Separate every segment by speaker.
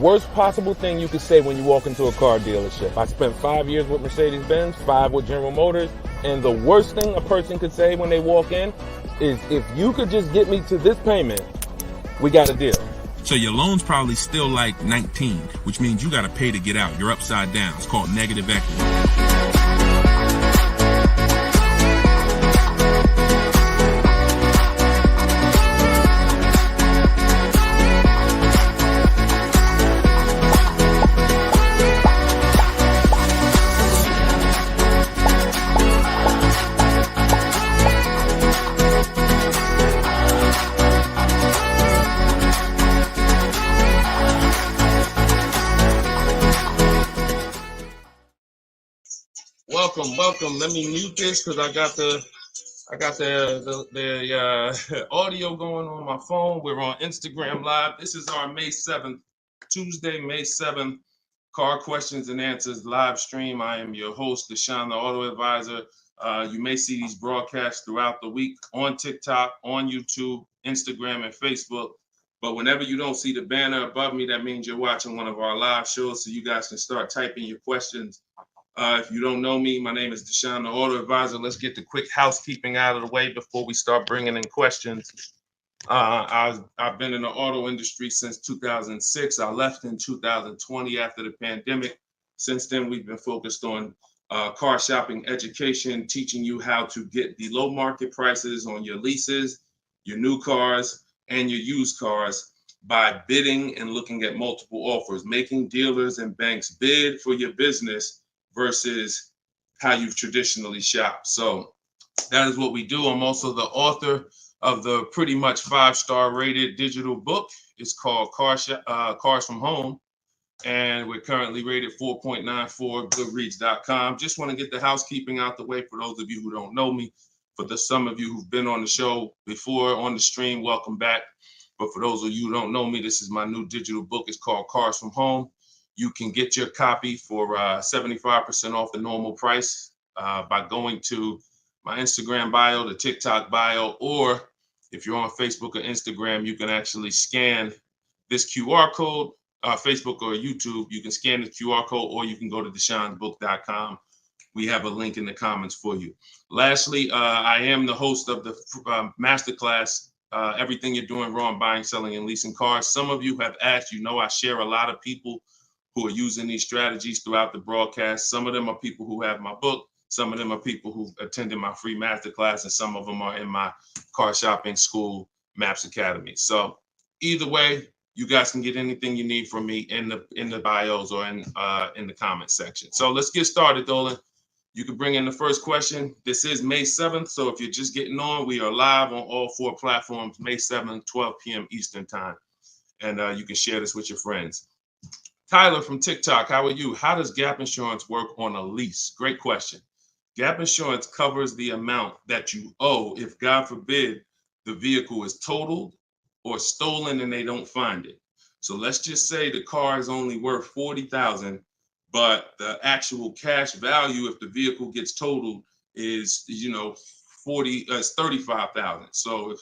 Speaker 1: worst possible thing you could say when you walk into a car dealership. I spent 5 years with Mercedes-Benz, 5 with General Motors, and the worst thing a person could say when they walk in is, if you could just get me to this payment, we got a deal.
Speaker 2: So your loan's probably still like 19, which means you got to pay to get out. You're upside down. It's called negative equity.
Speaker 1: Welcome. Let me mute this because I got the audio going on my phone. We're on Instagram Live. This is our May 7th, Tuesday, May 7th, Car Questions and Answers live stream. I am your host, Deshone the Auto Advisor. You may see these broadcasts throughout the week on TikTok, on YouTube, Instagram, and Facebook. But whenever you don't see the banner above me, that means you're watching one of our live shows, so you guys can start typing your questions. If you don't know me, my name is Deshone the Auto Advisor. Let's get the quick housekeeping out of the way before we start bringing in questions. I've been in the auto industry since 2006. I left in 2020 after the pandemic. Since then, we've been focused on car shopping education, teaching you how to get the low market prices on your leases, your new cars, and your used cars by bidding and looking at multiple offers, making dealers and banks bid for your business versus how you've traditionally shopped. So that is what we do. I'm also the author of the pretty much 5-star rated digital book. It's called Cars from Home, and we're currently rated 4.94, goodreads.com. Just want to get the housekeeping out the way for those of you who don't know me. For some of you who've been on the show before on the stream, welcome back. But for those of you who don't know me, this is my new digital book. It's called Cars from Home. You can get your copy for 75% off the normal price by going to my Instagram bio, the TikTok bio, or if you're on Facebook or Instagram, you can actually scan this QR code, Facebook or YouTube. You can scan the QR code, or you can go to deshonebook.com. We have a link in the comments for you. Lastly, I am the host of the masterclass, Everything You're Doing Wrong, Buying, Selling, and Leasing Cars. Some of you have asked, I share a lot of people who are using these strategies throughout the broadcast. Some of them are people who have my book. Some of them are people who attended my free masterclass, and some of them are in my car shopping school, Maps Academy. So either way, you guys can get anything you need from me in the bios or in the comment section. So let's get started, Dolan. You can bring in the first question. This is May 7th. So if you're just getting on, we are live on all 4 platforms, May 7th, 12 p.m. Eastern time. And you can share this with your friends. Tyler from TikTok, how are you? How does gap insurance work on a lease? Great question. Gap insurance covers the amount that you owe if, God forbid, the vehicle is totaled or stolen and they don't find it. So let's just say the car is only worth $40,000, but the actual cash value if the vehicle gets totaled is, $35,000. So if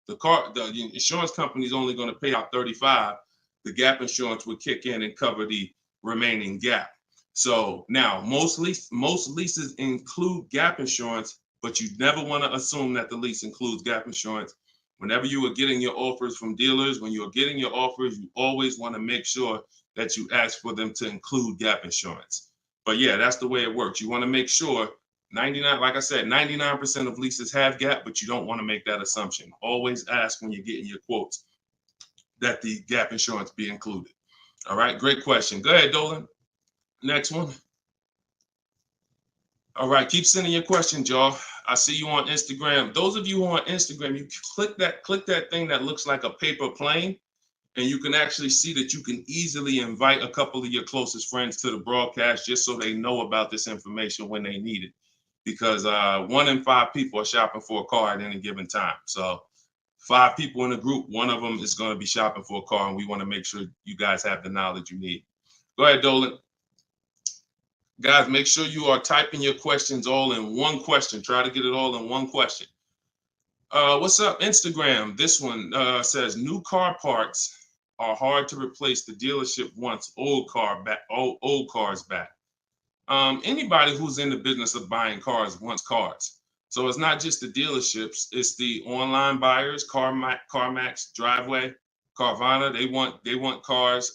Speaker 1: the insurance company is only going to pay out $35,000, the gap insurance would kick in and cover the remaining gap. So now most leases include gap insurance, but you never want to assume that the lease includes gap insurance. Whenever you are getting your offers from dealers, when you're getting your offers, you always want to make sure that you ask for them to include gap insurance. But yeah, that's the way it works. You want to make sure 99% of leases have gap, but you don't want to make that assumption. Always ask when you're getting your quotes that the gap insurance be included. All right, great question. Go ahead, Dolan. Next one. All right, keep sending your questions, y'all. I see you on Instagram. Those of you who are on Instagram, you click that thing that looks like a paper plane, and you can actually see that you can easily invite a couple of your closest friends to the broadcast just so they know about this information when they need it. Because 1 in 5 people are shopping for a car at any given time. So 5 people in a group, 1 of them is going to be shopping for a car, and we want to make sure you guys have the knowledge you need. Go ahead, Dolan. Guys, make sure you are typing your questions all in one question. Try to get it all in one question. What's up, Instagram? This one says new car parts are hard to replace. The dealership wants old cars back. Anybody who's in the business of buying cars wants cars. So it's not just the dealerships, it's the online buyers, CarMax, Driveway, Carvana. They want cars.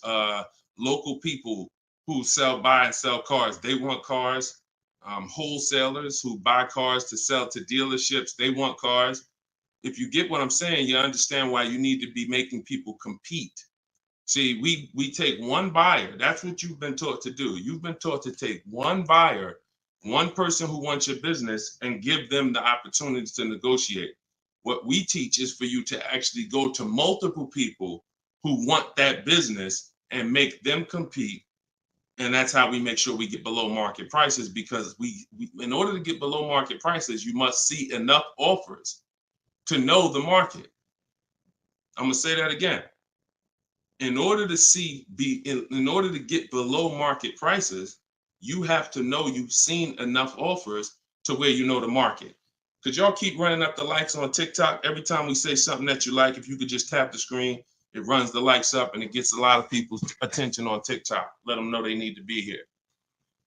Speaker 1: Local people who buy and sell cars, they want cars. Wholesalers who buy cars to sell to dealerships, they want cars. If you get what I'm saying, you understand why you need to be making people compete. See, we take one buyer. That's what you've been taught to do. You've been taught to take one buyer, one person who wants your business, and give them the opportunity to negotiate. What we teach is for you to actually go to multiple people who want that business and make them compete. And that's how we make sure we get below market prices, because we in order to get below market prices, you must see enough offers to know the market. I'm gonna say that again. In order to get below market prices, you have to know you've seen enough offers to where you know the market. Could y'all keep running up the likes on TikTok? Every time we say something that you like, if you could just tap the screen, it runs the likes up and it gets a lot of people's attention on TikTok. Let them know they need to be here.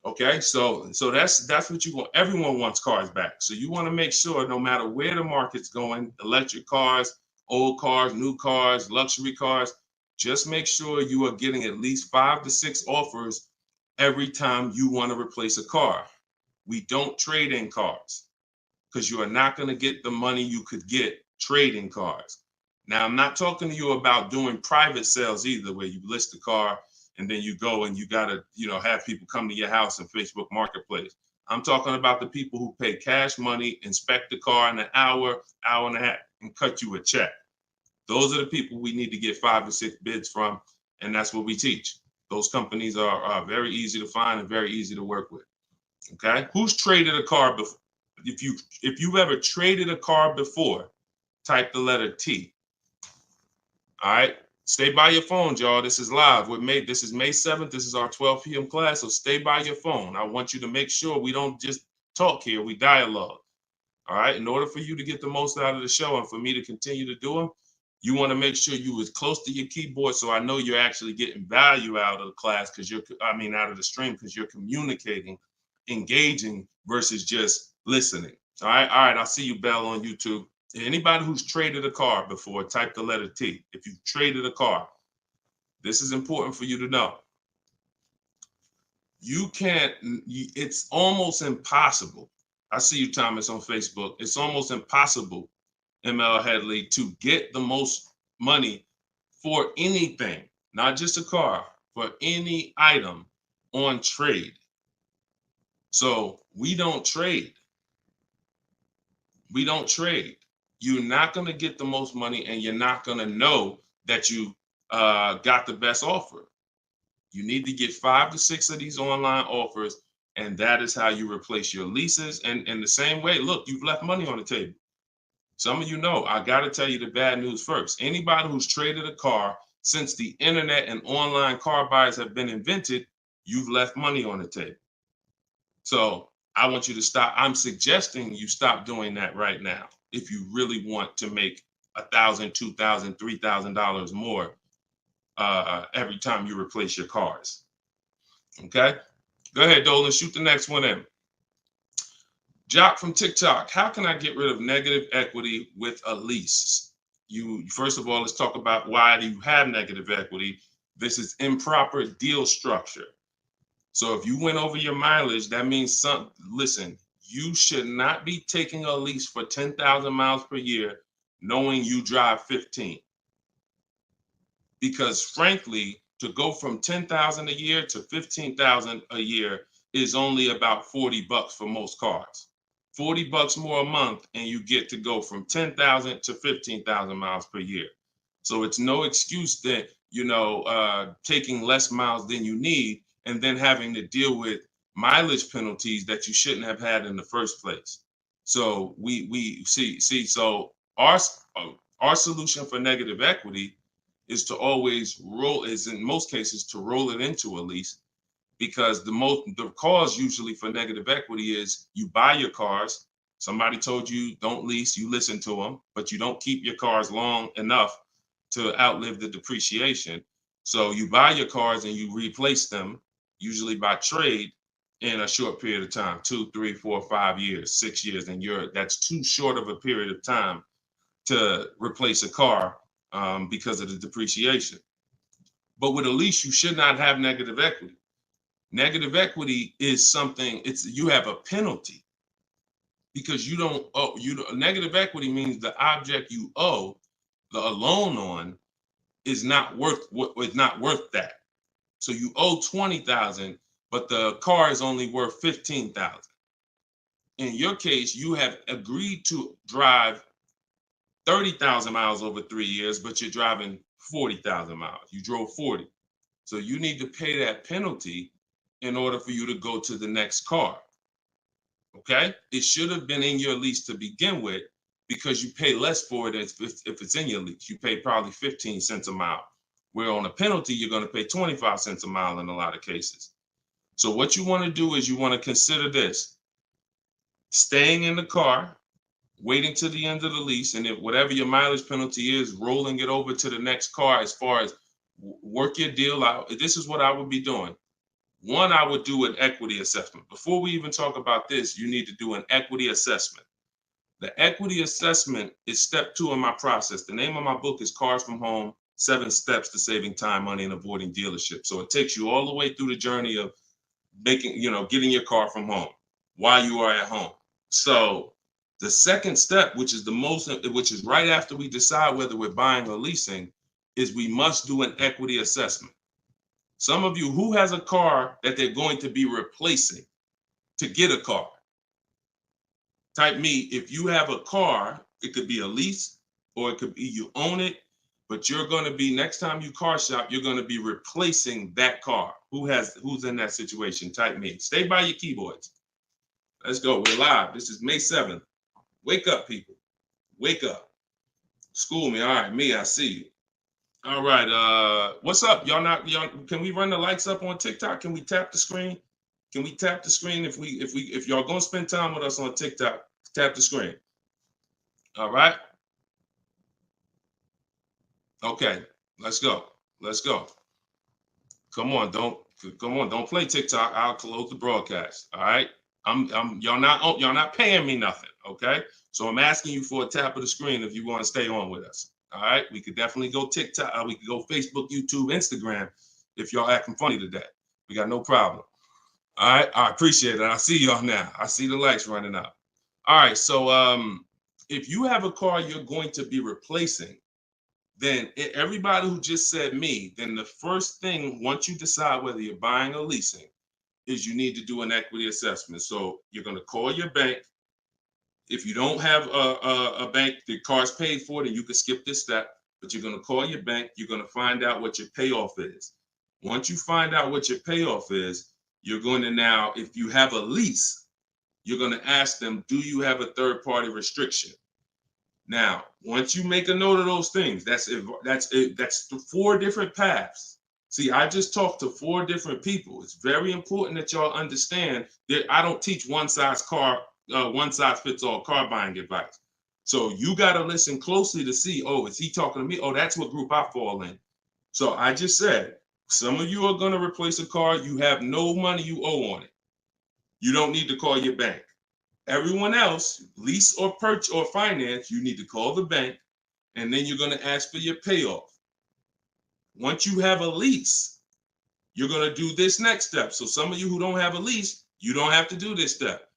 Speaker 1: Okay, so that's what you want. Everyone wants cars back. So you want to make sure no matter where the market's going, electric cars, old cars, new cars, luxury cars, just make sure you are getting at least 5 to 6 offers every time you want to replace a car. We don't trade in cars because you are not going to get the money you could get trading cars. Now, I'm not talking to you about doing private sales either, where you list the car and then you go and you got to, have people come to your house in Facebook Marketplace. I'm talking about the people who pay cash money, inspect the car in an hour, hour and a half, and cut you a check. Those are the people we need to get 5 or 6 bids from, and that's what we teach. Those companies are very easy to find and very easy to work with. Okay, who's traded a car before? If you've ever traded a car before, type the letter T. All right, stay by your phone, y'all. This is live. This is May 7th. This is our 12 p.m. class, so stay by your phone. I want you to make sure we don't just talk here, we dialogue. All right, in order for you to get the most out of the show and for me to continue to do them, you want to make sure you as close to your keyboard so I know you're actually getting value out of the class, out of the stream, because you're communicating, engaging versus just listening. All right, I'll see you, Bell, on YouTube. Anybody who's traded a car before, type the letter T. If you've traded a car, this is important for you to know. It's almost impossible. I see you, Thomas, on Facebook. It's almost impossible, ML Headley, to get the most money for anything, not just a car, for any item on trade. So we don't trade. We don't trade. You're not going to get the most money, and you're not going to know that you got the best offer. You need to get 5 to 6 of these online offers, and that is how you replace your leases. And in the same way, look, you've left money on the table. Some of you know, I got to tell you the bad news first. Anybody who's traded a car since the internet and online car buyers have been invented, you've left money on the table. So I want you to stop. I'm suggesting you stop doing that right now if you really want to make $1,000, $2,000, $3,000 more every time you replace your cars. Okay? Go ahead, Dolan. Shoot the next one in. Jock from TikTok. How can I get rid of negative equity with a lease? First of all, let's talk about why do you have negative equity. This is improper deal structure. So if you went over your mileage, that means listen, you should not be taking a lease for 10,000 miles per year knowing you drive 15. Because frankly, to go from 10,000 a year to 15,000 a year is only about $40 for most cars. $40 more a month, and you get to go from 10,000 to 15,000 miles per year. So it's no excuse that, taking less miles than you need and then having to deal with mileage penalties that you shouldn't have had in the first place. So we see. So our solution for negative equity is to always in most cases to roll it into a lease, because the cause usually for negative equity is you buy your cars. Somebody told you don't lease, you listen to them, but you don't keep your cars long enough to outlive the depreciation. So you buy your cars and you replace them, usually by trade, in a short period of time, 2, 3, 4, 5 years, 6 years, and that's too short of a period of time to replace a car because of the depreciation. But with a lease, you should not have negative equity. Negative equity is something, you have a penalty because you don't owe. Negative equity means the object you owe a loan on is not worth that. So you owe 20,000, but the car is only worth 15,000. In your case, you have agreed to drive 30,000 miles over 3 years, but you're driving 40,000 miles. You drove 40. So you need to pay that penalty in order for you to go to the next car. Okay? It should have been in your lease to begin with because you pay less for it if it's in your lease. You pay probably 15 cents a mile, where on a penalty, you're going to pay 25 cents a mile in a lot of cases. So what you want to do is you want to consider this: staying in the car, waiting to the end of the lease, and if whatever your mileage penalty is, rolling it over to the next car. As far as work your deal out, this is what I would be doing. One, I would do an equity assessment. Before we even talk about this, you need to do an equity assessment. The equity assessment is step 2 in my process. The name of my book is Cars from Home, 7 Steps to Saving Time, Money, and Avoiding Dealerships. So it takes you all the way through the journey of getting your car from home while you are at home. So the second step, which is right after we decide whether we're buying or leasing, is we must do an equity assessment. Some of you, who has a car that they're going to be replacing to get a car? Type me. If you have a car, it could be a lease or it could be you own it, but you're going to be, next time you car shop, you're going to be replacing that car. Who's in that situation? Type me. Stay by your keyboards. Let's go. We're live. This is May 7th. Wake up, people. Wake up. School me. All right, me, I see you. All right. What's up? Y'all can we run the lights up on TikTok? Can we tap the screen? Can we tap the screen if y'all gonna spend time with us on TikTok? Tap the screen. All right. Okay. Let's go. Let's go. Come on. Don't play TikTok. I'll close the broadcast. All right. Y'all not paying me nothing. Okay. So I'm asking you for a tap of the screen if you want to stay on with us. All right. We could definitely go TikTok. We could go Facebook, YouTube, Instagram if y'all acting funny today. We got no problem. All right, I appreciate it. I see y'all now. I see the lights running up. All right, so if you have a car you're going to be replacing, then everybody who just said me, then the first thing, once you decide whether you're buying or leasing, is you need to do an equity assessment. So you're going to call your bank. If you don't have a bank, the car's paid for, then you can skip this step, but you're going to call your bank. You're going to find out what your payoff is. Once you find out what your payoff is, you're going to now, if you have a lease, you're going to ask them, do you have a third-party restriction? Now, once you make a note of those things, that's 4 different paths. See, I just talked to 4 different people. It's very important that y'all understand that I don't teach one size fits all car buying advice. So you got to listen closely to see, oh, is he talking to me? Oh, that's what group I fall in. So I just said, some of you are going to replace a car. You have no money you owe on it. You don't need to call your bank. Everyone else, lease or purchase or finance, you need to call the bank, and then you're going to ask for your payoff. Once you have a lease, you're going to do this next step. So some of you who don't have a lease, you don't have to do this step.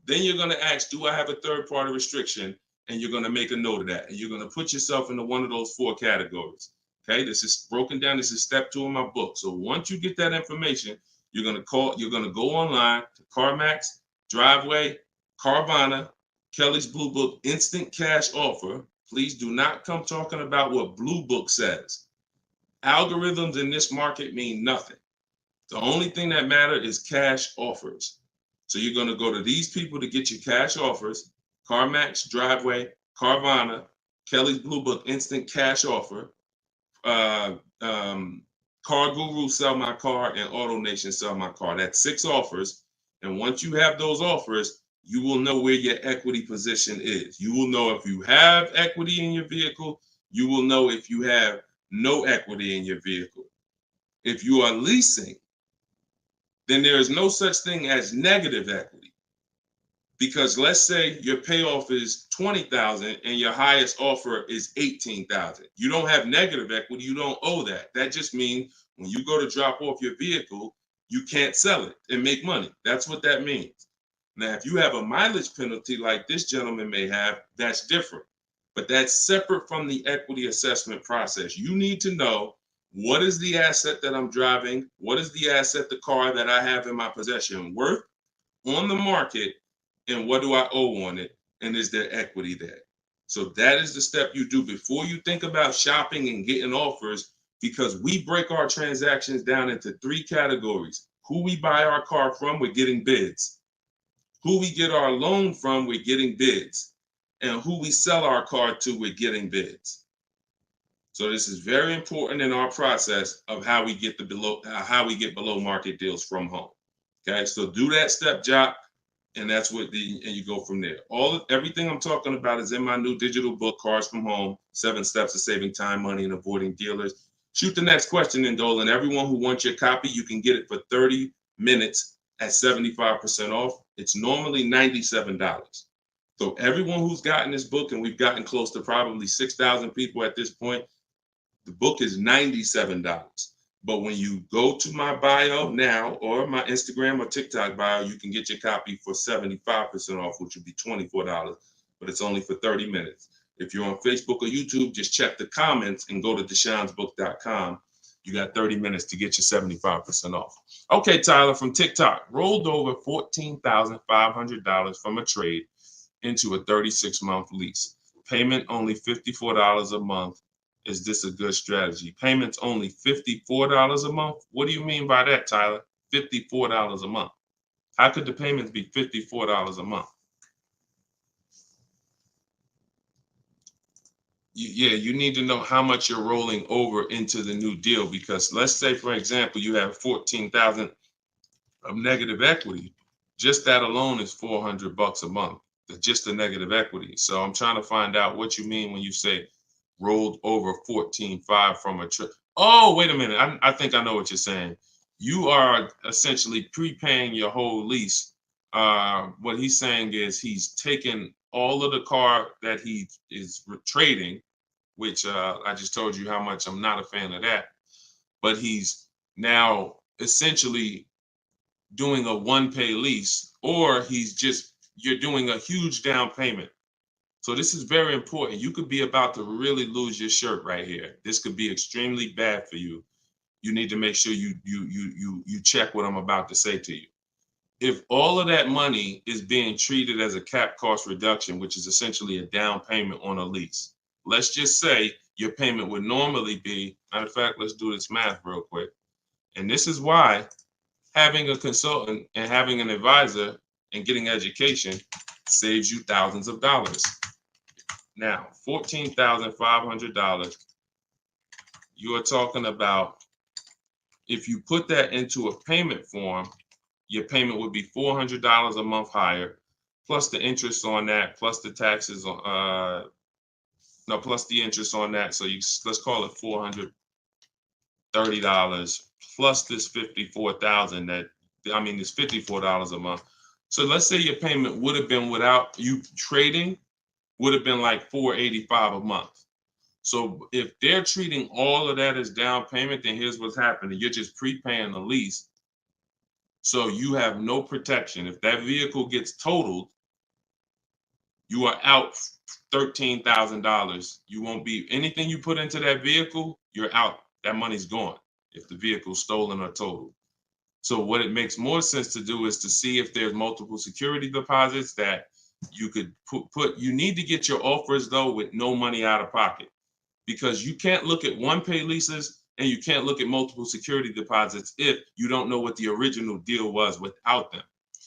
Speaker 1: Then you're going to ask, do I have a third-party restriction? And you're going to make a note of that. And you're going to put yourself into one of those 4 categories. Okay, this is broken down. This is step 2 in my book. So once you get that information, you're going to go online to CarMax, Driveway, Carvana, Kelly's Blue Book, Instant Cash Offer. Please do not come talking about what Blue Book says. Algorithms in this market mean nothing. The only thing that matters is cash offers. So you're going to go to these people to get your cash offers: CarMax, Driveway, Carvana, Kelly's Blue Book, Instant Cash Offer, Car Guru, Sell My Car, and Auto Nation, Sell My Car. That's 6 offers. And once you have those offers, you will know where your equity position is. You will know if you have equity in your vehicle. You will know if you have no equity in your vehicle. If you are leasing, then there is no such thing as negative equity. Because let's say your payoff is $20,000 and your highest offer is $18,000. You don't have negative equity, you don't owe that. That just means when you go to drop off your vehicle, you can't sell it and make money. That's what that means. Now, if you have a mileage penalty like this gentleman may have, that's different. But that's separate from the equity assessment process. You need to know, what is the asset that I'm driving? What is the asset, the car that I have in my possession, worth on the market? And what do I owe on it? And is there equity there? So that is the step you do before you think about shopping and getting offers, because we break our transactions down into 3 categories. Who we buy our car from, we're getting bids. Who we get our loan from, we're getting bids. And who we sell our car to, we're getting bids. So this is very important in our process of how we get below market deals from home. Okay, so do that step, Jock, and that's what and you go from there. Everything I'm talking about is in my new digital book, Cars from Home: 7 Steps to Saving Time, Money, and Avoiding Dealers. Shoot the next question in, Dolan. Everyone who wants your copy, you can get it for 30 minutes at 75% off. It's normally $97. So everyone who's gotten this book, and we've gotten close to probably 6,000 people at this point, the book is $97. But when you go to my bio now, or my Instagram or TikTok bio, you can get your copy for 75% off, which would be $24, but it's only for 30 minutes. If you're on Facebook or YouTube, just check the comments and go to deshonsbook.com. You got 30 minutes to get your 75% off. Okay, Tyler from TikTok, rolled over $14,500 from a trade into a 36-month lease. Payment only $54 a month. Is this a good strategy? Payments only $54 a month? What do you mean by that, Tyler? $54 a month. How could the payments be $54 a month? You need to know how much you're rolling over into the new deal, because let's say, for example, you have $14,000 of negative equity. Just that alone is $400 a month. Just the negative equity. So I'm trying to find out what you mean when you say rolled over 14.5 from a trip. Oh, wait a minute. I think I know what you're saying. You are essentially prepaying your whole lease. What he's saying is he's taken all of the car that he is trading, which I just told you how much I'm not a fan of that. But he's now essentially doing a one-pay lease, or you're doing a huge down payment. So this is very important. You could be about to really lose your shirt right here. This could be extremely bad for you. You need to make sure you check what I'm about to say to you. If all of that money is being treated as a cap cost reduction, which is essentially a down payment on a lease, let's just say your payment would normally be, matter of fact, let's do this math real quick. And this is why having a consultant and having an advisor and getting education saves you thousands of dollars. Now, $14,500, you are talking about, if you put that into a payment form, your payment would be $400 a month higher, plus the interest on that, plus the taxes, plus the interest on that. So let's call it $430 plus this $54,000 this $54 a month. So let's say your payment would have been, without you trading, would have been like $485 a month. So if they're treating all of that as down payment, then here's what's happening. You're just prepaying the lease. So you have no protection. If that vehicle gets totaled, you are out $13,000. You won't be, anything you put into that vehicle, you're out. That money's gone if the vehicle's stolen or totaled. So what it makes more sense to do is to see if there's multiple security deposits that you could put. You need to get your offers, though, with no money out of pocket, because you can't look at one-pay leases and you can't look at multiple security deposits if you don't know what the original deal was without them.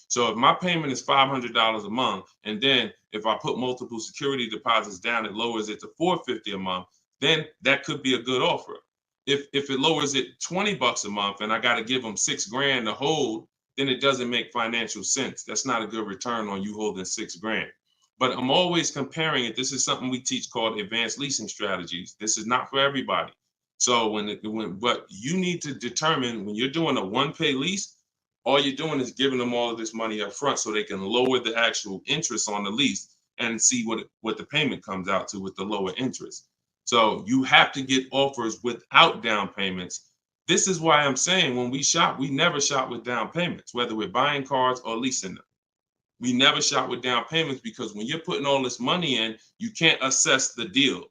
Speaker 1: So if my payment is $500 a month, and then if I put multiple security deposits down, it lowers it to $450 a month, then that could be a good offer. If it lowers it $20 a month and I got to give them $6,000 to hold, then it doesn't make financial sense. That's not a good return on you holding $6,000. But I'm always comparing it. This is something we teach called advanced leasing strategies. This is not for everybody. So but you need to determine when you're doing a one-pay lease, all you're doing is giving them all of this money up front so they can lower the actual interest on the lease and see what the payment comes out to with the lower interest. So you have to get offers without down payments. This is why I'm saying when we shop, we never shop with down payments, whether we're buying cars or leasing them. We never shop with down payments because when you're putting all this money in, you can't assess the deal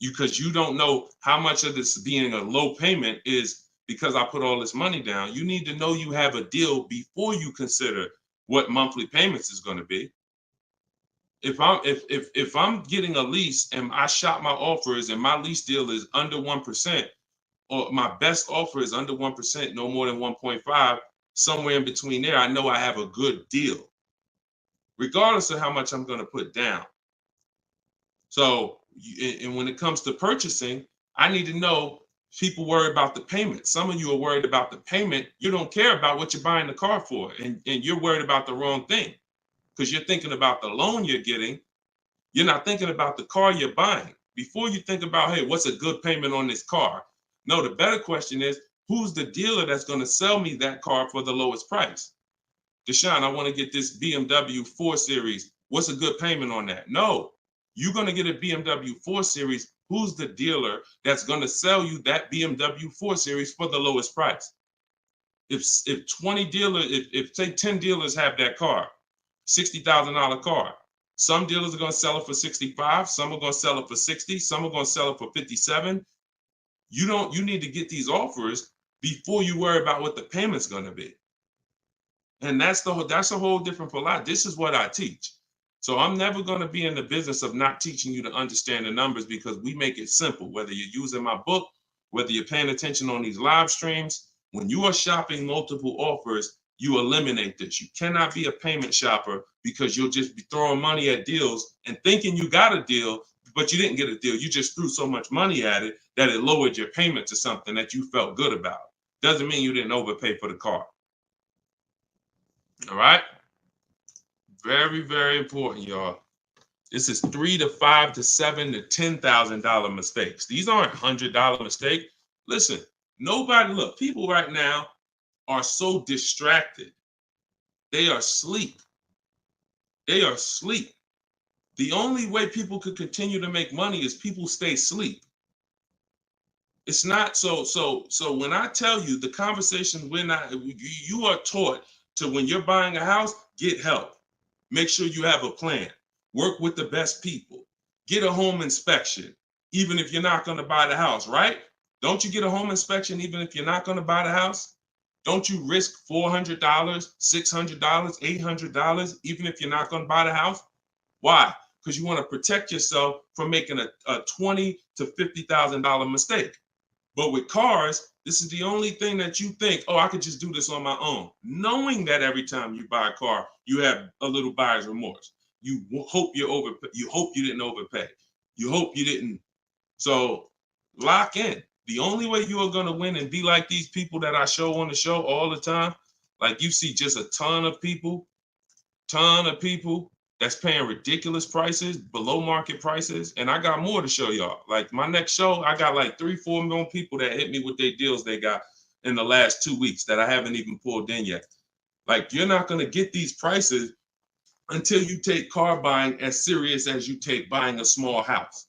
Speaker 1: because you don't know how much of this being a low payment is because I put all this money down. You need to know you have a deal before you consider what monthly payments is going to be. If I'm getting a lease and I shop my offers and my lease deal is under 1%, or my best offer is under 1%, no more than 1.5, somewhere in between there, I know I have a good deal, regardless of how much I'm going to put down. So, and when it comes to purchasing, I need to know people worry about the payment. Some of you are worried about the payment. You don't care about what you're buying the car for, and you're worried about the wrong thing because you're thinking about the loan you're getting. You're not thinking about the car you're buying. Before you think about, hey, what's a good payment on this car? No, the better question is, who's the dealer that's going to sell me that car for the lowest price? Deshone, I want to get this BMW 4 Series. What's a good payment on that? No, you're going to get a BMW 4 Series. Who's the dealer that's going to sell you that BMW 4 Series for the lowest price? If 20 dealers, if say 10 dealers have that car, $60,000 car, some dealers are going to sell it for 65, some are going to sell it for 60, some are going to sell it for 57. You need to get these offers before you worry about what the payment's going to be. And that's a whole different philosophy. This is what I teach. So I'm never going to be in the business of not teaching you to understand the numbers because we make it simple. Whether you're using my book, whether you're paying attention on these live streams, when you are shopping multiple offers, you eliminate this. You cannot be a payment shopper because you'll just be throwing money at deals and thinking you got a deal, but you didn't get a deal. You just threw so much money at it that it lowered your payment to something that you felt good about. Doesn't mean you didn't overpay for the car. All right. Very, very important, y'all. This is $3,000 to $5,000 to $7,000 to $10,000 mistakes. These aren't $100 mistakes. Listen, look, people right now are so distracted. They are asleep. They are asleep. The only way people could continue to make money is people stay asleep. It's not so when I tell you the conversation, you are taught to, when you're buying a house, get help. Make sure you have a plan. Work with the best people. Get a home inspection, even if you're not going to buy the house, right? Don't you get a home inspection even if you're not going to buy the house? Don't you risk $400, $600, $800, even if you're not going to buy the house? Why? Because you want to protect yourself from making a $20,000 to $50,000 mistake. But with cars, this is the only thing that you think, oh, I could just do this on my own. Knowing that every time you buy a car, you have a little buyer's remorse. You hope you hope you didn't overpay. You hope you didn't. So lock in. The only way you are going to win and be like these people that I show on the show all the time, like you see just a ton of people that's paying ridiculous prices, below market prices. And I got more to show y'all. Like my next show, I got like 3-4 million people that hit me with their deals they got in the last 2 weeks that I haven't even pulled in yet. Like you're not going to get these prices until you take car buying as serious as you take buying a small house.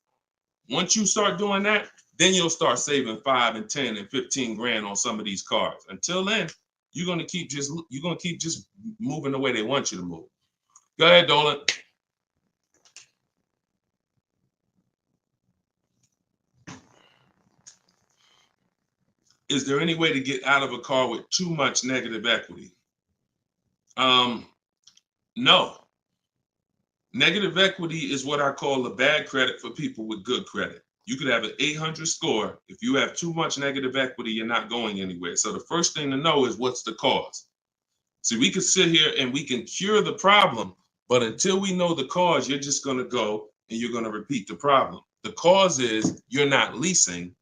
Speaker 1: Once you start doing that, then you'll start saving 5 and 10 and 15 grand on some of these cars. Until then, you're going to keep just moving the way they want you to move. Go ahead, Dolan. Is there any way to get out of a car with too much negative equity? No. Negative equity is what I call a bad credit for people with good credit. You could have an 800 score. If you have too much negative equity, you're not going anywhere. So the first thing to know is what's the cause. See, we could sit here and we can cure the problem, but until we know the cause, you're just going to go and you're going to repeat the problem. The cause is you're not leasing,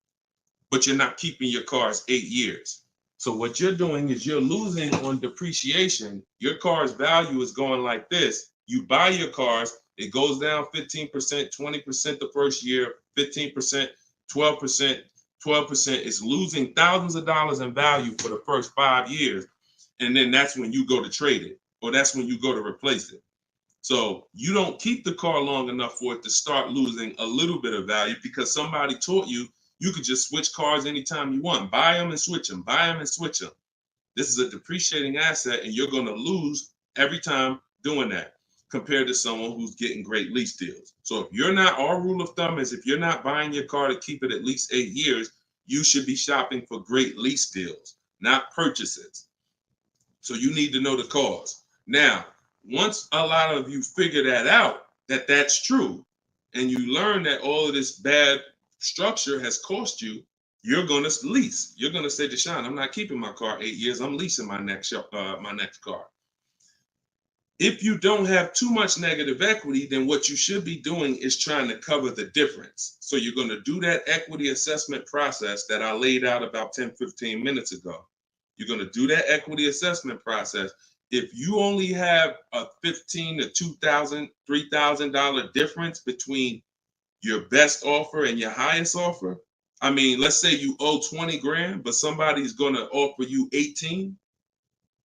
Speaker 1: but you're not keeping your cars 8 years. So what you're doing is you're losing on depreciation. Your car's value is going like this. You buy your cars, it goes down 15%, 20% the first year, 15%, 12%, 12% is losing thousands of dollars in value for the first 5 years. And then that's when you go to trade it, or that's when you go to replace it. So you don't keep the car long enough for it to start losing a little bit of value because somebody taught you could just switch cars anytime you want. Buy them and switch them, buy them and switch them. This is a depreciating asset, and you're going to lose every time doing that compared to someone who's getting great lease deals. So if you're not, our rule of thumb is if you're not buying your car to keep it at least 8 years, you should be shopping for great lease deals, not purchases. So you need to know the cause. Now, once a lot of you figure that out, that that's true, and you learn that all of this bad structure has cost you, you're going to lease. You're going to say, Deshone, I'm not keeping my car 8 years. I'm leasing my next car. If you don't have too much negative equity, then what you should be doing is trying to cover the difference. So you're going to do that equity assessment process that I laid out about 10, 15 minutes ago. You're going to do that equity assessment process. If you only have a $1,500 to $2,000, $3,000 difference between your best offer and your highest offer, I mean, let's say you owe 20 grand, but somebody's going to offer you 18,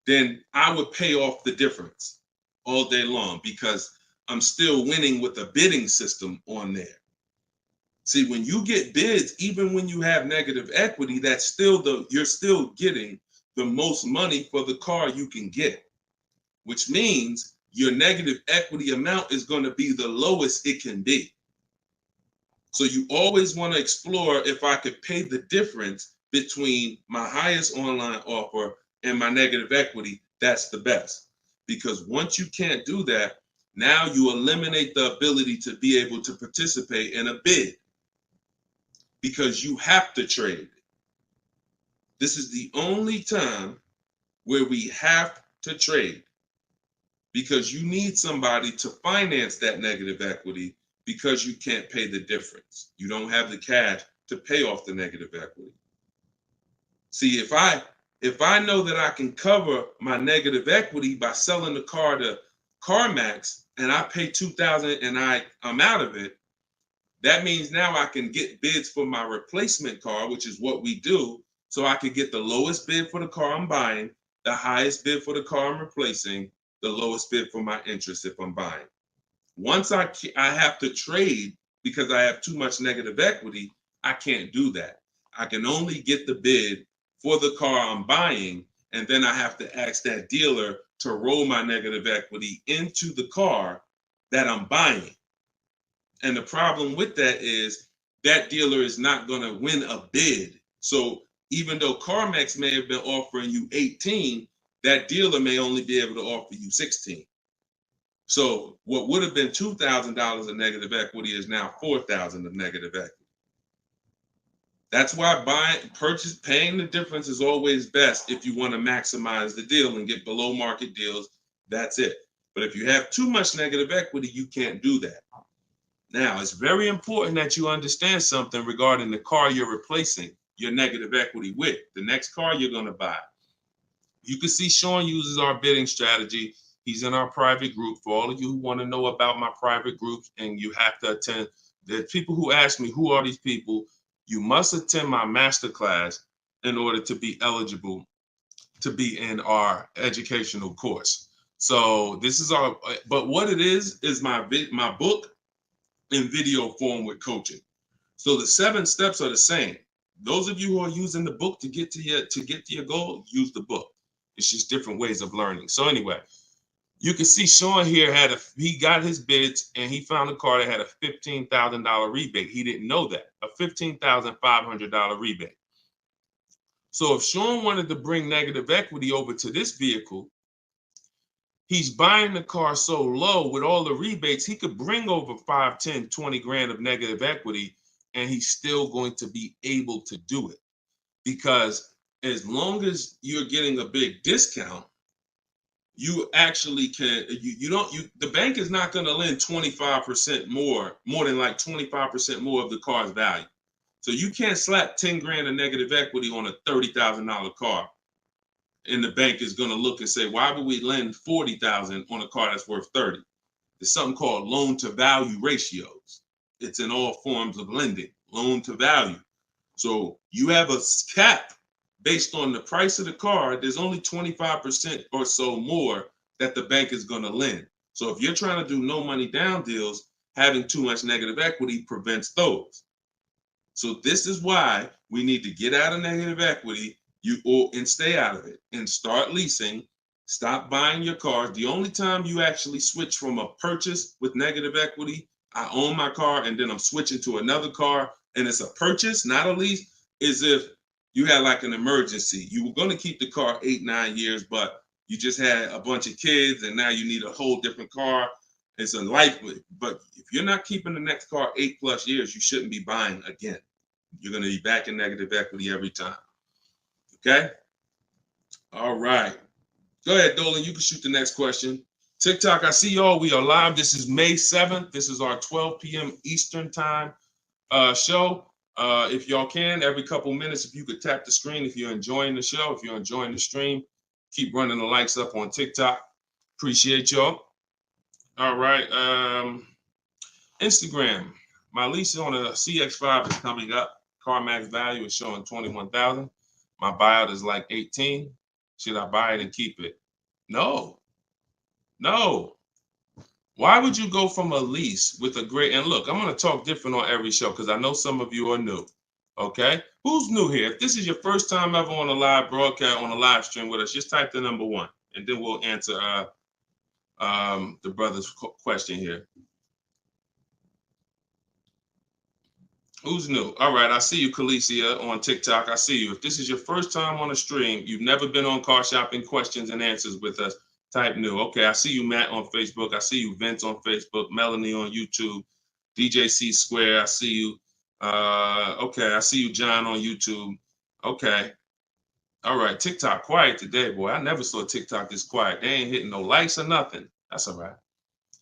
Speaker 1: then I would pay off the difference all day long because I'm still winning with a bidding system on there. See, when you get bids, even when you have negative equity, that's still you're still getting the most money for the car you can get, which means your negative equity amount is going to be the lowest it can be. So you always want to explore if I could pay the difference between my highest online offer and my negative equity, that's the best. Because once you can't do that, now you eliminate the ability to be able to participate in a bid because you have to trade. This is the only time where we have to trade because you need somebody to finance that negative equity because you can't pay the difference. You don't have the cash to pay off the negative equity. See, if I know that I can cover my negative equity by selling the car to CarMax and I pay $2,000 and I'm out of it, that means now I can get bids for my replacement car, which is what we do. So I can get the lowest bid for the car I'm buying, the highest bid for the car I'm replacing, the lowest bid for my interest if I'm buying. Once I have to trade because I have too much negative equity, I can't do that. I can only get the bid for the car I'm buying, and then I have to ask that dealer to roll my negative equity into the car that I'm buying. And the problem with that is that dealer is not going to win a bid. So even though CarMax may have been offering you 18, that dealer may only be able to offer you 16. So what would have been $2,000 of negative equity is now $4,000 of negative equity. That's why paying the difference is always best if you want to maximize the deal and get below market deals. That's it. But if you have too much negative equity, you can't do that. Now, it's very important that you understand something regarding the car you're replacing your negative equity with, the next car you're going to buy. You can see Sean uses our bidding strategy. He's in our private group. For all of you who want to know about my private groups and you have to attend, there's people who ask me, who are these people? You must attend my masterclass in order to be eligible to be in our educational course. So this is but what it is my book in video form with coaching. So the 7 steps are the same. Those of you who are using the book to get to your goal, use the book. It's just different ways of learning. So anyway, you can see Sean here he got his bids and he found a car that had a $15,000 rebate. He didn't know that, a $15,500 rebate. So if Sean wanted to bring negative equity over to this vehicle, he's buying the car so low with all the rebates, he could bring over 5, 10, 20 grand of negative equity and he's still going to be able to do it. Because as long as you're getting a big discount, you actually can, the bank is not going to lend 25% more than like 25% more of the car's value. So you can't slap 10 grand of negative equity on a $30,000 car. And the bank is going to look and say, why would we lend $40,000 on a car that's worth 30? There's something called loan to value ratios. It's in all forms of lending, loan to value. So you have a cap based on the price of the car. There's only 25% or so more that the bank is going to lend. So if you're trying to do no money down deals, having too much negative equity prevents those. So this is why we need to get out of negative equity and stay out of it and start leasing. Stop buying your cars. The only time you actually switch from a purchase with negative equity, I own my car and then I'm switching to another car and it's a purchase, not a lease, is if you had like an emergency. You were going to keep the car 8-9 years, but you just had a bunch of kids and now you need a whole different car. It's a life, but if you're not keeping the next car 8+ years, you shouldn't be buying again. You're going to be back in negative equity every time. Okay? All right. Go ahead, Dolan. You can shoot the next question. TikTok, I see y'all. We are live. This is May 7th. This is our 12 p.m. Eastern time show. If y'all can, every couple minutes, if you could tap the screen, if you're enjoying the show, if you're enjoying the stream, keep running the likes up on TikTok. Appreciate y'all. All right. Instagram. My lease on a CX5 is coming up. CarMax value is showing 21,000. My buyout is like 18. Should I buy it and keep it? No. Why would you go from a lease with a great, and look, I'm going to talk different on every show because I know some of you are new. Okay? Who's new here? If this is your first time ever on a live broadcast, on a live stream with us, just type the number 1 and then we'll answer the brother's question here. Who's new? All right, I see you, Khaleesi, on TikTok. I see you. If this is your first time on a stream, you've never been on Car Shopping Questions and Answers with us, type new. Okay, I see you, Matt, on Facebook. I see you, Vince, on Facebook. Melanie on YouTube. DJC Square, I see you. Okay, I see you, John, on YouTube. Okay. All right, TikTok quiet today, boy. I never saw TikTok this quiet. They ain't hitting no likes or nothing. That's all right.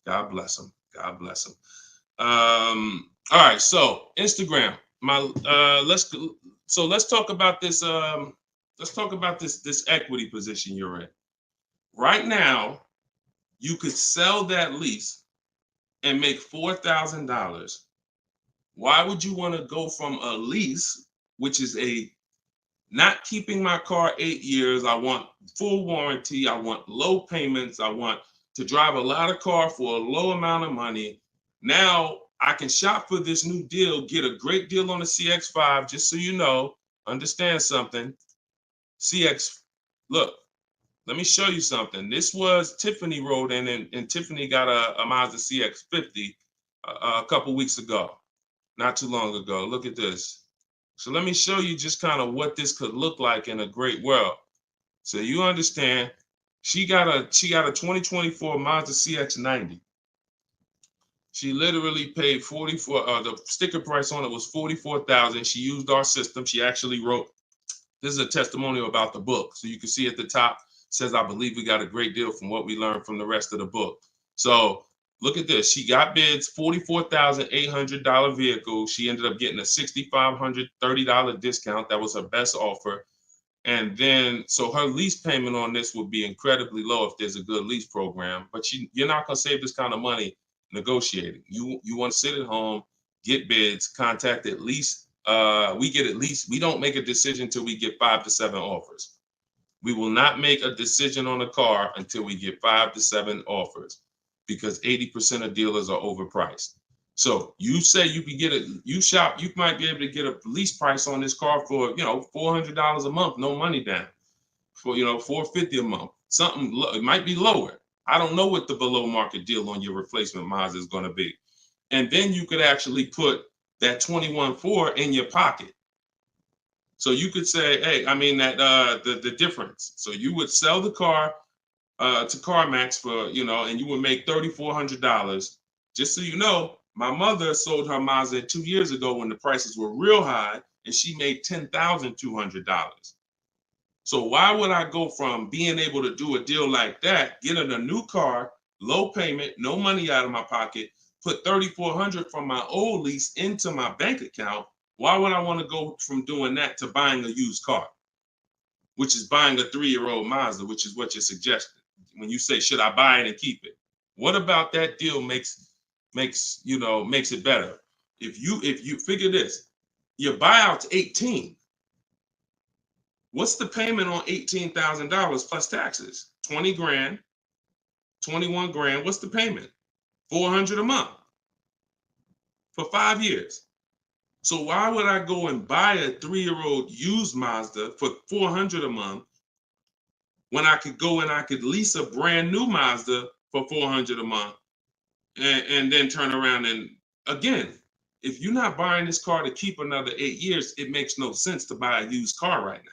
Speaker 1: God bless them. God bless them. All right, so Instagram. Let's talk about this. Let's talk about this equity position you're in. Right now, you could sell that lease and make $4,000. Why would you want to go from a lease, which is a not keeping my car 8 years? I want full warranty. I want low payments. I want to drive a lot of car for a low amount of money. Now I can shop for this new deal, get a great deal on the CX5. Just so you know, understand something. CX, look, let me show you something. This was Tiffany rode in, and Tiffany got a Mazda CX50 a couple weeks ago, not too long ago. Look at this. So let me show you just kind of what this could look like in a great world. So you understand, she got a 2024 Mazda CX90. She literally paid 44. The sticker price on it was 44,000. She used our system. She actually wrote. This is a testimonial about the book, so you can see at the top says, "I believe we got a great deal from what we learned from the rest of the book." So look at this. She got bids, $44,800 vehicle. She ended up getting a $6,530 discount. That was her best offer. And then, so her lease payment on this would be incredibly low if there's a good lease program. But you're not going to save this kind of money negotiating. You want to sit at home, get bids, contact at least. We don't make a decision until we get 5 to 7 offers. We will not make a decision on a car until we get 5 to 7 offers, because 80% of dealers are overpriced. So you say you can get you might be able to get a lease price on this car for, $400 a month, no money down, for, $450 a month. Something, it might be lower. I don't know what the below market deal on your replacement Mazda is going to be. And then you could actually put that 21.4 in your pocket. So you could say, hey, the difference. So you would sell the car to CarMax for, and you would make $3,400. Just so you know, my mother sold her Mazda 2 years ago when the prices were real high, and she made $10,200. So why would I go from being able to do a deal like that, getting a new car, low payment, no money out of my pocket, put $3,400 from my old lease into my bank account? Why would I want to go from doing that to buying a used car, which is buying a 3-year-old Mazda, which is what you're suggesting when you say, should I buy it and keep it? What about that deal makes it better? If you figure this, Your buyout's 18. What's the payment on $18,000 plus taxes? 20 grand, 21 grand. What's the payment? 400 a month for 5 years. So why would I go and buy a 3-year-old used Mazda for 400 a month when I could go and I could lease a brand new Mazda for 400 a month and then turn around and again, if you're not buying this car to keep another 8 years, it makes no sense to buy a used car right now.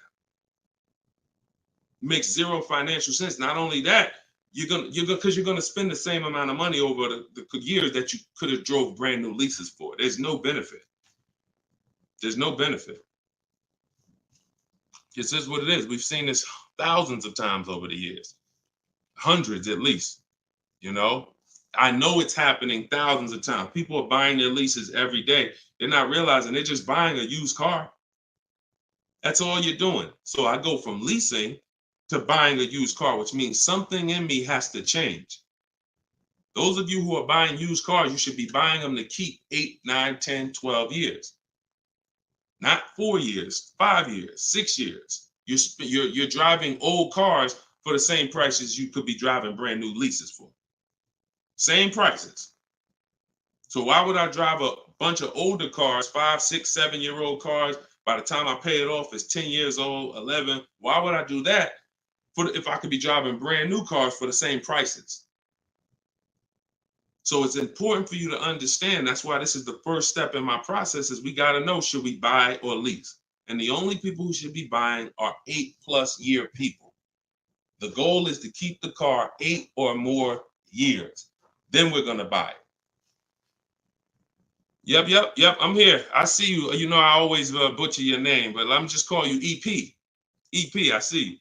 Speaker 1: It makes zero financial sense. Not only that, you're gonna spend the same amount of money over the years that you could have drove brand new leases for. There's no benefit. There's no benefit. This is what it is. We've seen this thousands of times over the years, hundreds at least. You know, I know it's happening thousands of times. People are buying their leases every day. They're not realizing they're just buying a used car. That's all you're doing. So I go from leasing to buying a used car, which means something in me has to change. Those of you who are buying used cars, you should be buying them to keep 8, 9, 10, 12 years. Not 4 years, 5 years, 6 years. You're driving old cars for the same prices you could be driving brand new leases for. Same prices. So why would I drive a bunch of older cars, 5, 6, 7-year-old cars? By the time I pay it off, it's 10 years old, 11. Why would I do that if I could be driving brand new cars for the same prices? So it's important for you to understand. That's why this is the first step in my process is we got to know, should we buy or lease? And the only people who should be buying are 8+ year people. The goal is to keep the car 8 or more years. Then we're going to buy it. Yep. I'm here. I see you. You know, I always butcher your name, but let me just call you EP. EP, I see you.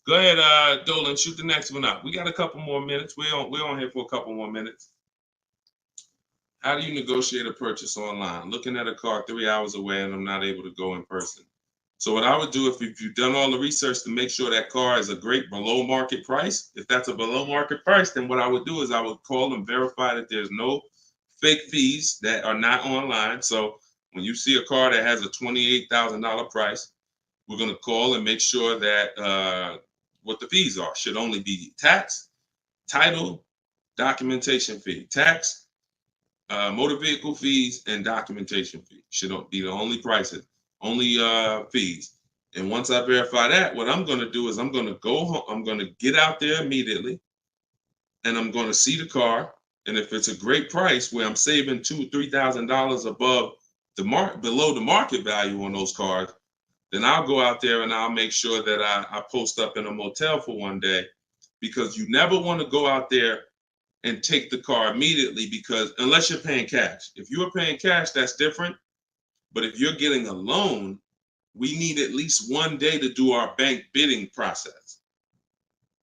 Speaker 1: Go ahead, Dolan, shoot the next one up. We got a couple more minutes. We're on here for a couple more minutes. How do you negotiate a purchase online? Looking at a car 3 hours away and I'm not able to go in person. So what I would do if you've done all the research to make sure that car is a great below market price, if that's a below market price, then what I would do is I would call and verify that there's no fake fees that are not online. So when you see a car that has a $28,000 price, we're going to call and make sure that what the fees are should only be tax, title, documentation fee. Tax, motor vehicle fees, and documentation fee should be the only prices, only fees. And once I verify that, what I'm going to do is I'm going to go home. I'm going to get out there immediately, and I'm going to see the car. And if it's a great price where I'm saving $2,000-3,000 above below the market value on those cars, then I'll go out there and I'll make sure that I post up in a motel for one day, because you never want to go out there and take the car immediately, because unless you're paying cash. If you are paying cash, that's different. But if you're getting a loan, we need at least one day to do our bank bidding process.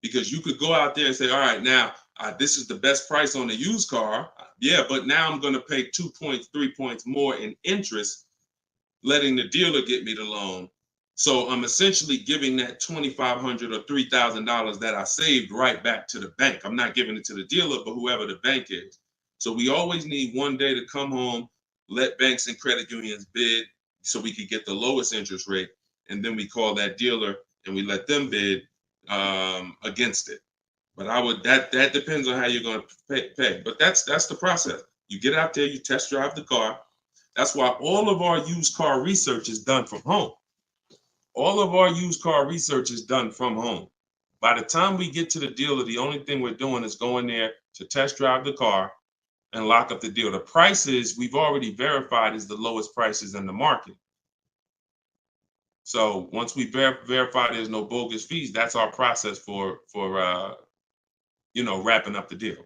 Speaker 1: Because you could go out there and say, all right, now this is the best price on a used car. Yeah, but now I'm going to pay 2 points, 3 points more in interest, letting the dealer get me the loan. So I'm essentially giving that $2,500 or $3,000 that I saved right back to the bank. I'm not giving it to the dealer, but whoever the bank is. So we always need one day to come home, let banks and credit unions bid so we could get the lowest interest rate. And then we call that dealer and we let them bid against it. But that depends on how you're going to pay. But that's the process. You get out there, you test drive the car. That's why all of our used car research is done from home. All of our used car research is done from home. By the time we get to the dealer, the only thing we're doing is going there to test drive the car and lock up the deal. The prices we've already verified is the lowest prices in the market. So once we verify there's no bogus fees, that's our process for wrapping up the deal.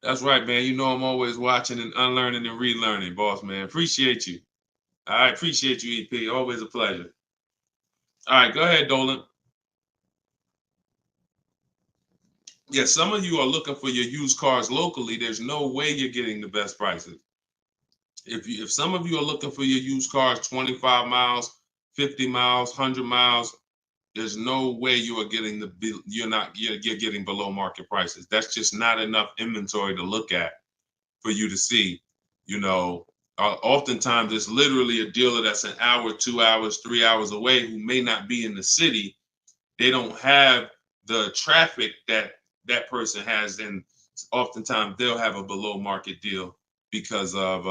Speaker 1: That's right, man. You know I'm always watching and unlearning and relearning, boss man. Appreciate you. I appreciate you, EP. Always a pleasure. All right, go ahead, Dolan. Yeah, some of you are looking for your used cars locally. There's no way you're getting the best prices. If some of you are looking for your used cars 25 miles, 50 miles, 100 miles, there's no way you are getting you're getting below market prices. That's just not enough inventory to look at for you to see, Oftentimes, it's literally a dealer that's an hour, 2 hours, 3 hours away who may not be in the city. They don't have the traffic that that person has, and oftentimes they'll have a below market deal because of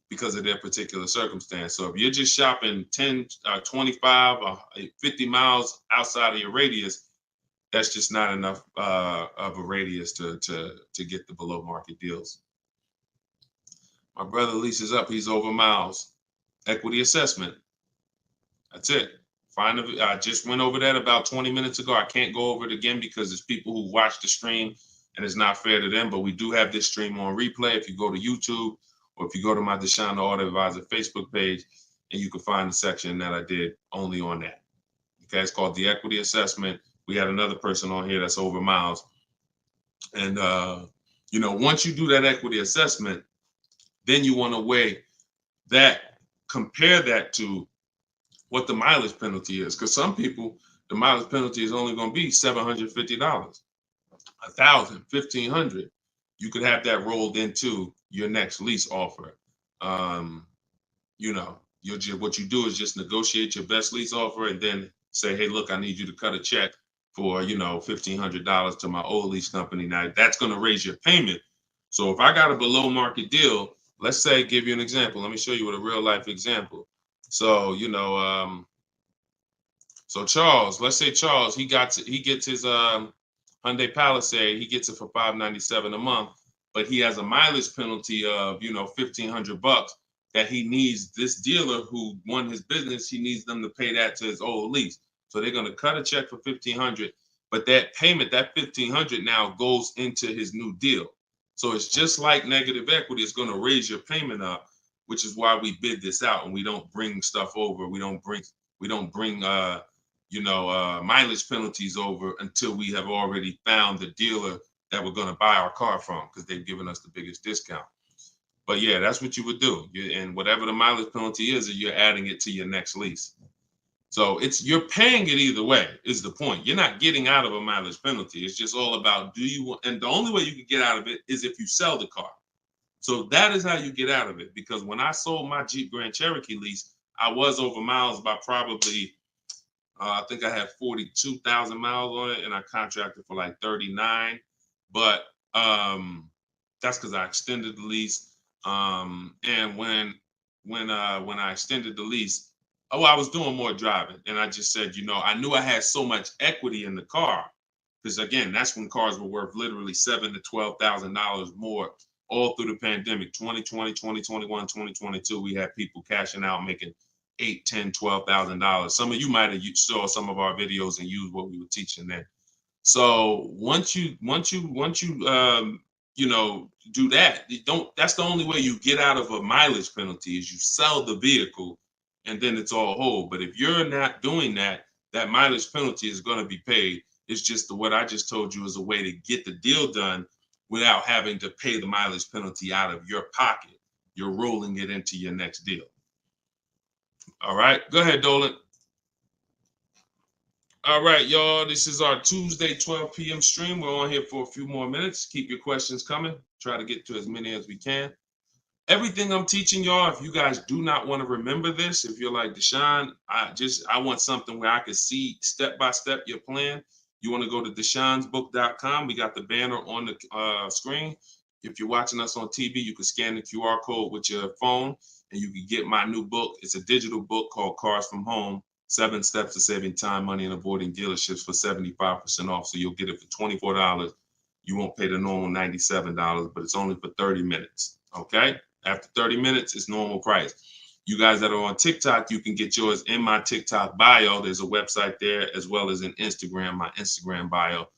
Speaker 1: their particular circumstance. So if you're just shopping 10, 25, 50 miles outside of your radius, that's just not enough of a radius to get the below market deals. My brother leases up, he's over miles. Equity assessment. That's it. I just went over that about 20 minutes ago. I can't go over it again because there's people who watch the stream and it's not fair to them, but we do have this stream on replay. If you go to YouTube or if you go to my Deshone the Auto Advisor Facebook page, and you can find the section that I did only on that. Okay, it's called the equity assessment. We had another person on here that's over miles. And, once you do that equity assessment, then you want to weigh that, compare that to what the mileage penalty is. Because some people, the mileage penalty is only going to be $750, $1,000, $1,500. You could have that rolled into your next lease offer. What you do is just negotiate your best lease offer and then say, hey, look, I need you to cut a check for, $1,500 to my old lease company. Now that's going to raise your payment. So if I got a below market deal, let's say, give you an example. Let me show you with a real life example. So, so Charles, let's say Charles, he gets his Hyundai Palisade, he gets it for $597 a month, but he has a mileage penalty of, $1,500 that he needs. This dealer who won his business, he needs them to pay that to his old lease. So they're going to cut a check for $1,500, but that payment, that $1,500 now goes into his new deal. So it's just like negative equity. It's going to raise your payment up, which is why we bid this out and we don't bring stuff over. We don't bring mileage penalties over until we have already found the dealer that we're going to buy our car from, because they've given us the biggest discount. But yeah, that's what you would do. And whatever the mileage penalty is, you're adding it to your next lease. So you're paying it either way is the point. You're not getting out of a mileage penalty. It's just all about and the only way you can get out of it is if you sell the car. So that is how you get out of it. Because when I sold my Jeep Grand Cherokee lease, I was over miles by probably, I think I had 42,000 miles on it, and I contracted for like 39. But that's because I extended the lease. And when I extended the lease, I was doing more driving, and I just said, I knew I had so much equity in the car, because again, that's when cars were worth literally $7,000 to $12,000 more all through the pandemic. 2020, 2021, 2022, we had people cashing out, making $8,000, $10,000, $12,000. Some of you might have saw some of our videos and used what we were teaching then. So once you do that, that's the only way you get out of a mileage penalty is you sell the vehicle, and then it's all whole. But if you're not doing that, that mileage penalty is going to be paid. It's just what I just told you is a way to get the deal done without having to pay the mileage penalty out of your pocket. You're rolling it into your next deal. All right, go ahead, Dolan. All right, y'all, this is our Tuesday 12 p.m. stream. We're on here for a few more minutes. Keep your questions coming. Try to get to as many as we can. Everything I'm teaching y'all, if you guys do not want to remember this, if you're like, Deshone, I want something where I can see step-by-step your plan, you want to go to deshonesbook.com. We got the banner on the screen. If you're watching us on TV, you can scan the QR code with your phone, and you can get my new book. It's a digital book called Cars from Home, 7 Steps to Saving Time, Money, and Avoiding Dealerships for 75% off. So you'll get it for $24. You won't pay the normal $97, but it's only for 30 minutes, okay? After 30 minutes, it's normal price. You guys that are on TikTok, you can get yours in my TikTok bio. There's a website there, as well as in Instagram, my Instagram bio.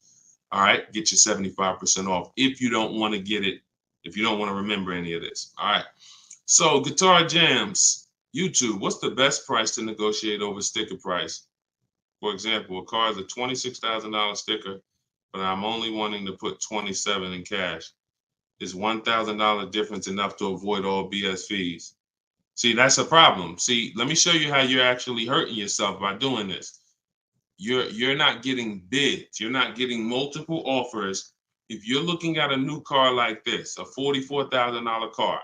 Speaker 1: All right, get your 75% off if you don't want to get it, if you don't want to remember any of this. All right, so Guitar Jams, YouTube, what's the best price to negotiate over sticker price? For example, a car is a $26,000 sticker, but I'm only wanting to put $27,000 in cash. Is $1,000 difference enough to avoid all BS fees? See, that's a problem. See, let me show you how you're actually hurting yourself by doing this. You're not getting bids. You're not getting multiple offers. If you're looking at a new car like this, a $44,000 car,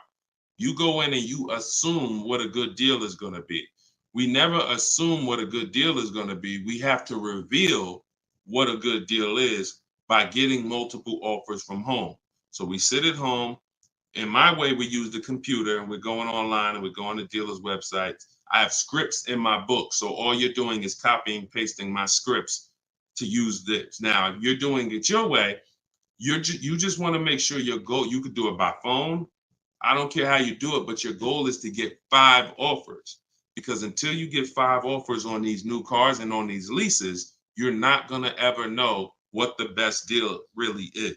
Speaker 1: You go in and you assume what a good deal is going to be. We never assume what a good deal is going to be. We have to reveal what a good deal is by getting multiple offers from home. So we sit at home. In my way, we use the computer and we're going online and we're going to dealers' websites. I have scripts in my book. So all you're doing is copying, pasting my scripts to use this. Now, if you're doing it your way, you just want to make sure your goal, you could do it by phone. I don't care how you do it, but your goal is to get 5 offers. Because until you get 5 offers on these new cars and on these leases, you're not going to ever know what the best deal really is.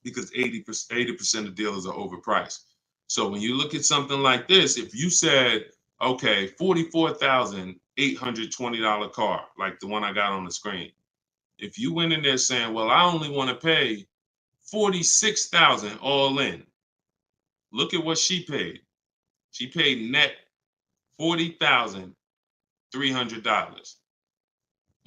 Speaker 1: Because 80% of dealers are overpriced. So when you look at something like this, if you said, okay, $44,820 car, like the one I got on the screen. If you went in there saying, well, I only want to pay $46,000 all in. Look at what she paid. She paid net $40,300.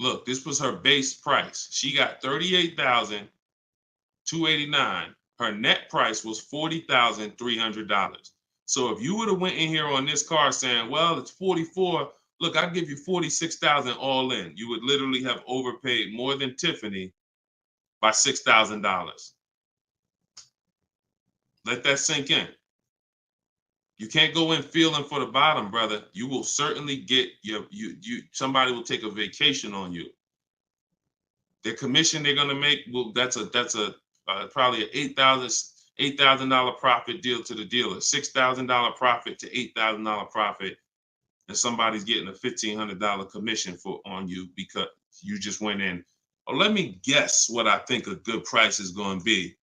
Speaker 1: Look, this was her base price. She got $38,289. Her net price was $40,300. So if you would have went in here on this car saying, well, it's 44, look, I'll give you 46,000 all in. You would literally have overpaid more than Tiffany by $6,000. Let that sink in. You can't go in feeling for the bottom, brother. You will certainly get somebody will take a vacation on you. Their commission they're gonna make, well, that's probably an $8,000 profit deal to the dealer, $6,000 profit to $8,000 profit, and somebody's getting a $1,500 commission on you because you just went in. Oh, let me guess what I think a good price is going to be.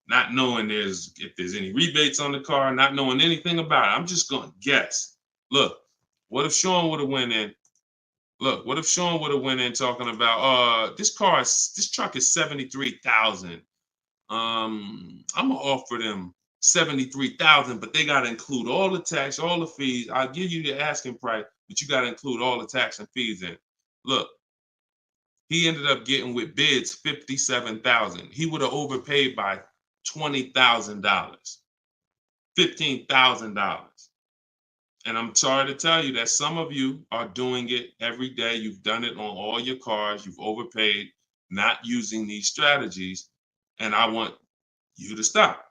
Speaker 1: Not knowing if there's any rebates on the car, not knowing anything about it. I'm just going to guess. Look, what if Sean would have went in? Look, what if Sean would have went in talking about, this truck is $73,000. I'm gonna offer them $73,000, but they gotta include all the tax, all the fees. I'll give you the asking price, but you gotta include all the tax and fees in. Look, he ended up getting with bids $57,000. He would have overpaid by $20,000, $15,000. And I'm sorry to tell you that some of you are doing it every day. You've done it on all your cars. You've overpaid, not using these strategies. And I want you to stop.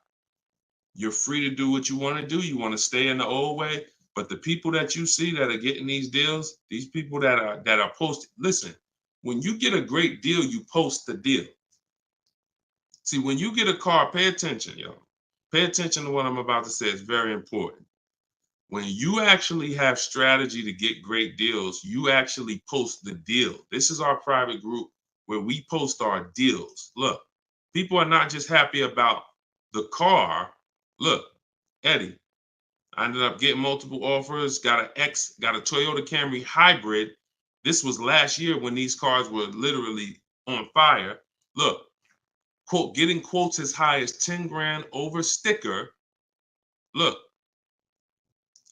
Speaker 1: You're free to do what you want to do. You want to stay in the old way. But the people that you see that are getting these deals, these people that are posting, listen, when you get a great deal, you post the deal. See, when you get a car, pay attention, yo. Pay attention to what I'm about to say. It's very important. When you actually have strategy to get great deals, you actually post the deal. This is our private group where we post our deals. Look, people are not just happy about the car. Look, Eddie, I ended up getting multiple offers, got a Toyota Camry hybrid. This was last year when these cars were literally on fire. Look, quote, getting quotes as high as 10 grand over sticker. Look,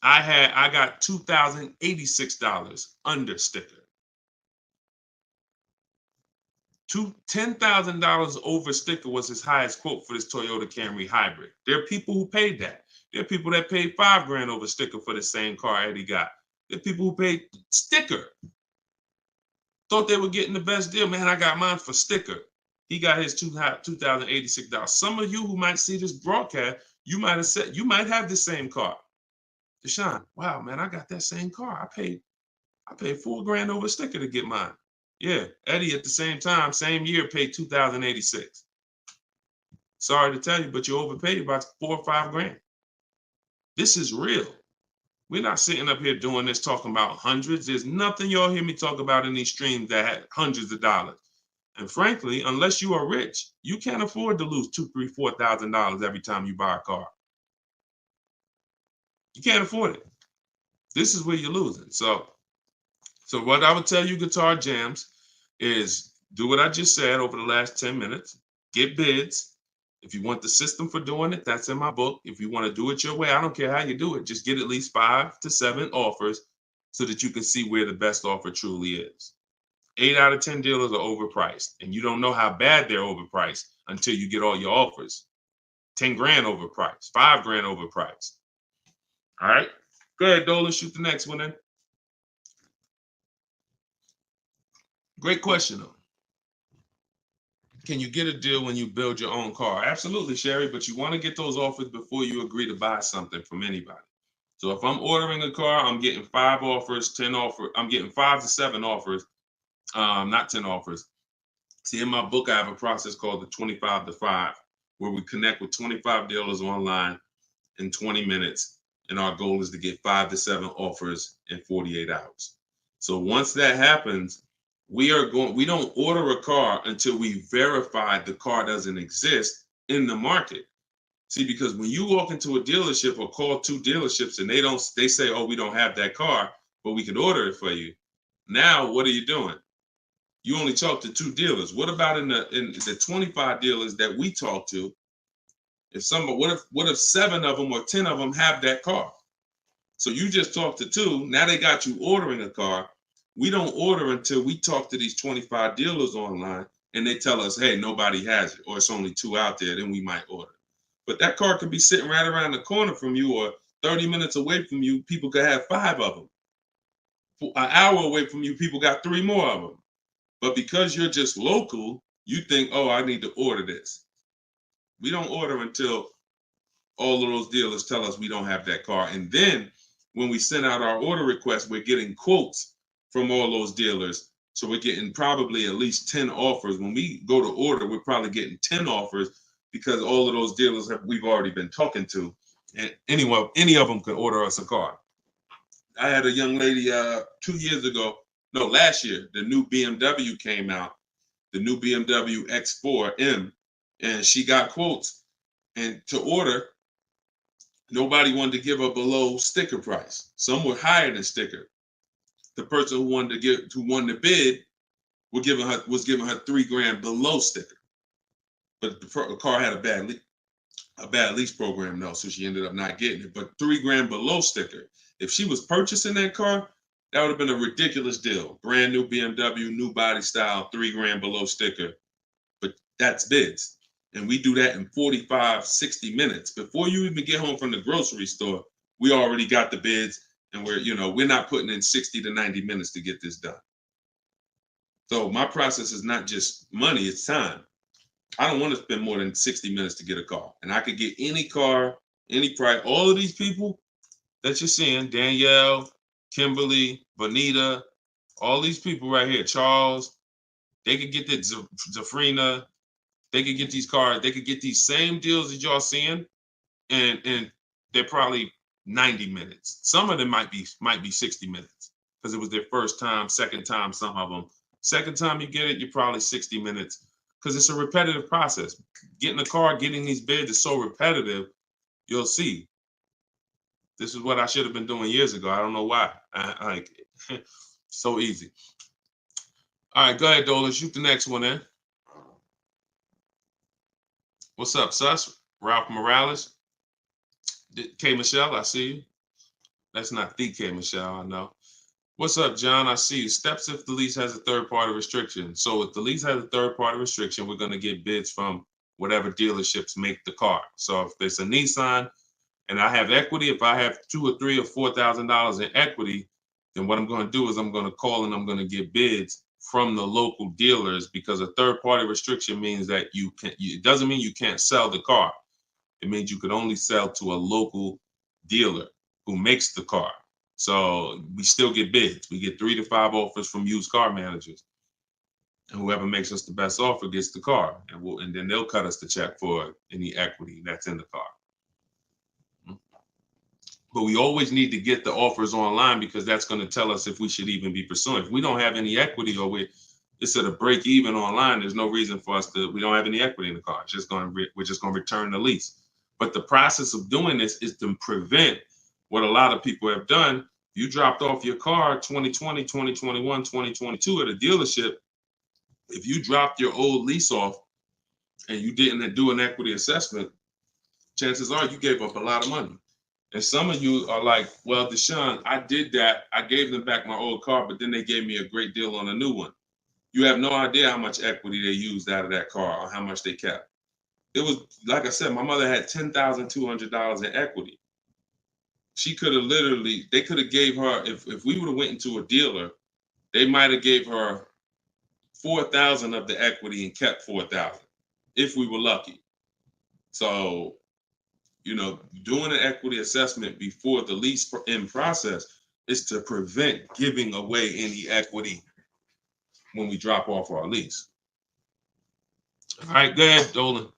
Speaker 1: I got $2,086 under sticker. $10,000 over sticker was his highest quote for this Toyota Camry hybrid. There are people who paid that. There are people that paid 5 grand over sticker for the same car Eddie got. There are people who paid sticker. Thought they were getting the best deal. Man, I got mine for sticker. He got his $2,086. Some of you who might see this broadcast, you might have said, you might have the same car. Deshone, wow, man, I got that same car. I paid 4 grand over sticker to get mine. Yeah, Eddie at the same time, same year, paid $2,086. Sorry to tell you, but you overpaid by 4 or 5 grand. This is real. We're not sitting up here doing this talking about hundreds. There's nothing y'all hear me talk about in these streams that had hundreds of dollars. And frankly, unless you are rich, you can't afford to lose $2,000, $3,000, $4,000 every time you buy a car. You can't afford it. This is where you're losing. So what I would tell you, Guitar Jams, is do what I just said over the last 10 minutes. Get bids. If you want the system for doing it, that's in my book. If you want to do it your way, I don't care how you do it. Just get at least 5 to 7 offers so that you can see where the best offer truly is. 8 out of 10 dealers are overpriced, and you don't know how bad they're overpriced until you get all your offers. 10 grand overpriced, 5 grand overpriced. All right. Go ahead, Dolan. Shoot the next one in. Great question, though. Can you get a deal when you build your own car? Absolutely, Sherry, but you want to get those offers before you agree to buy something from anybody. So if I'm ordering a car, I'm getting 5 offers, 10 offers. I'm getting 5 to 7 offers, not 10 offers. See, in my book, I have a process called the 25 to 5, where we connect with 25 dealers online in 20 minutes. And our goal is to get 5 to 7 offers in 48 hours. So once that happens, we don't order a car until we verify the car doesn't exist in the market. See, because when you walk into a dealership or call 2 dealerships and they say, oh, we don't have that car, but we could order it for you. Now, what are you doing? You only talk to 2 dealers. What about in the 25 dealers that we talk to? What if 7 of them or 10 of them have that car? So you just talked to 2. Now they got you ordering a car. We don't order until we talk to these 25 dealers online and they tell us, hey, nobody has it, or it's only 2 out there, then we might order. But that car could be sitting right around the corner from you, or 30 minutes away from you. People could have 5 of them. An hour away from you, people got 3 more of them. But because you're just local, you think, oh, I need to order this. We don't order until all of those dealers tell us we don't have that car. And then when we send out our order request, we're getting quotes from all those dealers. So we're getting probably at least 10 offers. When we go to order, we're probably getting 10 offers because all of those dealers we've already been talking to. And any of them could order us a car. I had a young lady 2 years ago, no, last year, the new BMW came out, the new BMW X4M, and she got quotes. And to order, nobody wanted to give her below sticker price. Some were higher than sticker. The person who won the bid was giving her $3,000 below sticker. But the car had a bad lease program though, so she ended up not getting it. But $3,000 below sticker. If she was purchasing that car, that would have been a ridiculous deal. Brand new BMW, new body style, $3,000 below sticker. But that's bids. And we do that in 45, 60 minutes. Before you even get home from the grocery store, we already got the bids, and we're not putting in 60 to 90 minutes to get this done. So my process is not just money, it's time. I don't want to spend more than 60 minutes to get a car. And I could get any car, any price. All of these people that you're seeing, Danielle, Kimberly, Bonita, all these people right here, Charles, they could get that Zafrina, they could get these cars, they could get these same deals that y'all seeing, and they're probably 90 minutes. Some of them might be 60 minutes because it was their first time, second time, some of them. Second time you get it, you're probably 60 minutes because it's a repetitive process. Getting a car, getting these bids is so repetitive, you'll see. This is what I should have been doing years ago. I don't know why. So easy. All right, go ahead, Dola. Shoot the next one in. What's up, Sus? Ralph Morales. K. Michelle, I see you. That's not the K. Michelle, I know. What's up, John? I see you. Steps if the lease has a third-party restriction. So if the lease has a third-party restriction, we're going to get bids from whatever dealerships make the car. So if there's a Nissan and I have equity, if I have $2,000 or $3,000 or $4,000 in equity, then what I'm going to do is I'm going to call and I'm going to get bids from the local dealers, because a third-party restriction means that it doesn't mean you can't sell the car. It means you could only sell to a local dealer who makes the car. So we still get bids. We get 3 to 5 offers from used car managers. And whoever makes us the best offer gets the car. And then they'll cut us the check for any equity that's in the car. But we always need to get the offers online, because that's going to tell us if we should even be pursuing. If we don't have any equity, or it's at a break even online, there's no reason for us we don't have any equity in the car. We're just going to return the lease. But the process of doing this is to prevent what a lot of people have done. You dropped off your car 2020, 2021, 2022 at a dealership. If you dropped your old lease off and you didn't do an equity assessment, chances are you gave up a lot of money. And some of you are like, well, Deshone, I did that. I gave them back my old car, but then they gave me a great deal on a new one. You have no idea how much equity they used out of that car or how much they kept. It was, like I said, my mother had $10,200 in equity. She could have literally, they could have gave her, if we would have went into a dealer, they might have gave her 4,000 of the equity and kept 4,000 if we were lucky. So, doing an equity assessment before the lease in process is to prevent giving away any equity when we drop off our lease. All right, go ahead, Dolan.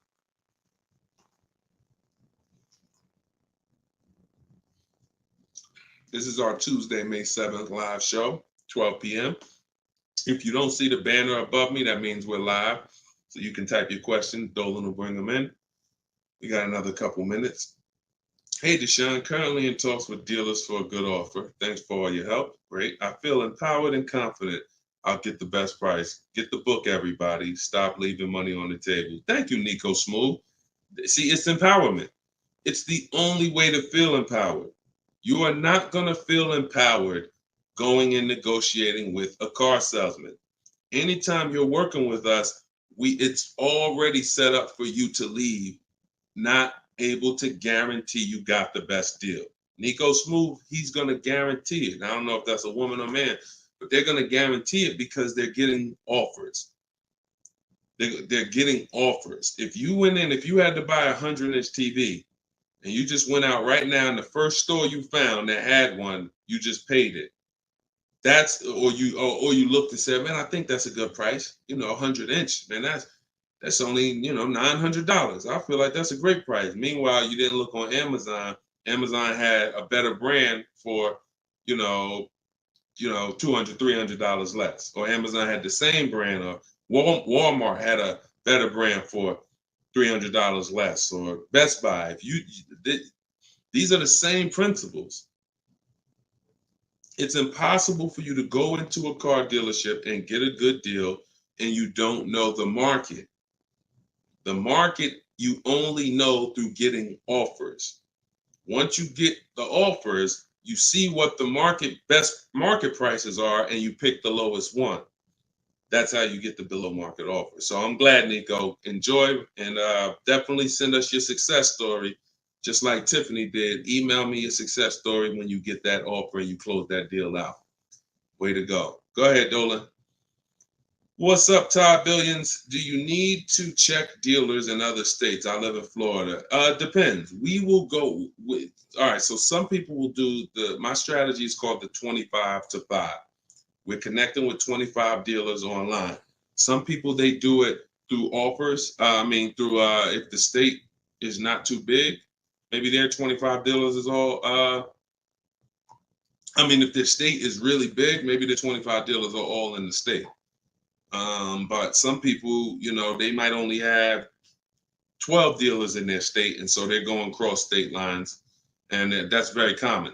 Speaker 1: This is our Tuesday, May 7th live show, 12 p.m. If you don't see the banner above me, that means we're live. So you can type your question. Dolan will bring them in. We got another couple minutes. Hey, Deshone, currently in talks with dealers for a good offer. Thanks for all your help. Great. I feel empowered and confident I'll get the best price. Get the book, everybody. Stop leaving money on the table. Thank you, Nico Smooth. See, it's empowerment. It's the only way to feel empowered. You are not going to feel empowered going and negotiating with a car salesman. Anytime you're working with us, it's already set up for you to leave not able to guarantee you got the best deal. Nico Smooth, he's going to guarantee it. I don't know if that's a woman or man, but they're going to guarantee it because they're getting offers. They're getting offers. If you went in, if you had to buy a 100-inch TV and you just went out right now in the first store you found that had one, you just paid it. Or you looked and said, man, I think that's a good price. 100-inch, man, that's only, $900. I feel like that's a great price. Meanwhile, you didn't look on Amazon. Amazon had a better brand for, $200, $300 less. Or Amazon had the same brand, or Walmart had a better brand for $300 less, or Best Buy. These are the same principles. It's impossible for you to go into a car dealership and get a good deal and you don't know the market. The market you only know through getting offers. Once you get the offers, you see what the best market prices are and you pick the lowest one. That's how you get the below market offer. So I'm glad, Nico. Enjoy, and definitely send us your success story. Just like Tiffany did, email me your success story when you get that offer and you close that deal out. Way to go. Go ahead, Dolan. What's up, Todd Billions? Do you need to check dealers in other states? I live in Florida. Depends. We will go with, all right, so some people will do my strategy is called the 25 to 5. We're connecting with 25 dealers online. Some people, they do it through offers. If the state is not too big, maybe their 25 dealers is all, if their state is really big, maybe the 25 dealers are all in the state. But some people, they might only have 12 dealers in their state, and so they're going cross state lines, and that's very common.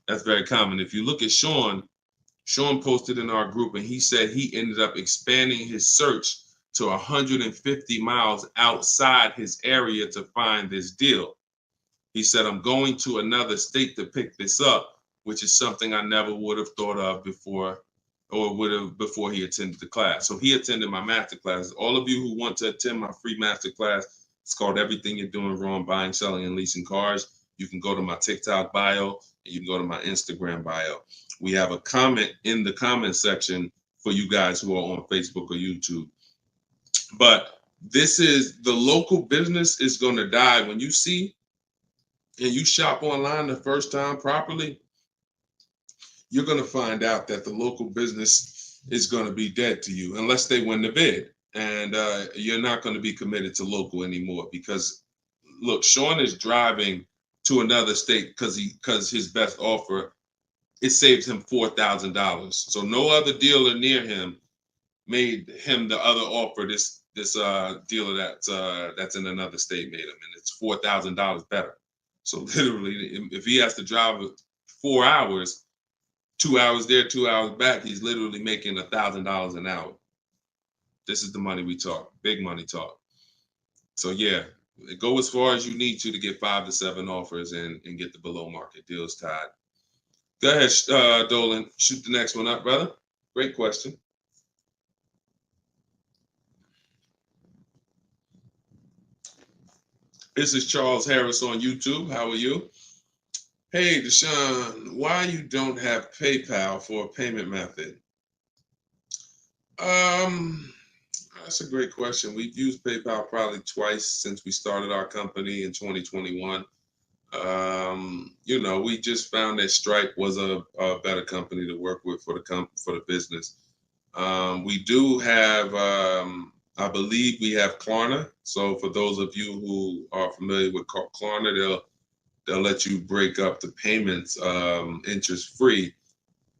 Speaker 1: That's very common. If you look at Sean posted in our group, and he said he ended up expanding his search to 150 miles outside his area to find this deal. He said, I'm going to another state to pick this up, which is something I never would have thought of before, or would have before he attended the class. So he attended my master class. All of you who want to attend my free master class, it's called Everything You're Doing Wrong, Buying, Selling, and Leasing Cars. You can go to my TikTok bio, and you can go to my Instagram bio. We have a comment in the comment section for you guys who are on Facebook or YouTube. But this is, the local business is going to die. When you see and you shop online the first time properly, you're going to find out that the local business is going to be dead to you unless they win the bid. And you're not going to be committed to local anymore, because look, Sean is driving to another state because his best offer, it saves him $4,000. So no other dealer near him made him the other offer. This dealer that's in another state made him, and it's $4,000 better. So literally, if he has to drive 4 hours, 2 hours there, 2 hours back, he's literally making $1,000 an hour. This is the money we talk, big money talk. So yeah, go as far as you need to get 5 to 7 offers and get the below market deals tied. Go ahead, Dolan, shoot the next one up, brother. Great question. This is Charles Harris on YouTube. How are you? Hey, Deshone, why you don't have PayPal for a payment method? Um, that's a great question. We've used PayPal probably twice since we started our company in 2021. We just found that Stripe was a better company to work with for the business. We do have, I believe we have Klarna. So for those of you who are familiar with Klarna, they'll let you break up the payments interest free.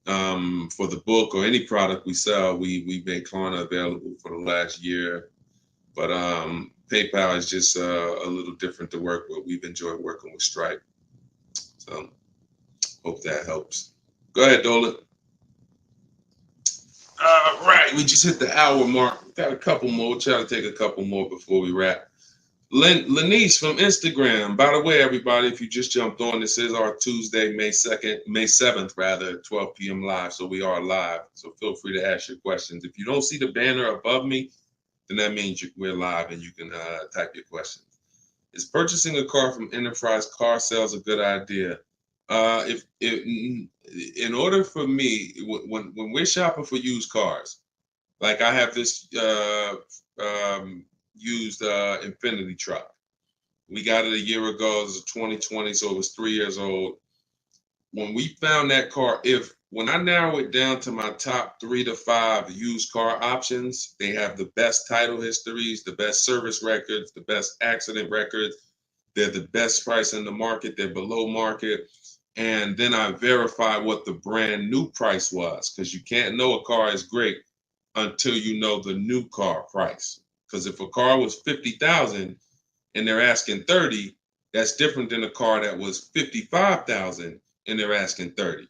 Speaker 1: For the book or any product we sell, we make Klarna available for the last year. But PayPal is just a little different to work with. We've enjoyed working with Stripe. So hope that helps. Go ahead, Dolan. Right, we just hit the hour mark. Got a couple more. We'll try to take a couple more before we wrap. Lenice from Instagram. By the way, everybody, if you just jumped on, this is our Tuesday, May 7th, rather, 12 p.m. live. So we are live. So feel free to ask your questions. If you don't see the banner above me, then that means we're live and you can type your questions. Is purchasing a car from Enterprise Car Sales a good idea? If in order for me, when we're shopping for used cars, like I have this used Infinity truck. We got it a year ago. It was 2020, so it was 3 years old. When we found that car, when I narrow it down to my top 3 to 5 used car options, they have the best title histories, the best service records, the best accident records. They're the best price in the market. They're below market. And then I verify what the brand new price was, because you can't know a car is great until you know the new car price. Because if a car was 50,000 and they're asking 30, that's different than a car that was 55,000 and they're asking 30.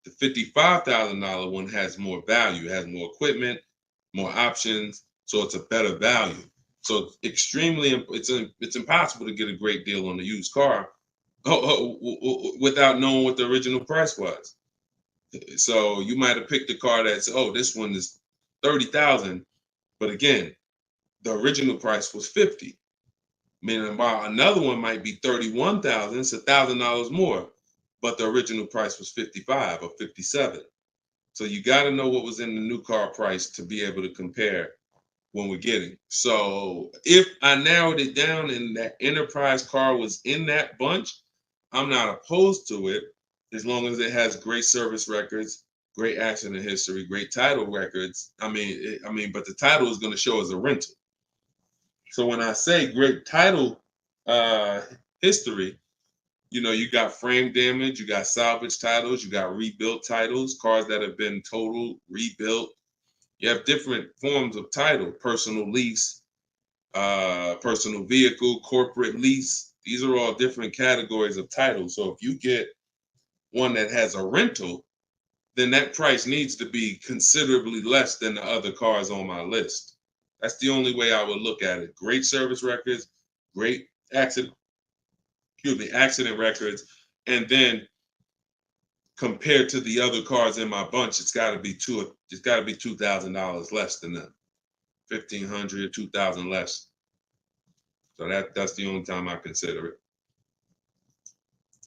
Speaker 1: The $55,000 one has more value, has more equipment, more options, so it's a better value. So it's impossible to get a great deal on a used car without knowing what the original price was. So you might have picked a car that's, this one is 30,000, but again, the original price was 50. Meaning, while another one might be 31,000, it's $1,000 more, but the original price was 55 or 57. So you got to know what was in the new car price to be able to compare when we're getting. So if I narrowed it down and that Enterprise car was in that bunch, I'm not opposed to it as long as it has great service records, great accident history, great title records. But the title is going to show as a rental. So when I say great title history, you got frame damage, you got salvage titles, you got rebuilt titles, cars that have been totaled, rebuilt. You have different forms of title: personal lease, personal vehicle, corporate lease. These are all different categories of title. So if you get one that has a rental, then that price needs to be considerably less than the other cars on my list. That's the only way I would look at it. Great service records, great accident records, and then compared to the other cars in my bunch, it's got to be $2,000 less than them. 1,500, 2,000 less. So that's the only time I consider it.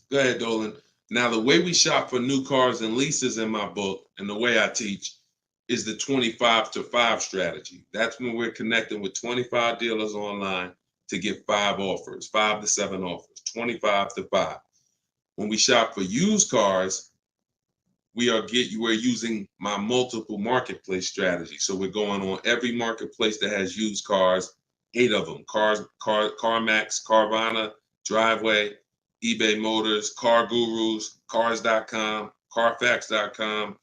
Speaker 1: Go ahead, Dolan. Now, the way we shop for new cars and leases in my book, and the way I teach, is the 25 to 5 strategy. That's when we're connecting with 25 dealers online to get 5 offers, 5 to 7 offers, 25 to 5. When we shop for used cars, we're using my multiple marketplace strategy. So we're going on every marketplace that has used cars, 8 of them: CarMax, Carvana, Driveway, eBay Motors, Car Gurus, Cars.com, Carfax.com,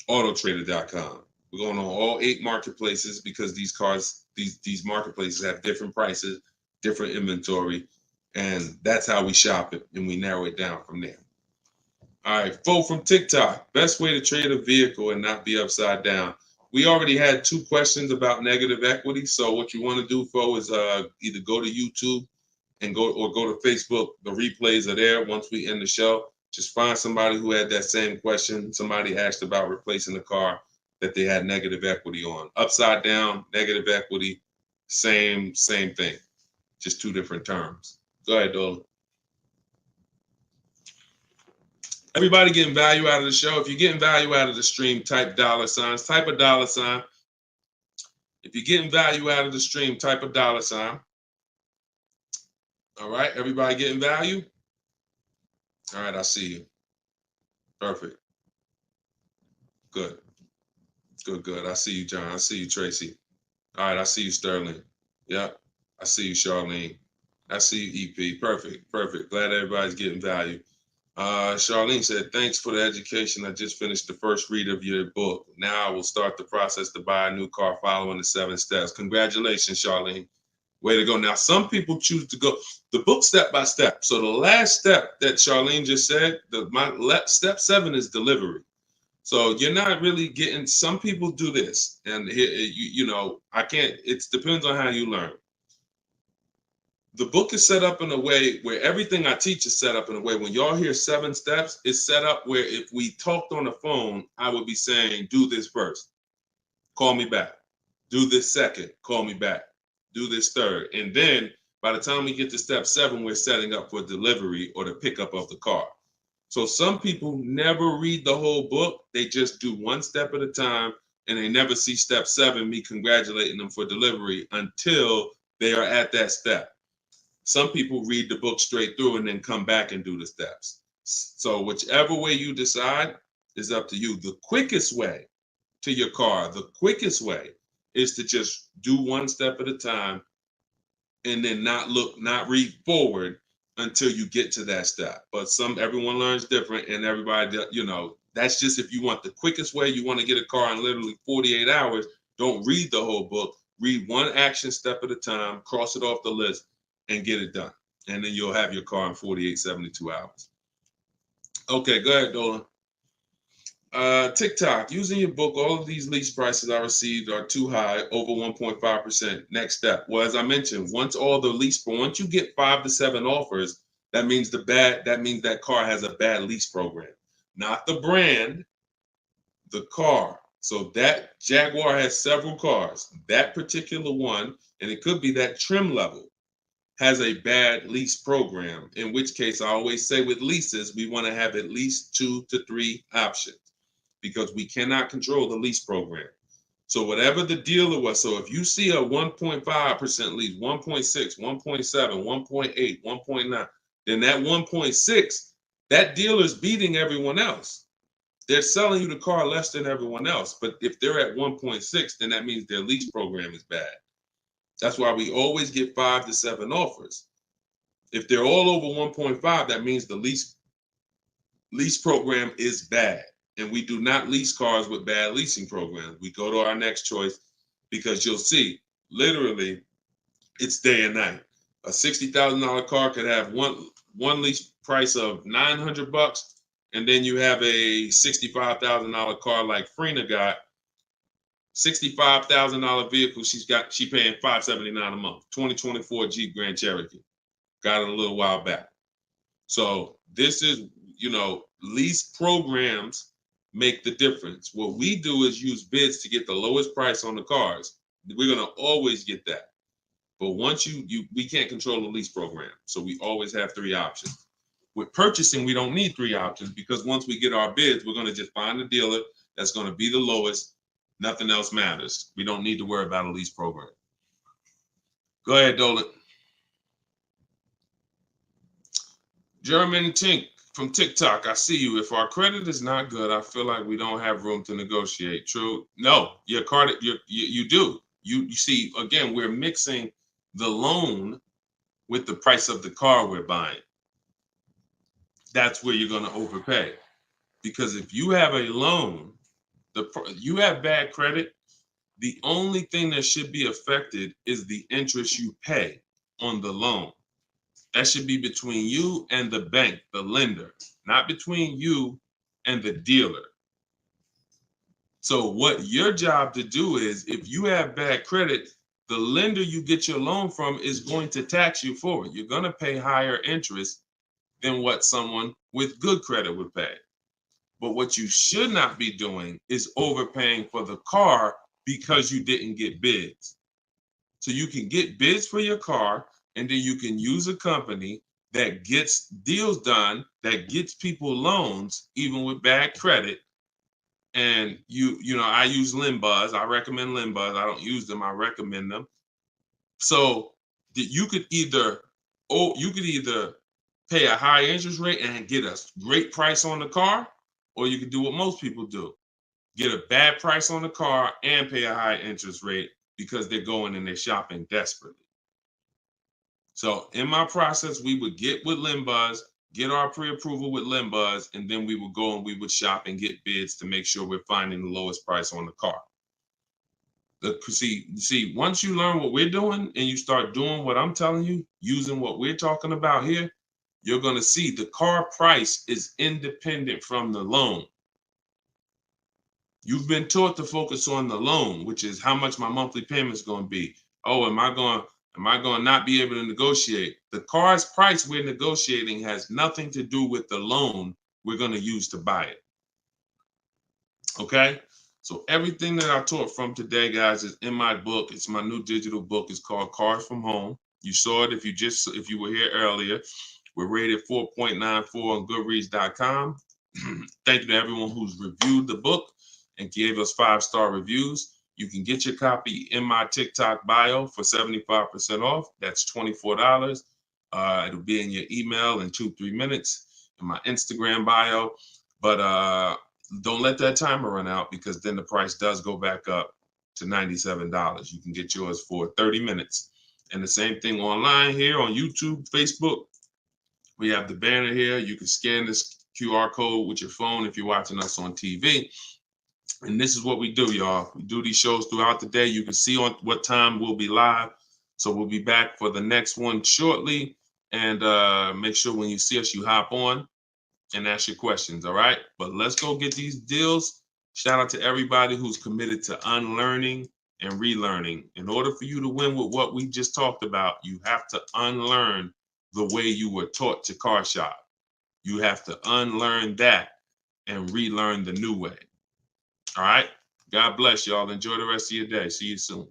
Speaker 1: Autotrader.com. We're going on all 8 marketplaces because these marketplaces have different prices, different inventory, and that's how we shop it, and we narrow it down from there. All right, Fo from TikTok. Best way to trade a vehicle and not be upside down. We already had 2 questions about negative equity. So what you want to do, Fo, is either go to YouTube and go to Facebook. The replays are there once we end the show. Just find somebody who had that same question. Somebody asked about replacing a car that they had negative equity on. Upside down, negative equity, same thing. Just 2 different terms. Go ahead, Dolan. Everybody getting value out of the show. If you're getting value out of the stream, type $signs, type a $sign. If you're getting value out of the stream, type a $sign. All right, everybody getting value? All right, I see you. Perfect. Good. Good. I see you, John. I see you, Tracy. All right, I see you, Sterling. Yep. I see you, Charlene. I see you, EP. Perfect. Glad everybody's getting value. Charlene said, thanks for the education. I just finished the first read of your book. Now I will start the process to buy a new car following the 7 steps. Congratulations, Charlene. Way to go. Now, some people choose to go the book step by step. So the last step that Charlene just said, step 7 is delivery. So you're not really getting, some people do this. And I can't, it depends on how you learn. The book is set up in a way where everything I teach is set up in a way when y'all hear 7 steps, it's set up where if we talked on the phone, I would be saying, do this first, call me back. Do this second, call me back. Do this third. And then by the time we get to step 7, we're setting up for delivery or the pickup of the car. So some people never read the whole book. They just do 1 step at a time and they never see step 7, me congratulating them for delivery until they are at that step. Some people read the book straight through and then come back and do the steps. So whichever way you decide is up to you. The quickest way to your car, the quickest way is to just do 1 step at a time and then not read forward until you get to that step. But everyone learns different, and everybody, that's just if you want the quickest way, you want to get a car in literally 48 hours, don't read the whole book. Read 1 action step at a time, cross it off the list, and get it done. And then you'll have your car in 48, 72 hours. Okay, go ahead, Dolan. TikTok, using your book, all of these lease prices I received are too high, over 1.5%. Next step. Well, as I mentioned, once you get 5 to 7 offers, that means that car has a bad lease program. Not the brand, the car. So that Jaguar has several cars. That particular one, and it could be that trim level, has a bad lease program, in which case I always say with leases, we want to have at least 2 to 3 options, because we cannot control the lease program. So whatever the dealer was, so if you see a 1.5% lease, 1.6, 1.7, 1.8, 1.9, then that 1.6, that dealer's beating everyone else. They're selling you the car less than everyone else. But if they're at 1.6, then that means their lease program is bad. That's why we always get 5 to 7 offers. If they're all over 1.5, that means the lease program is bad. And we do not lease cars with bad leasing programs. We go to our next choice, because you'll see, literally, it's day and night. A $60,000 car could have one lease price of $900, and then you have a $65,000 car like Frena got. $65,000 vehicle, she paying $579 a month. 2024 Jeep Grand Cherokee. Got it a little while back. So this is, lease programs make the difference. What we do is use bids to get the lowest price on the cars. We're gonna always get that. But once we can't control the lease program. So we always have 3 options. With purchasing, we don't need 3 options, because once we get our bids, we're gonna just find a dealer that's gonna be the lowest. Nothing else matters. We don't need to worry about a lease program. Go ahead, Dolan. German Tink from TikTok, I see you. If our credit is not good, I feel like we don't have room to negotiate. True? No, your credit, you do. You see, again, we're mixing the loan with the price of the car we're buying. That's where you're going to overpay. Because if you have a loan, you have bad credit, the only thing that should be affected is the interest you pay on the loan. That should be between you and the bank, the lender, not between you and the dealer. So what your job to do is, if you have bad credit, the lender you get your loan from is going to tax you for it. You're going to pay higher interest than what someone with good credit would pay. But what you should not be doing is overpaying for the car because you didn't get bids. So you can get bids for your car, and then you can use a company that gets deals done, that gets people loans, even with bad credit. And you know, I use Limbuzz. I recommend Limbuzz. I don't use them. I recommend them. So you could either, pay a high interest rate and get a great price on the car, or you could do what most people do: get a bad price on the car and pay a high interest rate because they're going and they're shopping desperately. So in my process, we would get with Limbuzz, get our pre-approval with Limbuzz, and then we would go and we would shop and get bids to make sure we're finding the lowest price on the car. See, once you learn what we're doing and you start doing what I'm telling you, using what we're talking about here, you're going to see the car price is independent from the loan. You've been taught to focus on the loan, which is how much my monthly payment is going to be. Oh, am I going to not be able to negotiate? The car's price we're negotiating has nothing to do with the loan we're going to use to buy it. Okay? So everything that I taught from today, guys, is in my book. It's my new digital book. It's called Cars from Home. You saw it if you were here earlier. We're rated 4.94 on Goodreads.com. Thank you to everyone who's reviewed the book and gave us 5-star reviews. You can get your copy in my TikTok bio for 75% off. That's $24. It'll be in your email in 2-3 minutes, in my Instagram bio. But don't let that timer run out, because then the price does go back up to $97. You can get yours for 30 minutes. And the same thing online here on YouTube, Facebook. We have the banner here. You can scan this QR code with your phone if you're watching us on TV. And this is what we do, y'all. We do these shows throughout the day. You can see on what time we'll be live. So we'll be back for the next one shortly. And make sure when you see us, you hop on and ask your questions, all right? But let's go get these deals. Shout out to everybody who's committed to unlearning and relearning. In order for you to win with what we just talked about, you have to unlearn the way you were taught to car shop. You have to unlearn that and relearn the new way. All right? God bless y'all. Enjoy the rest of your day. See you soon.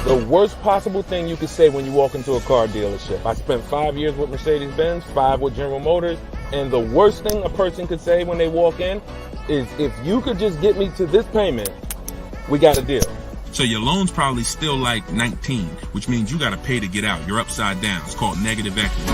Speaker 2: The worst possible thing you could say when you walk into a car dealership. I spent 5 years with Mercedes-Benz, 5 with General Motors, and the worst thing a person could say when they walk in is, if you could just get me to this payment, we got a deal. So your loan's probably still like 19, which means you got to pay to get out. You're upside down. It's called negative equity.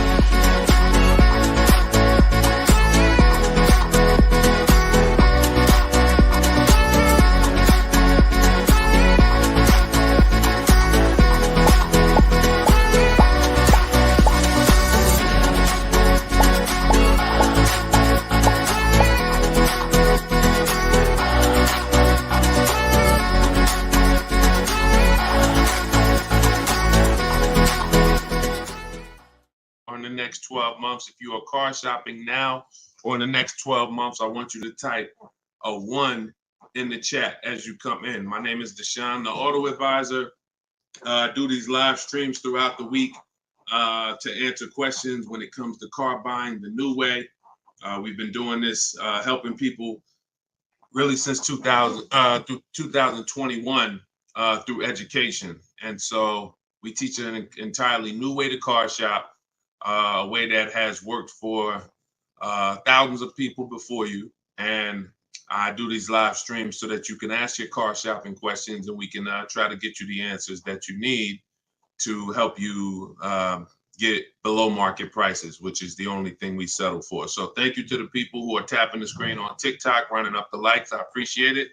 Speaker 1: In the next 12 months, if you are car shopping now, or in the next 12 months, I want you to type a 1 in the chat as you come in. My name is Deshone the Auto Advisor. I do these live streams throughout the week to answer questions when it comes to car buying the new way. We've been doing this, helping people really since 2021 through education. And so we teach an entirely new way to car shop. A way that has worked for thousands of people before you. And I do these live streams so that you can ask your car shopping questions, and we can try to get you the answers that you need to help you get below market prices, which is the only thing we settle for. So thank you to the people who are tapping the screen on TikTok, running up the likes. I appreciate it.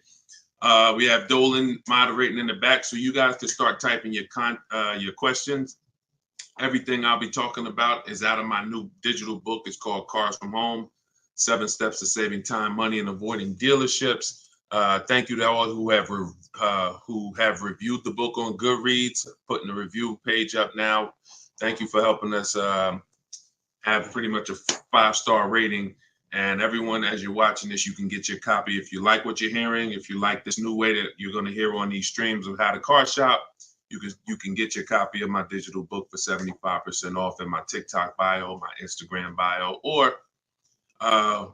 Speaker 1: We have Dolan moderating in the back, so you guys can start typing your questions. Everything I'll be talking about is out of my new digital book. It's called Cars from Home, 7 Steps to Saving Time, Money, and Avoiding Dealerships. Thank you to all who have reviewed the book on Goodreads, putting the review page up now. Thank you for helping us have pretty much a 5-star rating And everyone, as you're watching this, you can get your copy. If you like what you're hearing, if you like this new way that you're going to hear on these streams of how to car shop, you can get your copy of my digital book for 75% off in my TikTok bio, my Instagram bio, or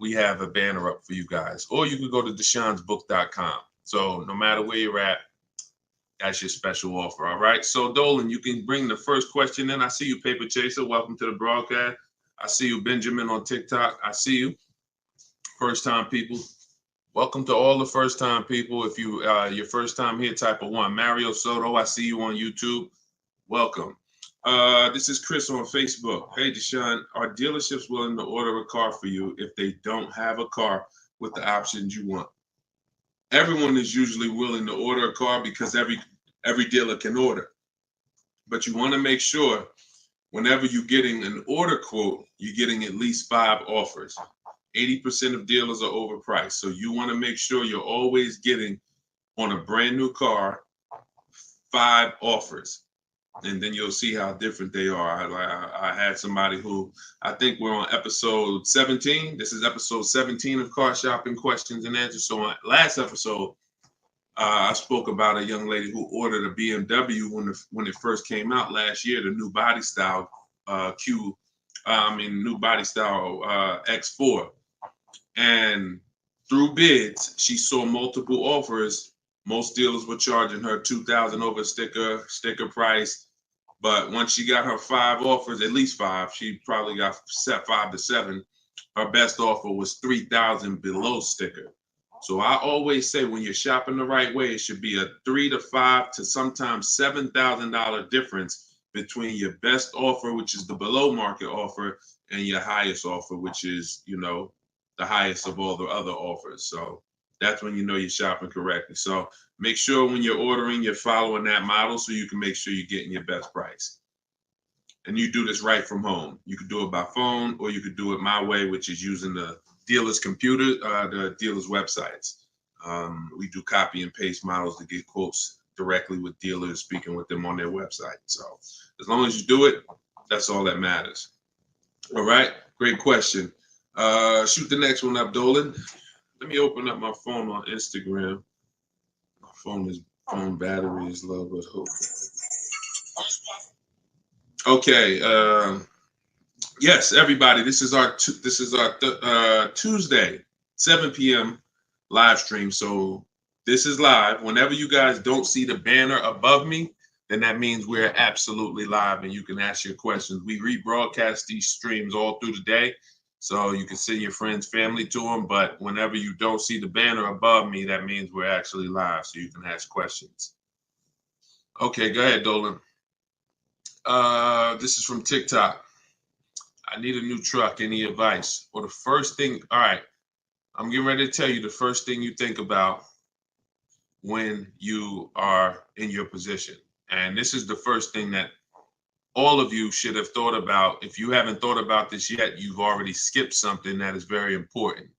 Speaker 1: we have a banner up for you guys. Or you can go to deshonsbook.com. So no matter where you're at, that's your special offer. All right. So Dolan, you can bring the first question in. I see you, Paper Chaser. Welcome to the broadcast. I see you, Benjamin, on TikTok. I see you. First time people. Welcome to all the first time people. If you your first time here, type of 1. Mario Soto, I see you on YouTube. Welcome. This is Chris on Facebook. Hey, Deshone, are dealerships willing to order a car for you if they don't have a car with the options you want? Everyone is usually willing to order a car because every dealer can order. But you want to make sure whenever you're getting an order quote, you're getting at least 5 offers. 80% of dealers are overpriced. So you want to make sure you're always getting on a brand new car 5 offers. And then you'll see how different they are. I had somebody who, I think we're on episode 17. This is episode 17 of Car Shopping Questions and Answers. So on last episode, I spoke about a young lady who ordered a BMW when it first came out last year, the new body style new body style X4. And through bids, she saw multiple offers. Most dealers were charging her $2,000 over sticker price. But once she got her 5 offers, at least 5, she probably got set 5 to 7. Her best offer was $3,000 below sticker. So I always say when you're shopping the right way, it should be a $3,000 to $5,000 to sometimes $7,000 difference between your best offer, which is the below market offer, and your highest offer, which is, the highest of all the other offers. So that's when you know you're shopping correctly. So make sure when you're ordering, you're following that model so you can make sure you're getting your best price. And you do this right from home. You could do it by phone, or you could do it my way, which is using the dealer's computer, the dealer's websites. We do copy and paste models to get quotes directly with dealers, speaking with them on their website. So as long as you do it, that's all that matters. All right, great question. Shoot the next one up, Dolan. Let me open up my phone on Instagram. My phone battery is low, but hope. Okay. Yes, everybody. This is our Tuesday 7 p.m. live stream. So this is live. Whenever you guys don't see the banner above me, then that means we're absolutely live, and you can ask your questions. We rebroadcast these streams all through the day, so you can send your friends, family to them. But whenever you don't see the banner above me, that means we're actually live, so you can ask questions. Okay, go ahead, Dolan. This is from TikTok. I need a new truck. Any advice? Or the first thing, all right, I'm getting ready to tell you the first thing you think about when you are in your position. And this is the first thing that all of you should have thought about. If you haven't thought about this yet, you've already skipped something that is very important.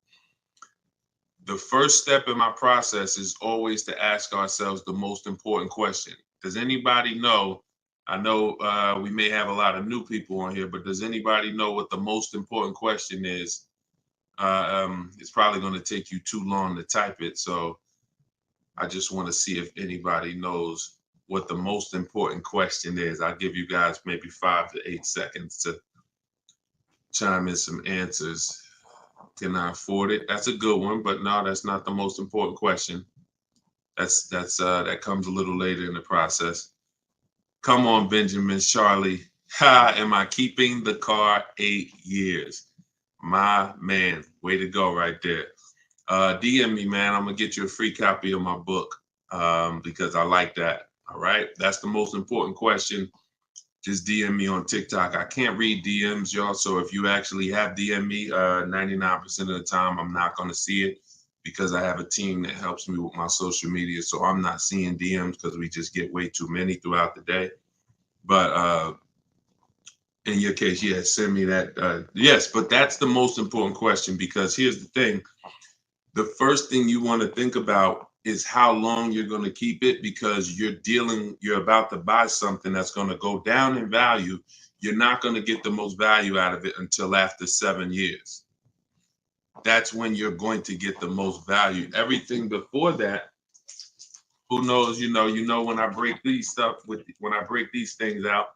Speaker 1: The first step in my process is always to ask ourselves the most important question. Does anybody know? I know we may have a lot of new people on here, but does anybody know what the most important question is? It's probably going to take you too long to type it. So I just want to see if anybody knows what the most important question is. I'll give you guys maybe 5 to 8 seconds to chime in some answers. Can I afford it? That's a good one, but no, that's not the most important question. That comes a little later in the process. Come on, Benjamin, Charlie. Am I keeping the car 8 years? My man, way to go right there. DM me, man. I'm gonna get you a free copy of my book because I like that. All right, that's the most important question. Just DM me on TikTok. I can't read DMs, y'all. So if you actually have DM me, 99% of the time, I'm not gonna see it because I have a team that helps me with my social media. So I'm not seeing DMs because we just get way too many throughout the day. But in your case, yes, send me that. Yes, but that's the most important question because here's the thing. The first thing you want to think about is how long you're going to keep it because you're about to buy something that's going to go down in value. You're not going to get the most value out of it until after 7 years. that's when you're going to get the most value. Everything before that, who knows, when I break these things out,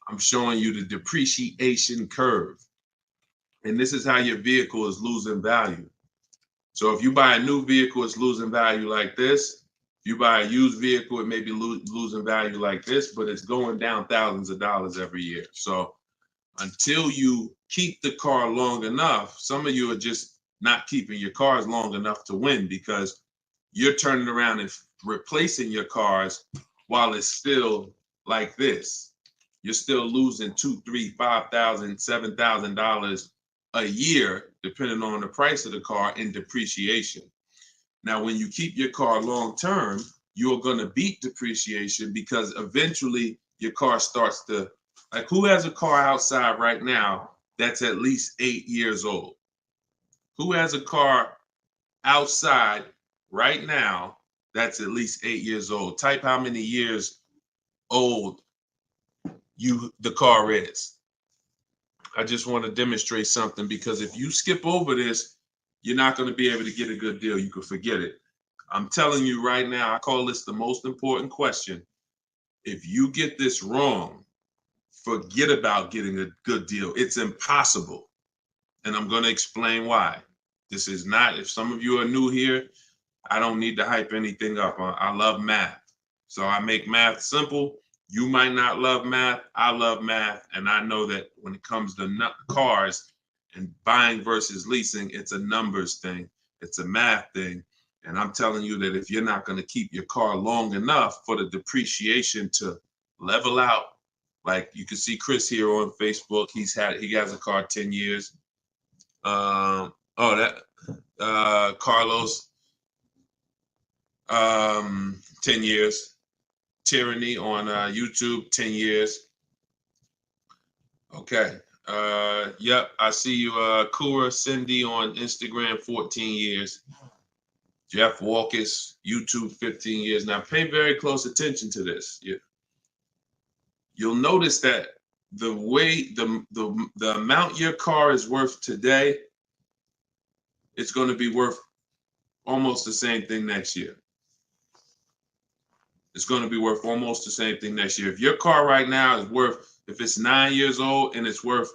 Speaker 1: I'm showing you the depreciation curve. And this is how your vehicle is losing value. So if you buy a new vehicle, it's losing value like this. If you buy a used vehicle, it may be losing value like this, but it's going down thousands of dollars every year. So until you keep the car long enough, some of you are just not keeping your cars long enough to win, because you're turning around and replacing your cars while it's still like this. You're still losing $2,000, $3,000, $5,000, $7,000 a year, depending on the price of the car, in depreciation. Now, when you keep your car long term, you're going to beat depreciation, because eventually your car starts to, like, who has a car outside right now that's at least 8 years old? Who has a car outside right now that's at least 8 years old? Type how many years old the car is. I just want to demonstrate something, because if you skip over this, you're not going to be able to get a good deal. You can forget it. I'm telling you right now, I call this the most important question. If you get this wrong, forget about getting a good deal. It's impossible. And I'm going to explain why. This is not, if some of you are new here, I don't need to hype anything up. I love math. So I make math simple. You might not love math. I love math. And I know that when it comes to cars and buying versus leasing, it's a numbers thing. It's a math thing. And I'm telling you that if you're not going to keep your car long enough for the depreciation to level out, like you can see Chris here on Facebook, he has a car 10 years. Carlos, 10 years. Tyranny on YouTube, 10 years. Okay. Yep, I see you. Kura Cindy on Instagram, 14 years. Jeff Walkus, YouTube, 15 years. Now pay very close attention to this. You'll notice that the way the amount your car is worth today, it's going to be worth almost the same thing next year. It's going to be worth almost the same thing next year. If your car right now is worth, if it's 9 years old and it's worth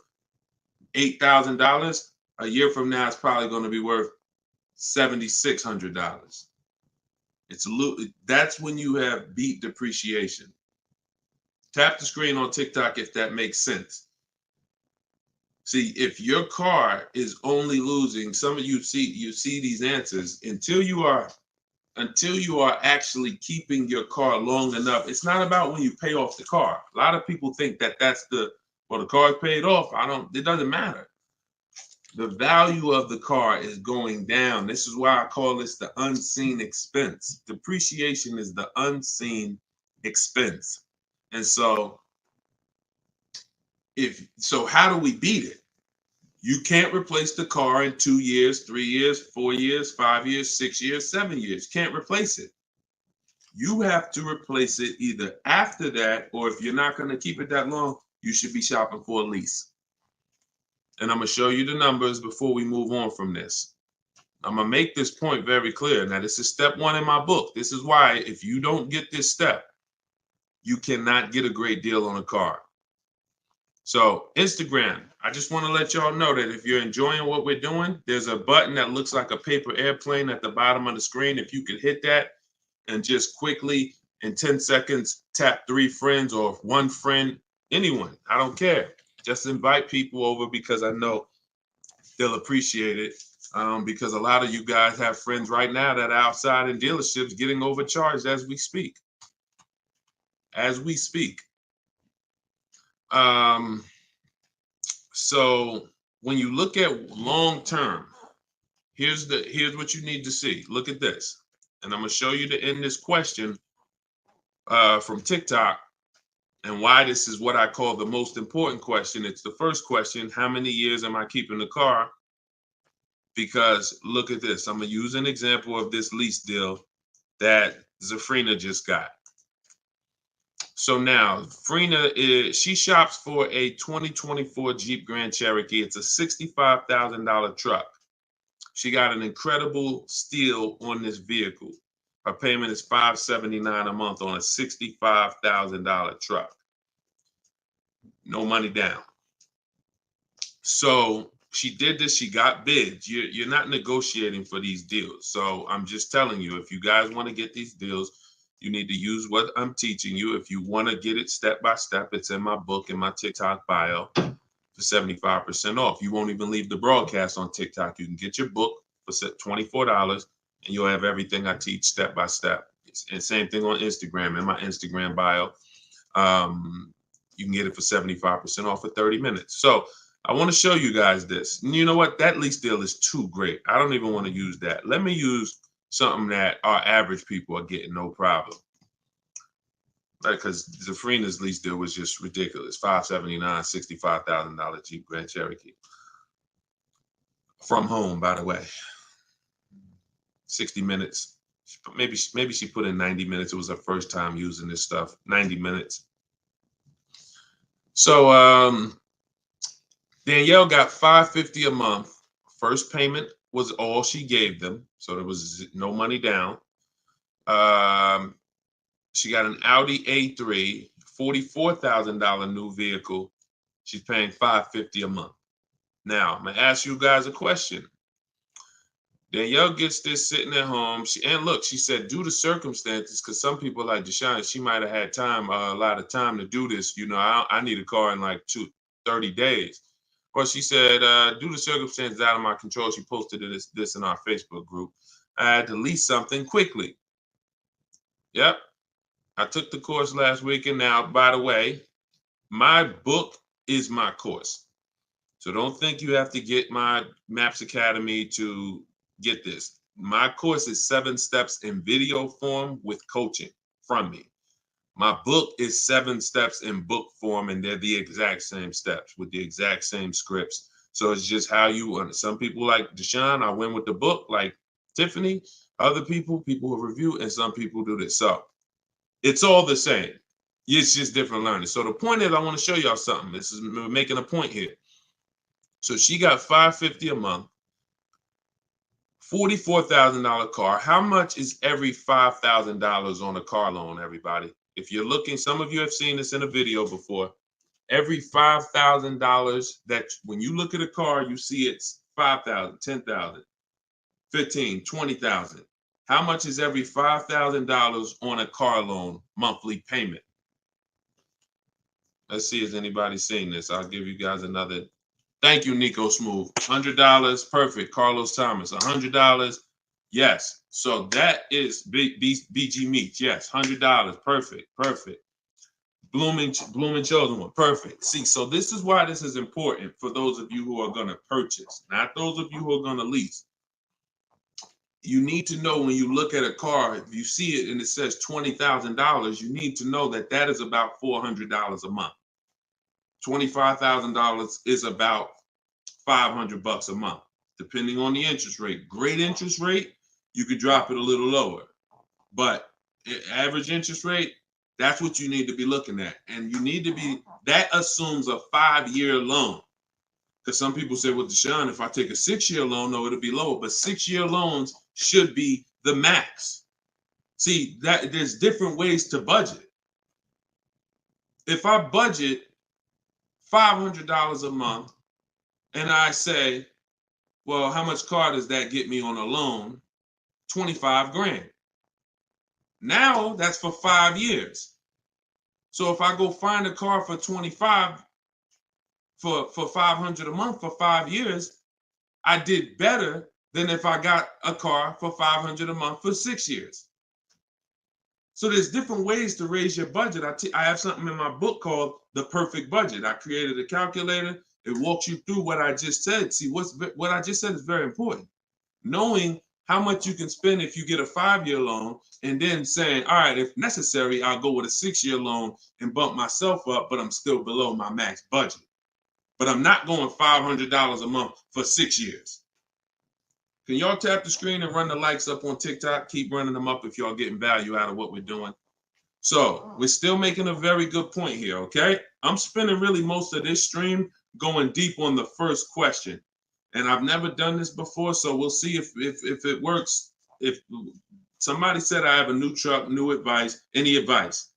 Speaker 1: $8,000, a year from now it's probably going to be worth $7,600. That's when you have beat depreciation. Tap the screen on TikTok if that makes sense. See, if your car is only losing, some of you see these answers, until you are actually keeping your car long enough. It's not about when you pay off the car. A lot of people think that that's the car's paid off. It doesn't matter. The value of the car is going down. This is why I call this the unseen expense. Depreciation is the unseen expense. And so how do we beat it? You can't replace the car in 2 years, 3 years, 4 years, 5 years, 6 years, 7 years. Can't replace it. You have to replace it either after that, or if you're not going to keep it that long, you should be shopping for a lease. And I'm going to show you the numbers before we move on from this. I'm going to make this point very clear. Now, this is step 1 in my book. This is why if you don't get this step, you cannot get a great deal on a car. So Instagram, I just want to let y'all know that if you're enjoying what we're doing, there's a button that looks like a paper airplane at the bottom of the screen. If you could hit that and just quickly in 10 seconds, tap 3 friends or 1 friend, anyone, I don't care. Just invite people over, because I know they'll appreciate it. Because a lot of you guys have friends right now that are outside in dealerships getting overcharged as we speak. So when you look at long term, here's what you need to see. Look at this. And I'm going to show you to end this question from TikTok, and why this is what I call the most important question. It's the first question: how many years am I keeping the car? Because look at this. I'm going to use an example of this lease deal that Zafrina just got. So now Frina she shops for a 2024 Jeep Grand Cherokee. It's a $65,000 truck. She got an incredible steal on this vehicle. Her payment is $579 a month on a $65,000 truck. No money down. So she did this. She got bids. You're not negotiating for these deals. So I'm just telling you, if you guys want to get these deals, you need to use what I'm teaching you. If you want to get it step by step, it's in my book, in my TikTok bio for 75% off. You won't even leave the broadcast on TikTok. You can get your book for $24 and you'll have everything I teach step by step. And same thing on Instagram, in my Instagram bio. You can get it for 75% off for 30 minutes. So I want to show you guys this. And you know what? That lease deal is too great. I don't even want to use that. Let me use something that our average people are getting no problem. Because Zafrina's lease deal was just ridiculous. $579, $65,000 Jeep Grand Cherokee. From home, by the way. 60 minutes. Maybe she put in 90 minutes. It was her first time using this stuff. 90 minutes. So Danielle got $550 a month. First payment was all she gave them. So there was no money down. She got an Audi A3, $44,000 new vehicle. She's paying $550 a month. Now, I'm going to ask you guys a question. Danielle gets this sitting at home. And look, she said, due to circumstances, because some people like Deshone, she might have had time, a lot of time to do this. You know, I need a car in like 30 days. But she said, due to circumstances out of my control, she posted this in our Facebook group. I had to lease something quickly. Yep. I took the course last week. And now, by the way, my book is my course. So don't think you have to get my Maps Academy to get this. My course is 7 steps in video form with coaching from me. My book is 7 steps in book form, and they're the exact same steps with the exact same scripts. So it's just how you, some people like Deshone, I win with the book, like Tiffany, other people who review, and some people do this. So it's all the same. It's just different learning. So the point is, I want to show y'all something. We're making a point here. So she got $550 a month, $44,000 car. How much is every $5,000 on a car loan, everybody? If you're looking, some of you have seen this in a video before. Every $5,000 that when you look at a car, you see it's $5,000, $10,000, $15,000, $20,000. How much is every $5,000 on a car loan monthly payment? Let's see if anybody's seen this. I'll give you guys another. Thank you, Nico Smooth. $100, perfect. Carlos Thomas, $100. Yes. So that is BG Meats. Yes, $100. Perfect. Perfect. Blooming Chosen One. Perfect. See, so this is why this is important for those of you who are going to purchase, not those of you who are going to lease. You need to know when you look at a car, if you see it and it says $20,000, you need to know that that is about $400 a month. $25,000 is about $500 a month, depending on the interest rate. Great interest rate, you could drop it a little lower. But average interest rate, that's what you need to be looking at. And you need to be, that assumes a 5-year loan. Because some people say, well, Deshone, if I take a 6-year loan, no, it'll be lower. But 6-year loans should be the max. See, there's different ways to budget. If I budget $500 a month and I say, well, how much car does that get me on a loan? 25 grand. Now that's for 5 years. So if I go find a car for 25 for $500 a month for 5 years, I did better than if I got a car for $500 a month for 6 years. So there's different ways to raise your budget. I have something in my book called The Perfect Budget. I created a calculator. It walks you through what I just said. See, what I just said is very important. Knowing how much you can spend if you get a 5-year loan, and then saying, all right, if necessary, I'll go with a 6-year loan and bump myself up, but I'm still below my max budget. But I'm not going $500 a month for 6 years. Can y'all tap the screen and run the likes up on TikTok? Keep running them up if y'all getting value out of what we're doing. So we're still making a very good point here, okay? I'm spending really most of this stream going deep on the first question. And I've never done this before, so we'll see if it works. If somebody said I have a new truck, new advice, any advice?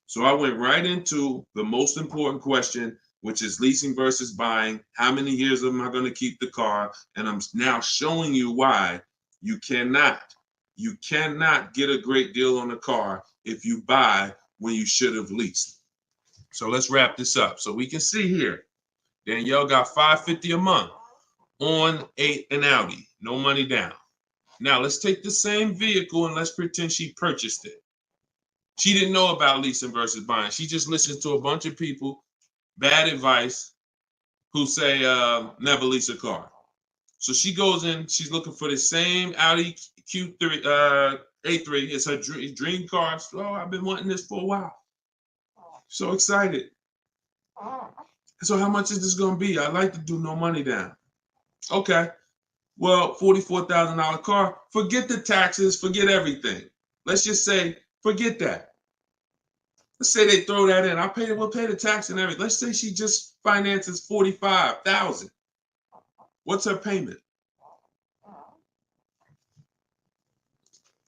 Speaker 1: So I went right into the most important question, which is leasing versus buying. How many years am I going to keep the car? And I'm now showing you why you cannot get a great deal on a car if you buy when you should have leased. So let's wrap this up. So we can see here, Danielle got $550 a month on an Audi, no money down. Now let's take the same vehicle and let's pretend she purchased it. She didn't know about leasing versus buying. She just listened to a bunch of people, bad advice, who say never lease a car. So she goes in, she's looking for the same Audi Q3, A3. It's her dream car. So, I've been wanting this for a while. So excited. So how much is this going to be? I'd like to do no money down. Okay. Well, $44,000 car. Forget the taxes. Forget everything. Let's just say, forget that. Let's say they throw that in. We'll pay the tax and everything. Let's say she just finances $45,000. What's her payment?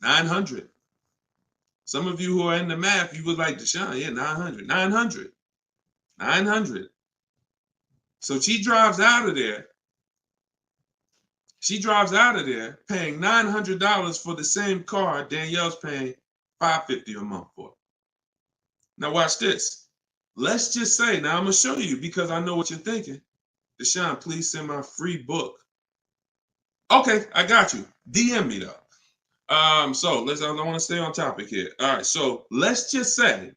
Speaker 1: $900. Some of you who are in the math, you would like Deshone, yeah, $900. So she drives out of there. She drives out of there paying $900 for the same car Danielle's paying $550 a month for. Now watch this. Let's just say, now I'm going to show you because I know what you're thinking. Deshone, please send my free book. Okay, I got you. DM me though. I want to stay on topic here. All right, so let's just say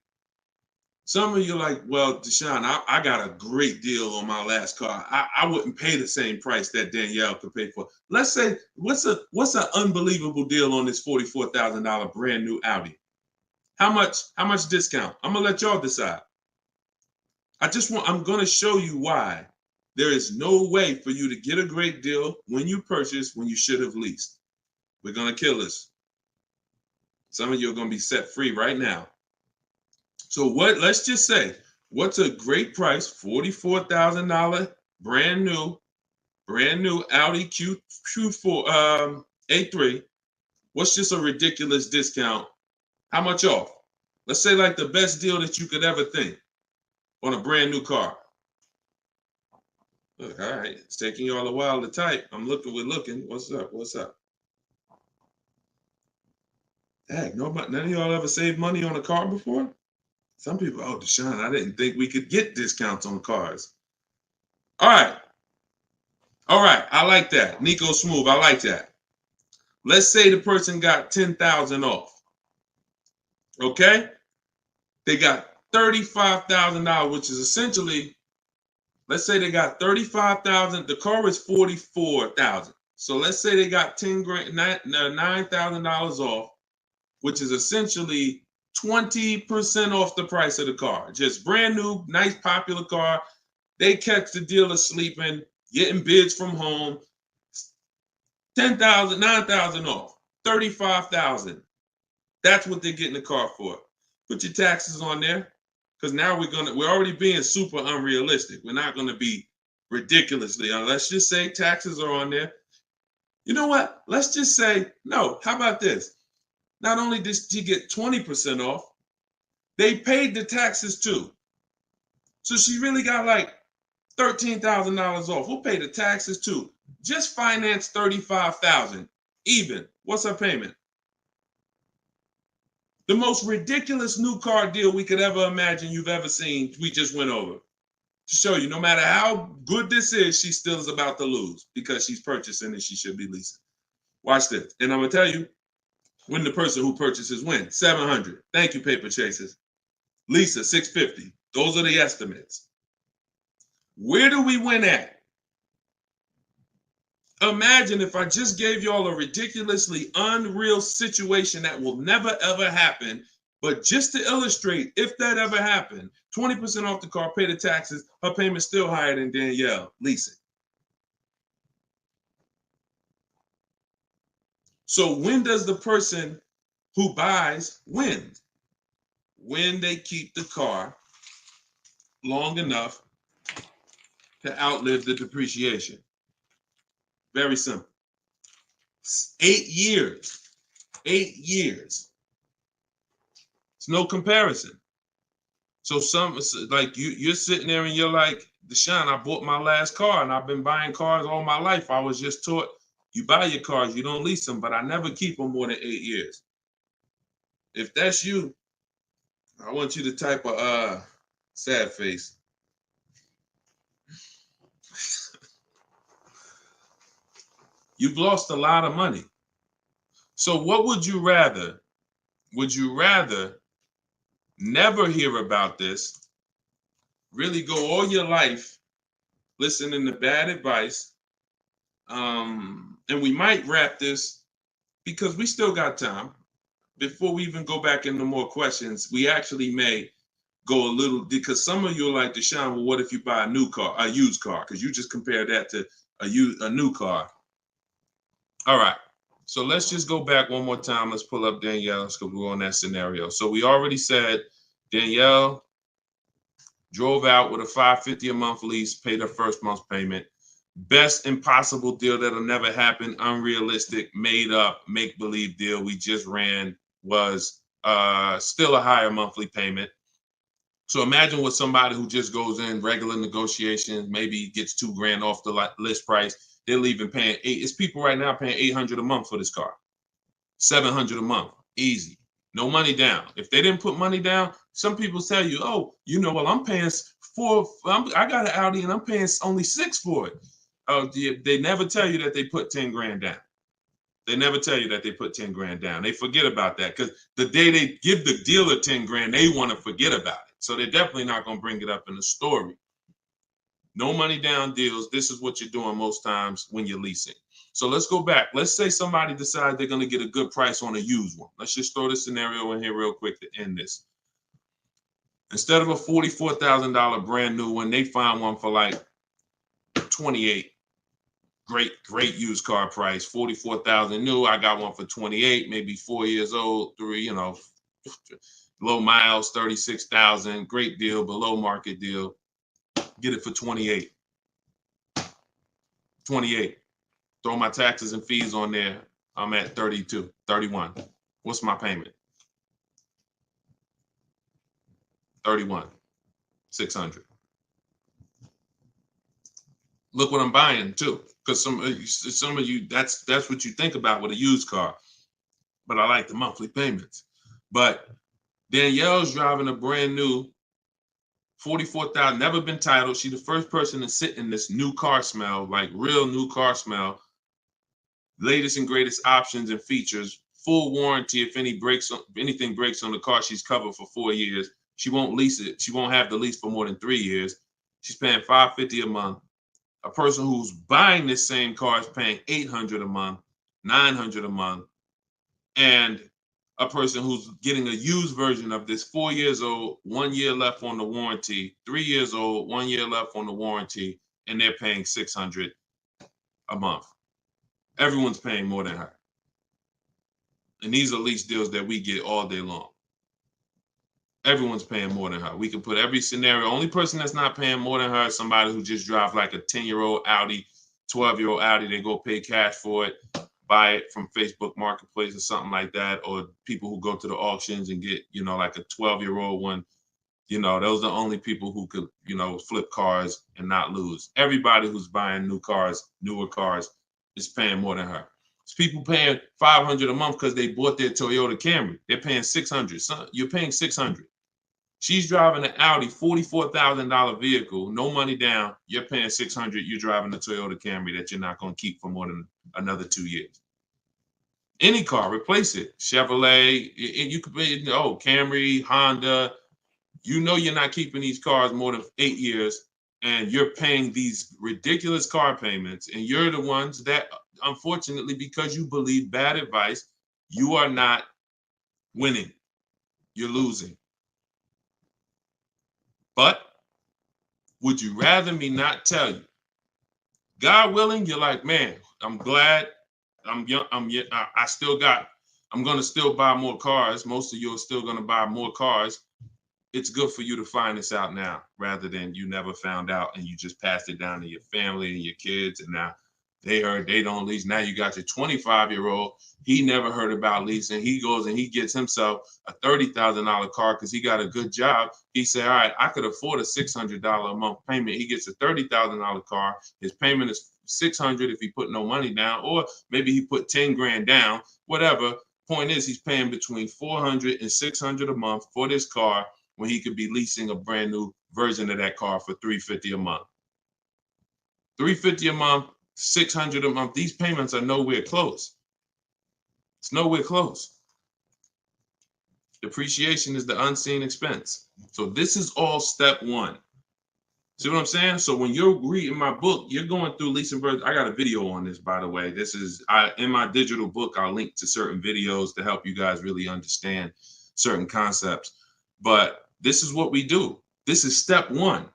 Speaker 1: some of you are like, well, Deshone, I got a great deal on my last car. I wouldn't pay the same price that Danielle could pay for. Let's say, what's an unbelievable deal on this $44,000 brand new Audi? How much discount? I'm gonna let y'all decide. I'm gonna show you why there is no way for you to get a great deal when you purchase when you should have leased. We're gonna kill this. Some of you are gonna be set free right now. So let's just say, what's a great price? $44,000 brand new Audi Q4 A3. What's just a ridiculous discount? How much off? Let's say like the best deal that you could ever think on a brand new car. Look, all right, it's taking y'all a while to type. We're looking. What's up? Heck, none of y'all ever saved money on a car before? Some people, oh, Deshone, I didn't think we could get discounts on cars. All right, I like that. Nico Smooth, I like that. Let's say the person got $10,000 off. Okay? They got $35,000, which is essentially, let's say they got $35,000. The car is $44,000. So let's say they got $9,000 off, which is essentially 20% off the price of the car. Just brand new, nice, popular car. They catch the dealer sleeping, getting bids from home. $10,000, $9,000 off, $35,000. That's what they're getting the car for. Put your taxes on there, because now we're already being super unrealistic. We're not gonna be ridiculously. Let's just say taxes are on there. You know what? Let's just say no. How about this? Not only did she get 20% off, they paid the taxes too. So she really got like $13,000 off. We'll pay the taxes too. Just finance $35,000 even. What's her payment? The most ridiculous new car deal we could ever imagine you've ever seen, we just went over. To show you, no matter how good this is, she still is about to lose because she's purchasing and she should be leasing. Watch this. And I'm going to tell you, when the person who purchases wins, $700. Thank you, paper chasers. Lisa, $650. Those are the estimates. Where do we win at? Imagine if I just gave y'all a ridiculously unreal situation that will never ever happen, but just to illustrate, if that ever happened, 20% off the car, pay the taxes, her payment's still higher than Danielle leasing. So when does the person who buys win? When they keep the car long enough to outlive the depreciation. Very simple. 8 years. 8 years. It's no comparison. So like you're sitting there and you're like, Deshone, I bought my last car and I've been buying cars all my life. I was just taught you buy your cars, you don't lease them, but I never keep them more than 8 years. If that's you, I want you to type a sad face. You've lost a lot of money. So what would you rather? Would you rather never hear about this, really go all your life listening to bad advice? And we might wrap this because we still got time. Before we even go back into more questions, we actually may go a little, because some of you are like, Deshone, well, what if you buy a new car, a used car? Because you just compared that to a new car. All right. So let's just go back one more time. Let's pull up Danielle's because we're on that scenario. So we already said Danielle drove out with a $550 a month lease, paid her first month's payment. Best impossible deal that'll never happen, unrealistic, made up, make-believe deal we just ran was still a higher monthly payment. So imagine with somebody who just goes in regular negotiations, maybe gets $2,000 off the list price. They're leaving paying it's people right now paying $800 a month for this car, $700 a month, easy, no money down. If they didn't put money down, some people tell you, oh, well, I'm paying I got an Audi and I'm paying only $6,000 for it. They never tell you that they put $10,000 down. They never tell you that they put $10,000 down. They forget about that because the day they give the dealer $10,000, they want to forget about it. So they're definitely not going to bring it up in the story. No money down deals. This is what you're doing most times when you're leasing. So let's go back. Let's say somebody decides they're going to get a good price on a used one. Let's just throw this scenario in here real quick to end this. Instead of a $44,000 brand new one, they find one for like $28,000. Great used car price. $44,000 new. I got one for $28,000, maybe 4 years old, low miles, $36,000. Great deal, below market deal. Get it for $28,000. $28,000. Throw my taxes and fees on there. I'm at $32,000, $31,000. What's my payment? $31,600. Look what I'm buying too, because some of you that's what you think about with a used car. But I like the monthly payments. But Danielle's driving a brand new $44,000, never been titled. She's the first person to sit in this new car smell, like real new car smell. Latest and greatest options and features, full warranty. If anything breaks on the car, she's covered for 4 years. She won't lease it. She won't have the lease for more than 3 years. She's paying $550 a month. A person who's buying this same car is paying $800 a month, $900 a month, and a person who's getting a used version of this 4 years old, 1 year left on the warranty, 3 years old, 1 year left on the warranty, and they're paying $600 a month. Everyone's paying more than her. And these are lease deals that we get all day long. Everyone's paying more than her. We can put every scenario. Only person that's not paying more than her is somebody who just drives like a 10-year-old Audi, 12-year-old Audi. They go pay cash for it, buy it from Facebook Marketplace or something like that, or people who go to the auctions and get, like a 12-year-old one. Those are the only people who could, flip cars and not lose. Everybody who's buying new cars, newer cars, is paying more than her. It's people paying $500 a month because they bought their Toyota Camry. They're paying $600. So you're paying $600. She's driving an Audi, $44,000 vehicle, no money down. You're paying $600. You're driving a Toyota Camry that you're not going to keep for more than another 2 years. Any car, replace it. Chevrolet, you could pay, Camry, Honda. You're not keeping these cars more than 8 years, and you're paying these ridiculous car payments, and you're the ones that, unfortunately, because you believe bad advice, you are not winning. You're losing. But would you rather me not tell you? God willing, you're like, man, I'm glad I'm young. I'm going to still buy more cars. Most of you are still going to buy more cars. It's good for you to find this out now rather than you never found out and you just passed it down to your family and your kids. And now They heard they don't lease. Now you got your 25-year-old. He never heard about leasing. He goes and he gets himself a $30,000 car because he got a good job. He said, all right, I could afford a $600 a month payment. He gets a $30,000 car. His payment is $600 if he put no money down, or maybe he put 10 grand down, whatever. Point is, he's paying between $400 and $600 a month for this car when he could be leasing a brand new version of that car for $350 a month. $350 a month, $600 a month. These payments are nowhere close. It's nowhere close. Depreciation is the unseen expense. So this is all step one. See what I'm saying? So when you're reading my book, you're going through leasing versions. I got a video on this, by the way. This is in my digital book. I'll link to certain videos to help you guys really understand certain concepts. But this is what we do. This is step one.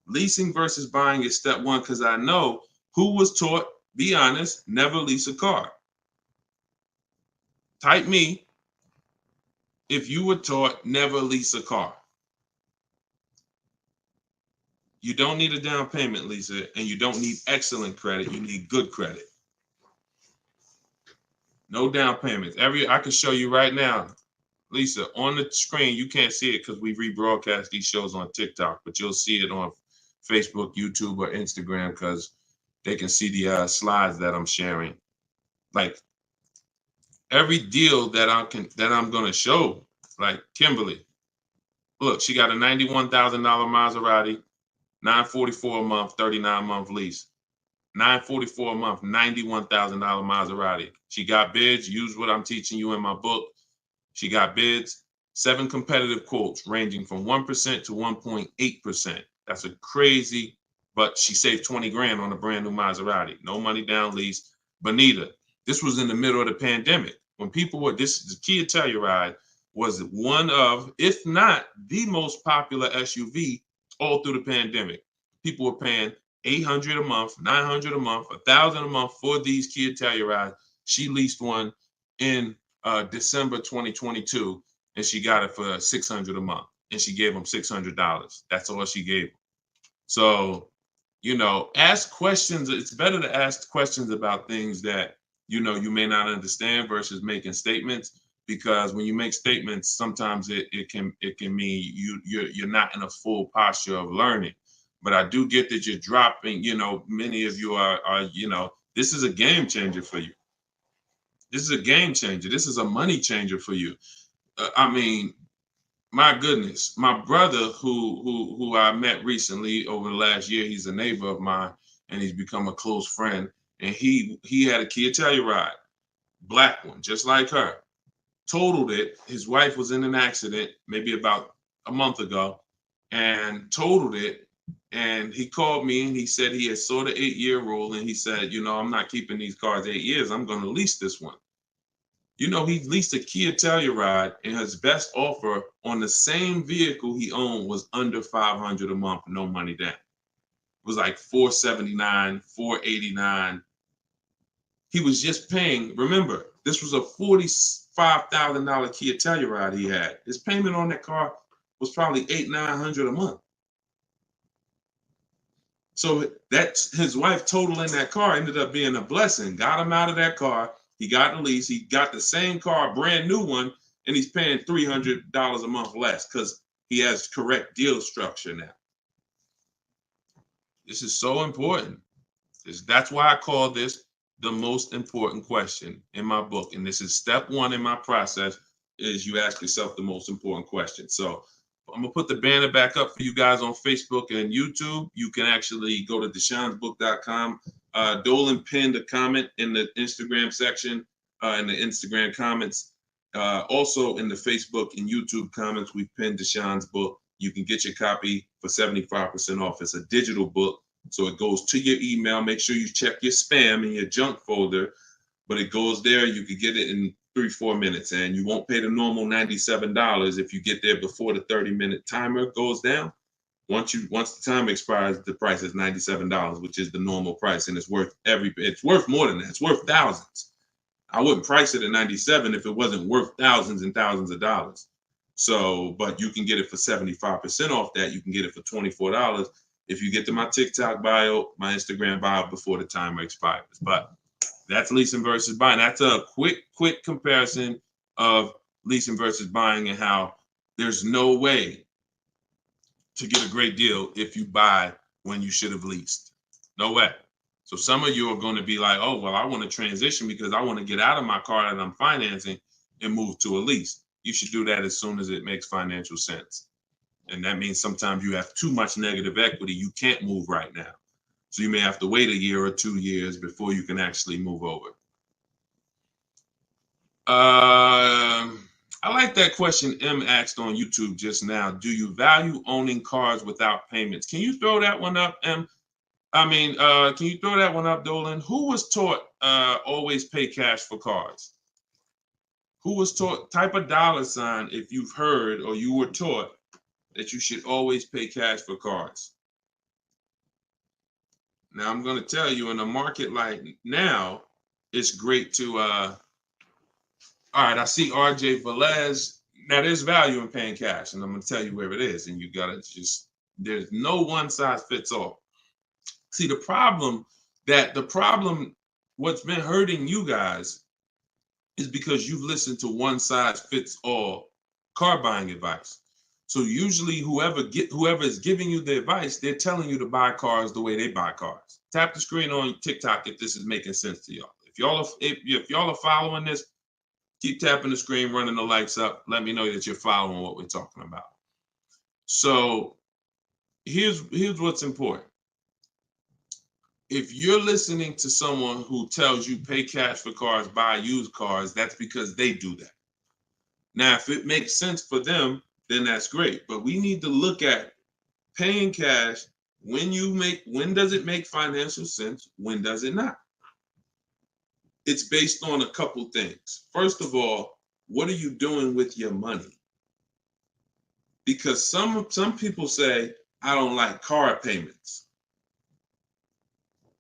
Speaker 1: Leasing versus buying is step one, because I know who was taught, be honest, never lease a car. Type me if you were taught never lease a car. You don't need a down payment, Lisa, and you don't need excellent credit. You need good credit. No down payments. I can show you right now, Lisa, on the screen. You can't see it because we rebroadcast these shows on TikTok, but you'll see it on Facebook, YouTube, or Instagram because they can see the slides that I'm sharing. Like every deal that I'm gonna show, like Kimberly. Look, she got a $91,000 Maserati, $944 a month, 39-month lease. $944 a month, $91,000 Maserati. She got bids. Use what I'm teaching you in my book. She got bids. 7 competitive quotes ranging from 1% to 1.8%. That's a crazy, but she saved 20 grand on a brand new Maserati. No money down lease. Bonita, this was in the middle of the pandemic. When people were, the Kia Telluride was one of, if not the most popular SUV all through the pandemic. People were paying $800 a month, $900 a month, $1,000 a month for these Kia Tellurides. She leased one in December 2022, and she got it for $600 a month, and she gave them $600. That's all she gave them. So, ask questions. It's better to ask questions about things that you may not understand versus making statements. Because when you make statements, sometimes it can mean you're not in a full posture of learning. But I do get that you're dropping. Many of you are this is a game changer for you. This is a game changer. This is a money changer for you. I mean, my goodness, my brother who I met recently over the last year, he's a neighbor of mine, and he's become a close friend. And he had a Kia Telluride, black one, just like her. Totaled it. His wife was in an accident maybe about a month ago and totaled it. And he called me and he said he had saw the 8-year rule, and he said, I'm not keeping these cars 8 years. I'm going to lease this one. He leased a Kia Telluride, and his best offer on the same vehicle he owned was under $500 a month, no money down. It was like $479, $489. He was just paying. Remember, this was a $45,000 Kia Telluride he had. His payment on that car was probably $800-900 a month. So that's his wife totaling that car ended up being a blessing. Got him out of that car. He got the lease. He got the same car, brand new one, and he's paying $300 a month less because he has correct deal structure now. This is so important. That's why I call this the most important question in my book. And this is step one in my process, is you ask yourself the most important question. So I'm gonna put the banner back up for you guys on Facebook and YouTube. You can actually go to deshonsbook.com. Dolan pinned a comment in the Instagram section, in the Instagram comments. Also in the Facebook and YouTube comments, we've pinned Deshon's book. You can get your copy for 75% off. It's a digital book, so it goes to your email. Make sure you check your spam and your junk folder, but it goes there. You can get it in 3-4 minutes, and you won't pay the normal $97 if you get there before the 30-minute timer goes down. Once the time expires, the price is $97, which is the normal price, and it's worth more than that. It's worth thousands. I wouldn't price it at $97 if it wasn't worth thousands and thousands of dollars. So, but you can get it for 75% off that. You can get it for $24 if you get to my TikTok bio, my Instagram bio before the timer expires. But that's leasing versus buying. That's a quick comparison of leasing versus buying and how there's no way to get a great deal if you buy when you should have leased. No way. So some of you are going to be like, oh, well, I want to transition because I want to get out of my car that I'm financing and move to a lease. You should do that as soon as it makes financial sense. And that means sometimes you have too much negative equity. You can't move right now. So you may have to wait a year or 2 years before you can actually move over. I like that question M asked on YouTube just now. Do you value owning cars without payments? Can you throw that one up, M? Can you throw that one up, Dolan? Who was taught always pay cash for cars? Who was taught, type a $sign if you've heard or you were taught that you should always pay cash for cars. Now, I'm going to tell you, in a market like now, it's great to, all right, I see RJ Velez. Now, there's value in paying cash, and I'm going to tell you where it is, and you got to just, there's no one size fits all. See, the problem, what's been hurting you guys is because you've listened to one size fits all car buying advice. So usually whoever is giving you the advice, they're telling you to buy cars the way they buy cars. Tap the screen on TikTok if this is making sense to y'all. If y'all are following this, keep tapping the screen, running the lights up. Let me know that you're following what we're talking about. So here's what's important. If you're listening to someone who tells you pay cash for cars, buy used cars, that's because they do that. Now, if it makes sense for them, then that's great. But we need to look at paying cash. When does it make financial sense? When does it not? It's based on a couple things. First of all, what are you doing with your money? Because some people say, I don't like car payments.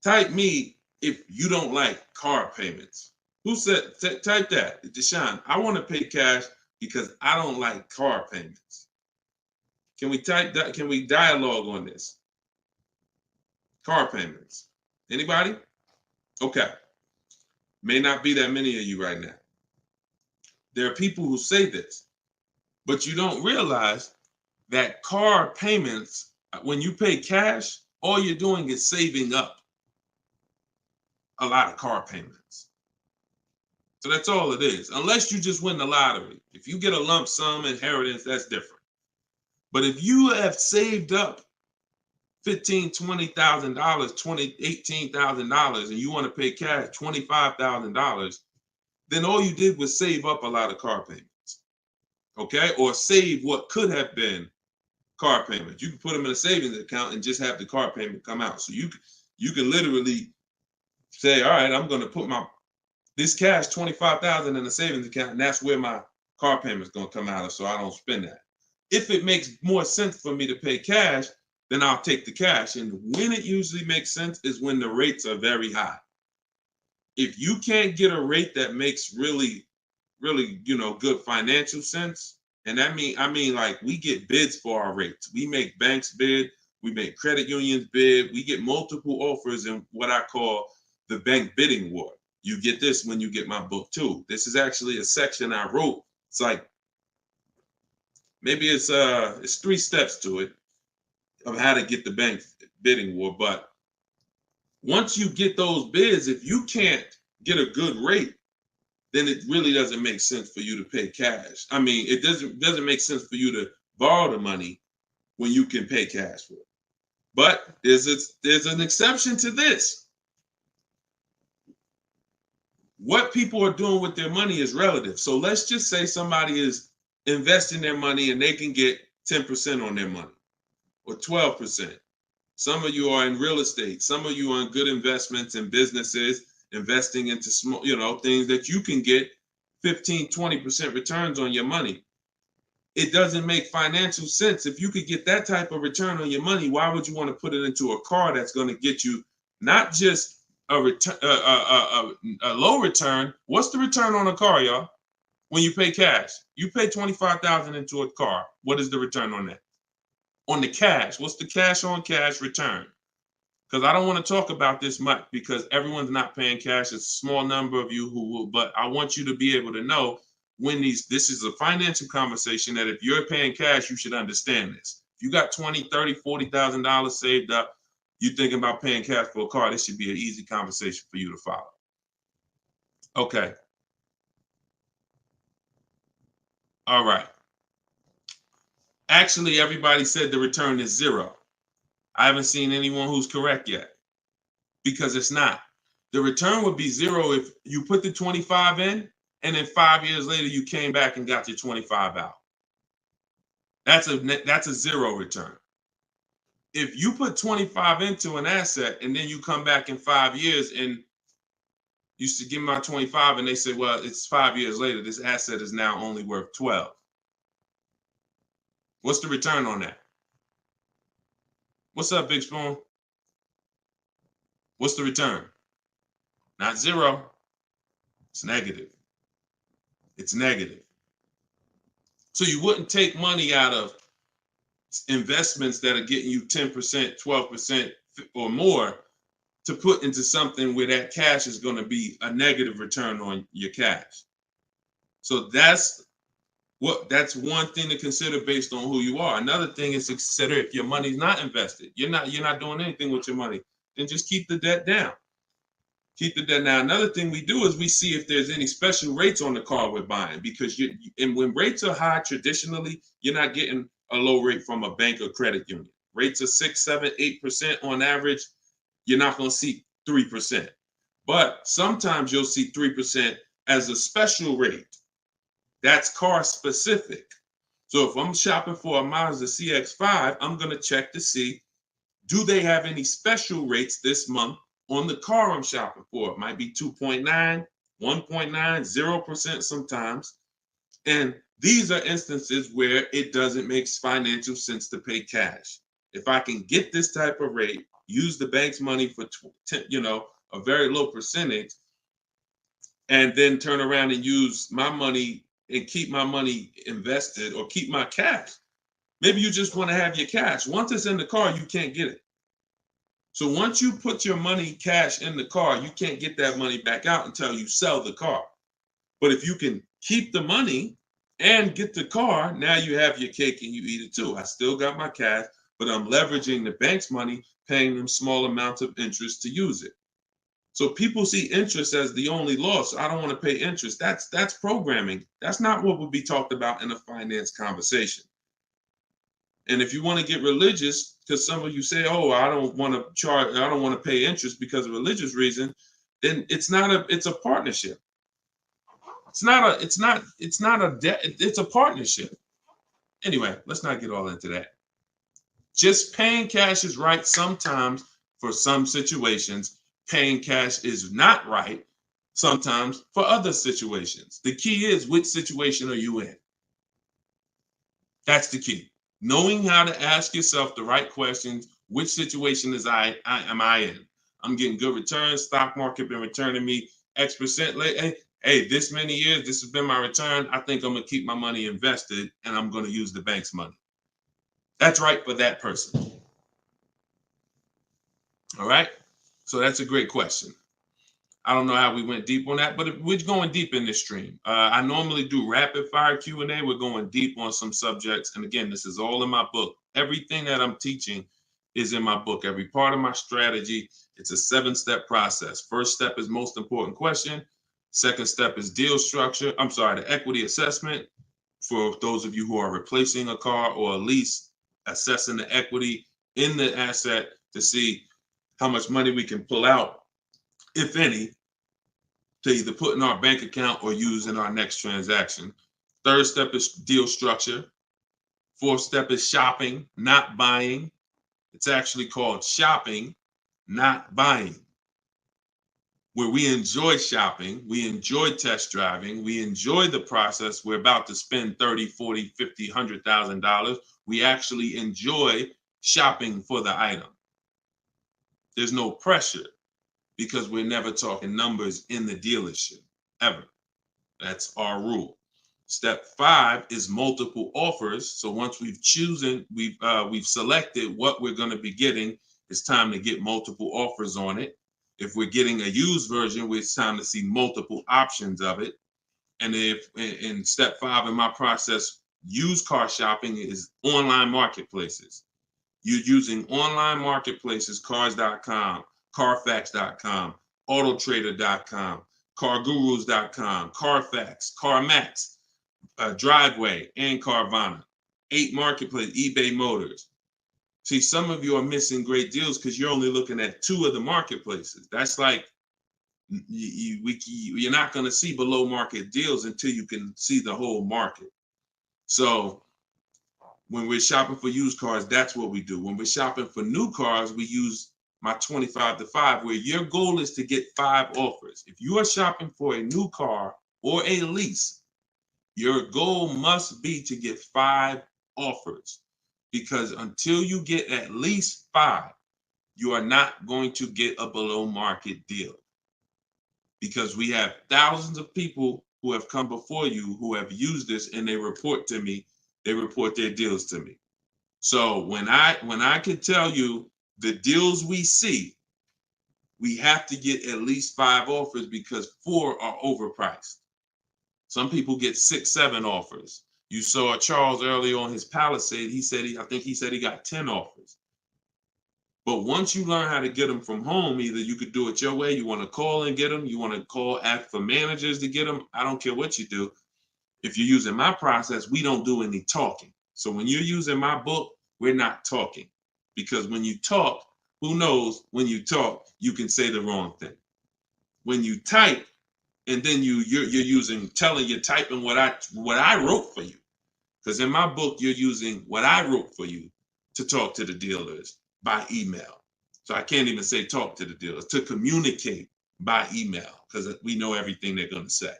Speaker 1: Type me if you don't like car payments. Who said, type that, Deshone, I want to pay cash because I don't like car payments. Can we type that? Can we dialogue on this? Car payments. Anybody? Okay. May not be that many of you right now. There are people who say this, but you don't realize that car payments, when you pay cash, all you're doing is saving up a lot of car payments. So that's all it is, unless you just win the lottery. If you get a lump sum inheritance, that's different. But if you have saved up $15,000, $20,000, $18,000, and you want to pay cash $25,000, then all you did was save up a lot of car payments, okay? Or save what could have been car payments. You can put them in a savings account and just have the car payment come out. So you can literally say, all right, I'm going to put this cash, $25,000 in a savings account, and that's where my car payment is going to come out of, so I don't spend that. If it makes more sense for me to pay cash, then I'll take the cash. And when it usually makes sense is when the rates are very high. If you can't get a rate that makes really, really, good financial sense, and I mean like we get bids for our rates. We make banks bid, we make credit unions bid, we get multiple offers in what I call the bank bidding war. You get this when you get my book too. This is actually a section I wrote. It's like, maybe it's 3 steps to it of how to get the bank bidding war. But once you get those bids, if you can't get a good rate, then it really doesn't make sense for you to pay cash. I mean, it doesn't make sense for you to borrow the money when you can pay cash for it. But there's an exception to this. What people are doing with their money is relative. So let's just say somebody is investing their money and they can get 10% on their money or 12%. Some of you are in real estate. Some of you are in good investments and businesses, investing into small, things that you can get 15, 20% returns on your money. It doesn't make financial sense. If you could get that type of return on your money, why would you want to put it into a car that's going to get you not just a low return? What's the return on a car, y'all? When you pay cash, you pay $25,000 into a car. What is the return on that? on the cash. What's the cash on cash return? Because I don't want to talk about this much because everyone's not paying cash. It's a small number of you who will, but I want you to be able to know when this is a financial conversation that if you're paying cash, you should understand this. If you got $20,000, $30,000, $40,000 saved up, you're thinking about paying cash for a car, this should be an easy conversation for you to follow. Okay. All right. Actually, everybody said the return is 0. I haven't seen anyone who's correct yet because it's not. The return would be 0 if you put the 25 in and then 5 years later you came back and got your 25 out. That's a 0 return. If you put 25 into an asset and then you come back in 5 years and you used to give me my 25 and they say, well, it's 5 years later, this asset is now only worth 12. What's the return on that? What's up, Big Spoon? What's the return? Not 0. It's negative. It's negative. So you wouldn't take money out of investments that are getting you 10%, 12% or more to put into something where that cash is going to be a negative return on your cash. So that's one thing to consider based on who you are. Another thing is to consider if your money's not invested, you're not doing anything with your money, then just keep the debt down. Keep the debt down. Another thing we do is we see if there's any special rates on the car we're buying, because and when rates are high, traditionally, you're not getting a low rate from a bank or credit union. Rates are 6, 7, 8% on average. You're not going to see 3%. But sometimes you'll see 3% as a special rate. That's car specific. So if I'm shopping for a Mazda CX-5, I'm going to check to see, do they have any special rates this month on the car I'm shopping for? It might be 2.9, 1.9, 0% sometimes. And these are instances where it doesn't make financial sense to pay cash. If I can get this type of rate, use the bank's money for a very low percentage, and then turn around and use my money and keep my money invested or keep my cash. Maybe you just want to have your cash. Once it's in the car, you can't get it. So once you put your money cash in the car, you can't get that money back out until you sell the car. But if you can keep the money and get the car, now you have your cake and you eat it too. I still got my cash, but I'm leveraging the bank's money, paying them small amounts of interest to use it. So people see interest as the only loss. I don't want to pay interest. That's programming. That's not what would be talked about in a finance conversation. And if you want to get religious, because some of you say, "Oh, I don't want to pay interest because of religious reason," then it's a partnership. It's not a debt. It's a partnership. Anyway, let's not get all into that. Just paying cash is right sometimes for some situations. Paying cash is not right sometimes for other situations. The key is, which situation are you in? That's the key. Knowing how to ask yourself the right questions. Which situation am I in? I'm getting good returns. Stock market been returning me X percent late. Hey, this many years, this has been my return. I think I'm going to keep my money invested and I'm going to use the bank's money. That's right for that person. All right. So that's a great question. I don't know how we went deep on that, but we're going deep in this stream. I normally do rapid fire Q&A. We're going deep on some subjects. And again, this is all in my book. Everything that I'm teaching is in my book. Every part of my strategy, it's a 7-step process. First step is most important question. Second step is deal structure. The equity assessment for those of you who are replacing a car or a lease, assessing the equity in the asset to see how much money we can pull out, if any, to either put in our bank account or use in our next transaction. Third step is deal structure. Fourth step is shopping, not buying. It's actually called shopping, not buying, where we enjoy shopping, we enjoy test driving, we enjoy the process. We're about to spend $30,000, $40,000, $50,000, $100,000. We actually enjoy shopping for the item. There's no pressure because we're never talking numbers in the dealership, ever. That's our rule. Step 5 is multiple offers. So once we've selected what we're going to be getting, it's time to get multiple offers on it. If we're getting a used version, it's time to see multiple options of it. And if in step 5 in my process, used car shopping is online marketplaces. You're using online marketplaces, cars.com, carfax.com, autotrader.com, cargurus.com, Carfax, CarMax, Driveway, and Carvana. 8 marketplaces, eBay Motors. See, some of you are missing great deals because you're only looking at 2 of the marketplaces. That's like you're not going to see below market deals until you can see the whole market. So when we're shopping for used cars, that's what we do. When we're shopping for new cars, we use my 25 to 5, where your goal is to get 5 offers. If you are shopping for a new car or a lease, your goal must be to get 5 offers, because until you get at least 5, you are not going to get a below market deal. Because we have thousands of people who have come before you who have used this, and they report to me, they report their deals to me. So when I can tell you the deals we see, we have to get at least 5 offers, because 4 are overpriced. Some people get 6, 7 offers. You saw Charles earlier on his Palisade. I think he said he got 10 offers. But once you learn how to get them from home, either you could do it your way, you want to call and get them, you want to call, ask for managers to get them. I don't care what you do. If you're using my process, we don't do any talking. So when you're using my book, we're not talking. Because when you talk, who knows, when you talk, you can say the wrong thing. When you type, and then you're typing what I wrote for you. Because in my book, you're using what I wrote for you to talk to the dealers by email. So I can't even say talk to the dealers, to communicate by email, because we know everything they're going to say.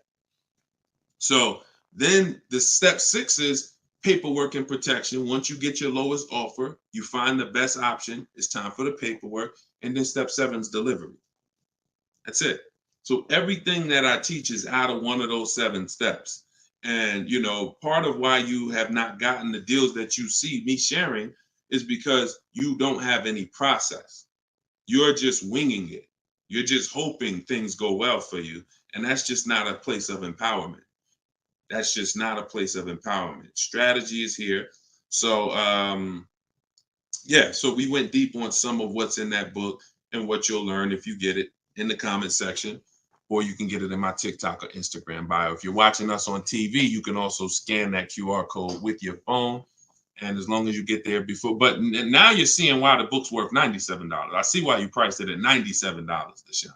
Speaker 1: So then the step 6 is paperwork and protection. Once you get your lowest offer, you find the best option. It's time for the paperwork. And then step 7 is delivery. That's it. So everything that I teach is out of one of those 7 steps. And, part of why you have not gotten the deals that you see me sharing is because you don't have any process. You're just winging it. You're just hoping things go well for you. And that's just not a place of empowerment. That's just not a place of empowerment. Strategy is here. So, so we went deep on some of what's in that book and what you'll learn if you get it in the comment section, or you can get it in my TikTok or Instagram bio. If you're watching us on TV, you can also scan that QR code with your phone. And as long as you get there before, but now you're seeing why the book's worth $97. I see why you priced it at $97, Deshone.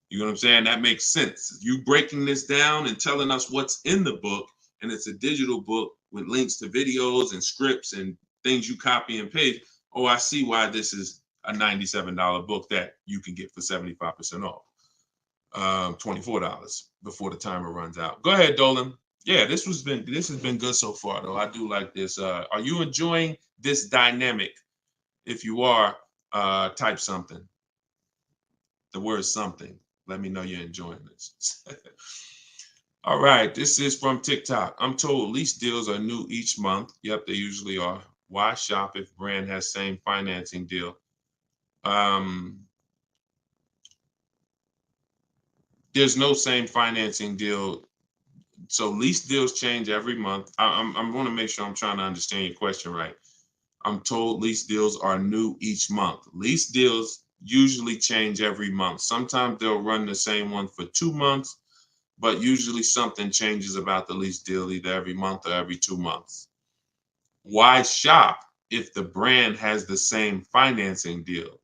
Speaker 1: You know what I'm saying? That makes sense. You breaking this down and telling us what's in the book, and it's a digital book with links to videos and scripts and things you copy and paste. Oh, I see why this is a $97 book that you can get for 75% off. $24 before the timer runs out. Go ahead, Dolan. Yeah, this has been good so far, though. I do like this. Are you enjoying this dynamic? If you are, type something. The word something. Let me know you're enjoying this. All right, this is from TikTok. I'm told lease deals are new each month. Yep, they usually are. Why shop if brand has same financing deal? There's no same financing deal. So lease deals change every month. I'm going to make sure I'm trying to understand your question right. I'm told lease deals are new each month. Lease deals usually change every month. Sometimes they'll run the same one for 2 months, but usually something changes about the lease deal either every month or every 2 months. Why shop if the brand has the same financing deal?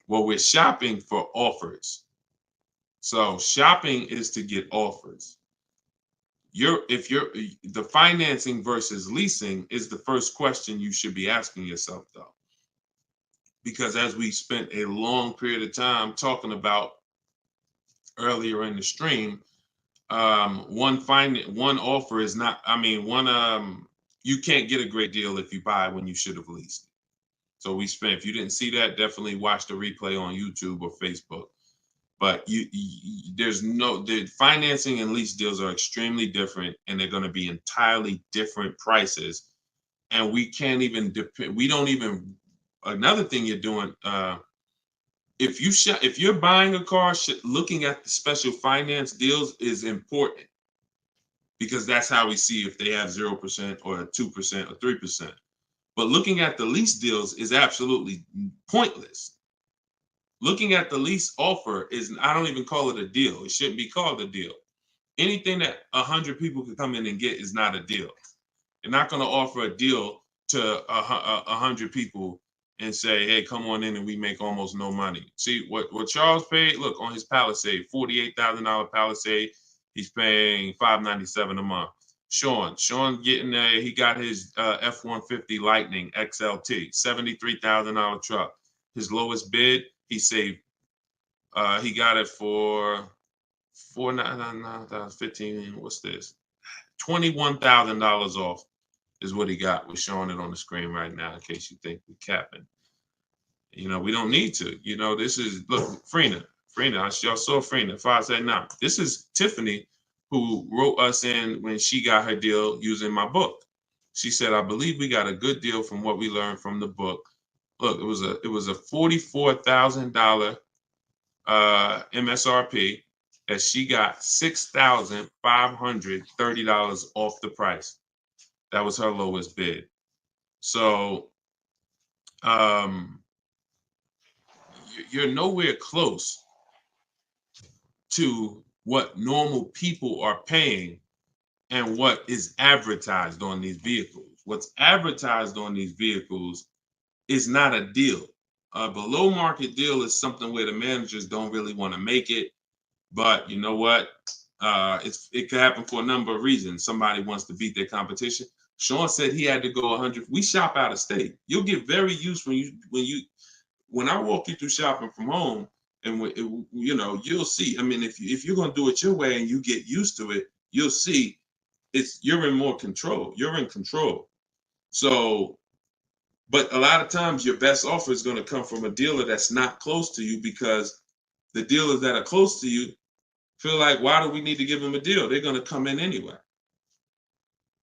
Speaker 1: Well, we're shopping for offers. So shopping is to get offers. The financing versus leasing is the first question you should be asking yourself, though. Because as we spent a long period of time talking about earlier in the stream, one offer is not, you can't get a great deal if you buy when you should have leased. So if you didn't see that, definitely watch the replay on YouTube or Facebook. But the financing and lease deals are extremely different, and they're going to be entirely different prices. And we can't even depend. We don't even. Another thing you're doing, if you're buying a car, looking at the special finance deals is important, because that's how we see if they have 0% or 2% or 3%. But looking at the lease deals is absolutely pointless. Looking at the lease offer is, I don't even call it a deal. It shouldn't be called a deal. Anything that 100 people can come in and get is not a deal. You're not going to offer a deal to 100 people and say, hey, come on in and we make almost no money. See, what Charles paid, look, on his Palisade, $48,000 Palisade, he's paying $597 a month. Sean getting he got his F-150 Lightning XLT, $73,000 truck. His lowest bid, he saved, he got it for $4,999, what's this? $21,000 off is what he got. We're showing it on the screen right now in case you think we're capping. We don't need to. This is, look, Frina, y'all saw Frina, 579. This is Tiffany, who wrote us in when she got her deal using my book. She said, I believe we got a good deal from what we learned from the book. Look, it was a $44,000 MSRP that she got $6,530 off the price. That was her lowest bid. So you're nowhere close to what normal people are paying and what is advertised on these vehicles. What's advertised on these vehicles is not a deal. A below market deal is something where the managers don't really want to make it. But you know what? It could happen for a number of reasons. Somebody wants to beat their competition. Sean said he had to go 100. We shop out of state. You'll get very used when I walk you through shopping from home, and you'll see. I mean, if you're gonna do it your way and you get used to it, you'll see you're in more control. You're in control. So, but a lot of times your best offer is going to come from a dealer that's not close to you, because the dealers that are close to you feel like, why do we need to give them a deal? They're going to come in anyway.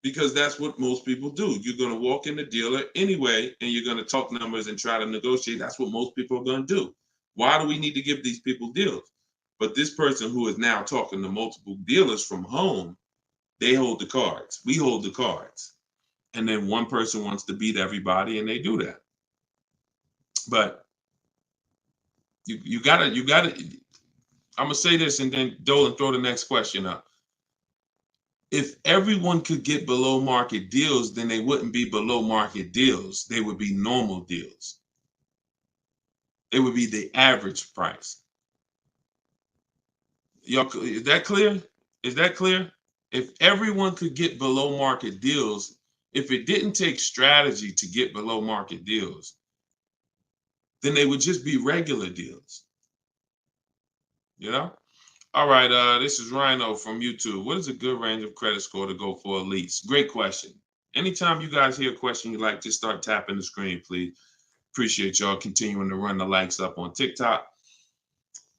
Speaker 1: Because that's what most people do. You're going to walk in the dealer anyway, and you're going to talk numbers and try to negotiate. That's what most people are going to do. Why do we need to give these people deals? But this person who is now talking to multiple dealers from home, they hold the cards. We hold the cards. And then one person wants to beat everybody, and they do that. But you gotta, I'm going to say this, and then Dolan, throw the next question up. If everyone could get below market deals, then they wouldn't be below market deals. They would be normal deals. It would be the average price. Y'all, is that clear? Is that clear? If everyone could get below market deals, if it didn't take strategy to get below market deals, then they would just be regular deals. All right, this is Rhino from YouTube. What is a good range of credit score to go for a lease? Great question. Anytime you guys hear a question you like, just start tapping the screen, please. Appreciate y'all continuing to run the likes up on TikTok.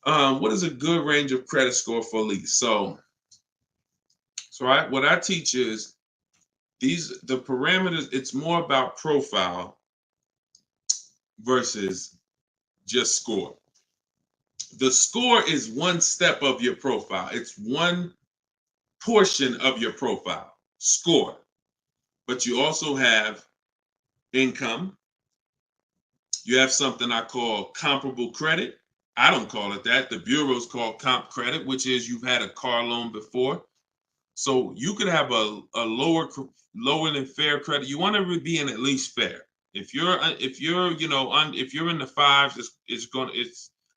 Speaker 1: What is a good range of credit score for a lease? So what I teach is the parameters. It's more about profile versus just score. The score is one step of your profile. It's one portion of your profile, score. But you also have income. You have something I call comparable credit. I don't call it that. The bureaus call comp credit, which is you've had a car loan before. So you could have a lower than fair credit. You want to be in at least fair. If you're in the fives,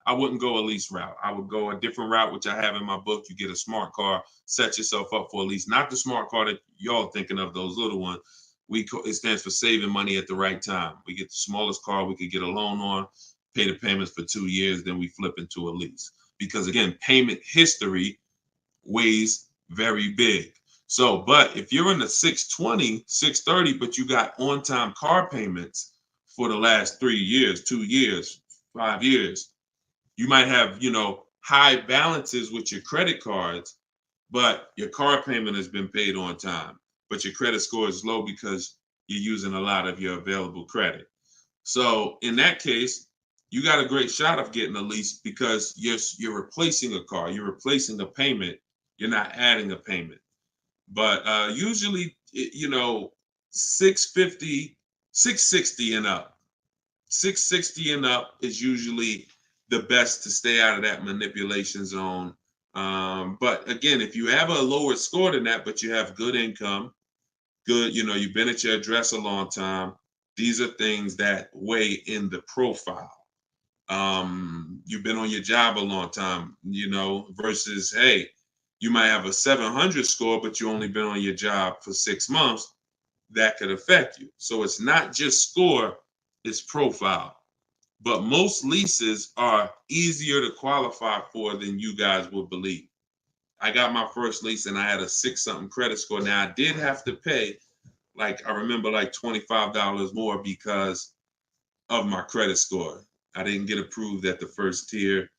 Speaker 1: I wouldn't go a lease route. I would go a different route, which I have in my book. You get a smart car, set yourself up for a lease. Not the smart car that y'all thinking of, those little ones. It stands for saving money at the right time. We get the smallest car we could get a loan on, pay the payments for 2 years, then we flip into a lease. Because again, payment history weighs very big. So, but if you're in the 620, 630, but you got on-time car payments for the last 3 years, 2 years, 5 years, you might have, high balances with your credit cards, but your car payment has been paid on time, but your credit score is low because you're using a lot of your available credit. So in that case, you got a great shot of getting a lease because you're replacing a car, you're replacing a payment, you're not adding a payment. But usually, 650, 660 and up. 660 and up is usually the best to stay out of that manipulation zone. But again, if you have a lower score than that, but you have good income, good, you've been at your address a long time, these are things that weigh in the profile. You've been on your job a long time, versus, hey, you might have a 700 score, but you only been on your job for 6 months. That could affect you. So it's not just score, it's profile. But most leases are easier to qualify for than you guys would believe. I got my first lease and I had a 6-something credit score. Now I did have to pay, I remember $25 more because of my credit score. I didn't get approved at the first tier.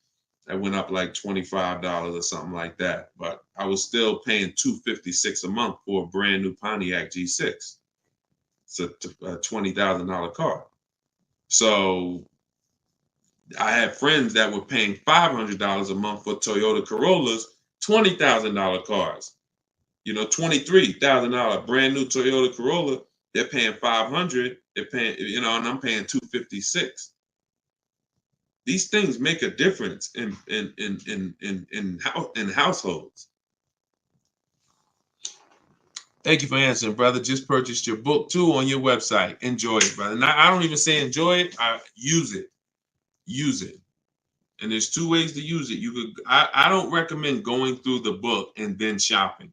Speaker 1: I went up $25 or something like that. But I was still paying $256 a month for a brand new Pontiac G6. It's a $20,000 car. So I had friends that were paying $500 a month for Toyota Corollas, $20,000 cars. $23,000 brand new Toyota Corolla. They're paying $500. They're paying, and I'm paying $256. These things make a difference in households. Thank you for answering, brother. Just purchased your book too on your website. Enjoy it, brother. Now, I don't even say enjoy it. I use it. Use it. And there's 2 ways to use it. I don't recommend going through the book and then shopping.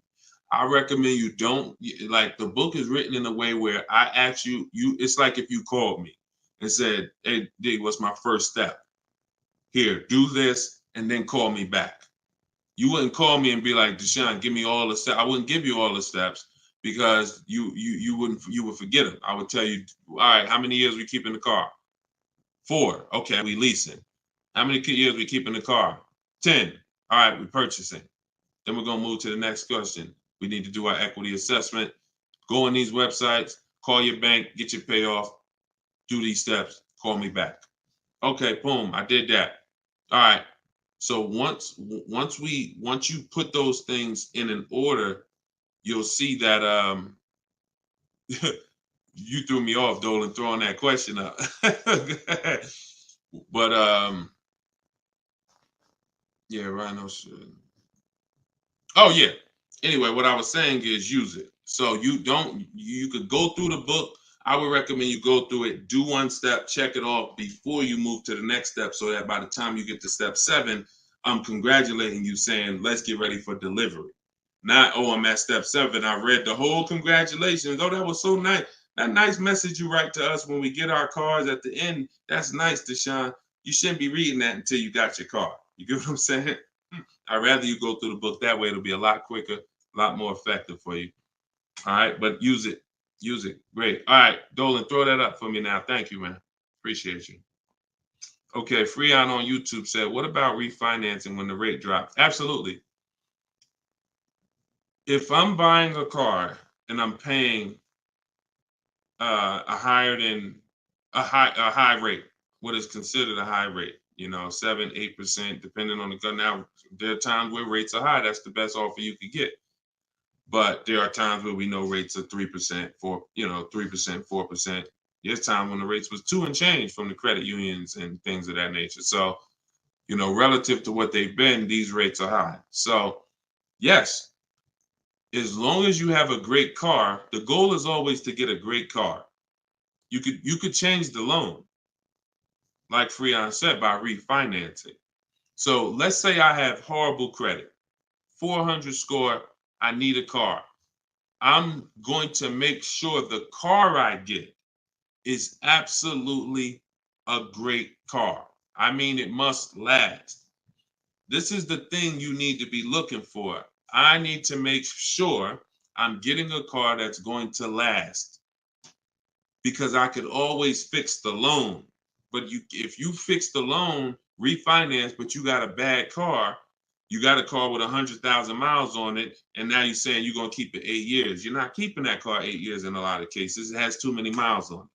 Speaker 1: I recommend you don't, the book is written in a way where I ask you, it's like if you called me and said, hey, D, what's my first step? Here, do this, and then call me back. You wouldn't call me and be like, Deshone, give me all the steps. I wouldn't give you all the steps because you would forget them. I would tell you, all right, how many years we keep in the car? 4. Okay, we leasing. How many years we keep in the car? 10. All right, we purchasing. Then we're gonna move to the next question. We need to do our equity assessment. Go on these websites, call your bank, get your payoff, do these steps, call me back. Okay, boom, I did that. All right. So once you put those things in an order, you'll see that you threw me off, Dolan, throwing that question up. But yeah, Rhino should. Oh yeah. Anyway, what I was saying is use it. So you could go through the book. I would recommend you go through it, do 1 step, check it off before you move to the next step, so that by the time you get to step 7, I'm congratulating you, saying, let's get ready for delivery. Not, oh, I'm at step 7. I read the whole congratulations. Oh, that was so nice. That nice message you write to us when we get our cars at the end. That's nice, Deshone. You shouldn't be reading that until you got your car. You get what I'm saying? I'd rather you go through the book that way. It'll be a lot quicker, a lot more effective for you. All right, but use it. Use it. Great. All right, Dolan, throw that up for me now. Thank you, man. Appreciate you. Okay, Freon on YouTube said, what about refinancing when the rate drops? Absolutely. If I'm buying a car and I'm paying a high rate, what is considered a high rate, 7-8%, depending on the gun. Now, there are times where rates are high. That's the best offer you could get. But there are times where we know rates are 3%, 3%, 4%. There's time when the rates was 2 and change from the credit unions and things of that nature. So, relative to what they've been, these rates are high. So, yes, as long as you have a great car, the goal is always to get a great car. You could change the loan, like Freon said, by refinancing. So let's say I have horrible credit, 400 score, I need a car. I'm going to make sure the car I get is absolutely a great car. I mean, it must last. This is the thing you need to be looking for. I need to make sure I'm getting a car that's going to last, because I could always fix the loan. But if you fix the loan, refinance, but you got a bad car. You got a car with 100,000 miles on it, and now you're saying you're going to keep it 8 years. You're not keeping that car 8 years in a lot of cases. It has too many miles on it.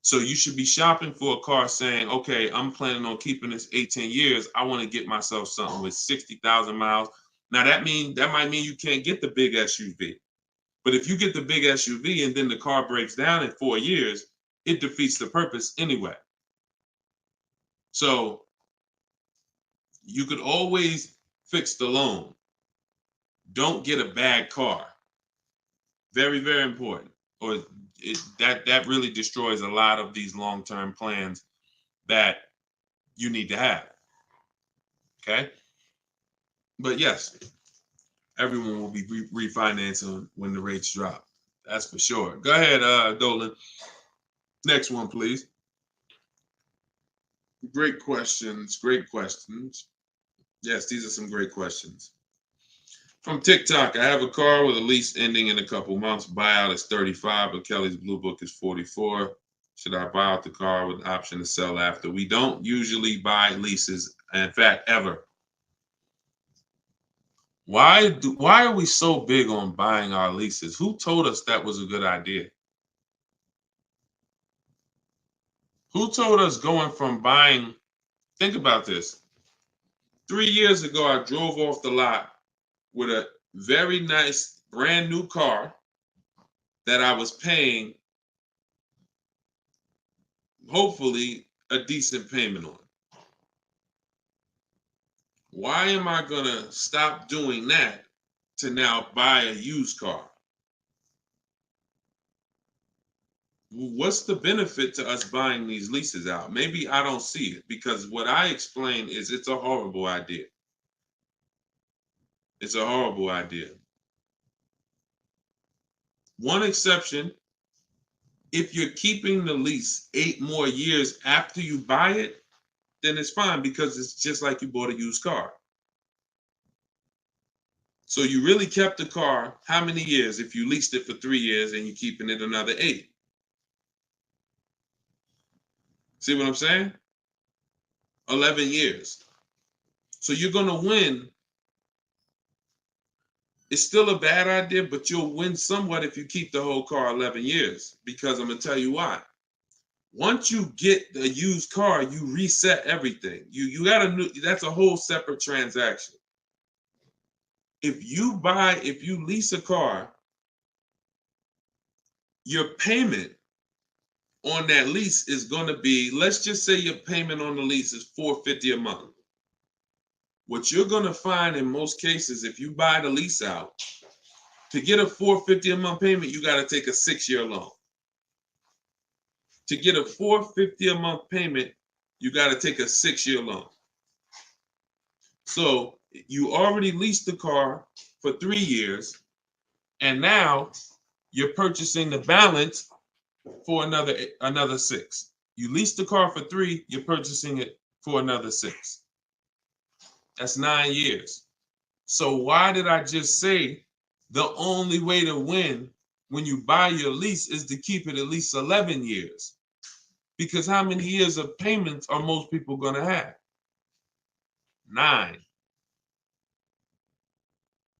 Speaker 1: So you should be shopping for a car saying, okay, I'm planning on keeping this 18 years. I want to get myself something with 60,000 miles. Now that might mean you can't get the big SUV. But if you get the big SUV and then the car breaks down in 4 years, it defeats the purpose anyway. So you could always fix the loan. Don't get a bad car. Very, very important. Or that really destroys a lot of these long-term plans that you need to have. Okay? But yes, everyone will be refinancing when the rates drop. That's for sure. Go ahead, Dolan. Next one, please. Great questions. Great questions. Yes, these are some great questions. From TikTok, I have a car with a lease ending in a couple months. Buyout is 35, but Kelly's Blue Book is 44. Should I buy out the car with the option to sell after? We don't usually buy leases, in fact, ever. Why are we so big on buying our leases? Who told us that was a good idea? Who told us going from buying? Think about this. 3 years ago, I drove off the lot with a very nice brand new car that I was paying, hopefully, a decent payment on. Why am I going to stop doing that to now buy a used car? What's the benefit to us buying these leases out? Maybe I don't see it, because what I explain is it's a horrible idea. It's a horrible idea. One exception, if you're keeping the lease 8 more years after you buy it, then it's fine, because it's just like you bought a used car. So you really kept the car how many years if you leased it for 3 years and you're keeping it another 8? See what I'm saying? 11 years. So you're going to win. It's still a bad idea, but you'll win somewhat if you keep the whole car 11 years, because I'm going to tell you why. Once you get the used car, you reset everything. You got that's a whole separate transaction. If you lease a car, your payment on that lease is going to be, let's just say your payment on the lease is $450 a month. What you're going to find in most cases, if you buy the lease out, to get a $450 a month payment, you got to take a 6-year loan. To get a $450 a month payment, you got to take a 6-year loan. So you already leased the car for 3 years, and now you're purchasing the balance for another 6. You leased the car for 3, you're purchasing it for another 6. That's 9 years. So why did I just say the only way to win when you buy your lease is to keep it at least 11 years? Because how many years of payments are most people going to have? 9.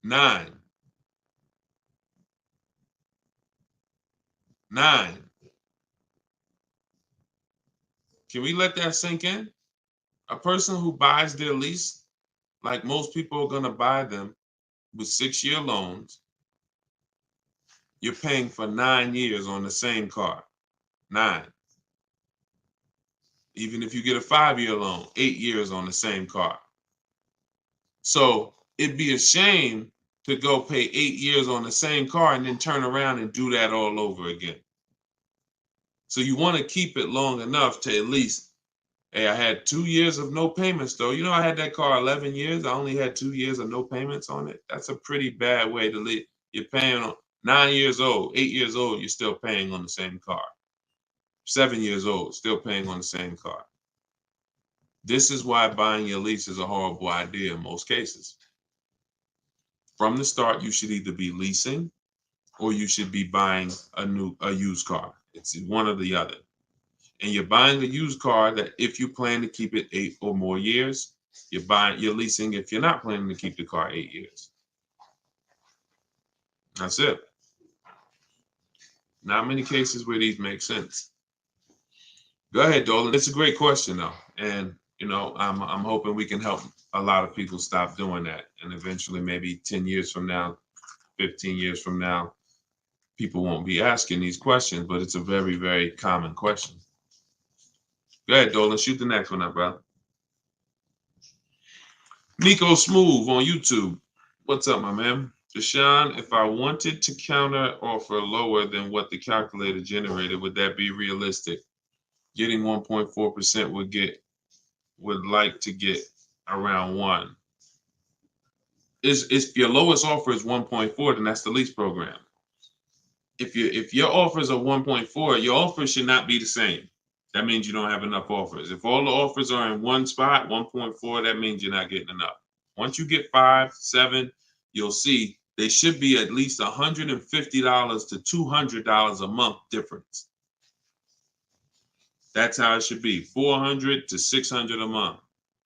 Speaker 1: 9. 9. Can we let that sink in? A person who buys their lease, like most people are going to buy them with 6-year loans, you're paying for 9 years on the same car. 9. Even if you get a 5-year loan, 8 years on the same car. So it'd be a shame to go pay 8 years on the same car and then turn around and do that all over again. So you want to keep it long enough to at least, hey, I had 2 years of no payments though. I had that car 11 years. I only had 2 years of no payments on it. That's a pretty bad way to live. You're paying on 9 years old, 8 years old, you're still paying on the same car. 7 years old, still paying on the same car. This is why buying your lease is a horrible idea in most cases. From the start, you should either be leasing or you should be buying a used car. It's one or the other. and you're buying a used car that if you plan to keep it 8 or more years, you're leasing if you're not planning to keep the car 8 years. That's it. Not many cases where these make sense. Go ahead, Dolan. It's a great question though. And I'm hoping we can help a lot of people stop doing that. And eventually maybe 10 years from now, 15 years from now, people won't be asking these questions, but it's a very, very common question. Go ahead, Dolan. Shoot the next one up, brother. Nico Smooth on YouTube. What's up, my man? Deshone, if I wanted to counter offer lower than what the calculator generated, would that be realistic? Getting 1.4% would like to get around 1. If your lowest offer is 1.4, then that's the lease program. If your offers are 1.4, your offers should not be the same. That means you don't have enough offers. If all the offers are in one spot, 1.4, that means you're not getting enough. Once you get 5, 7, you'll see they should be at least $150 to $200 a month difference. That's how it should be. 400 to 600 a month.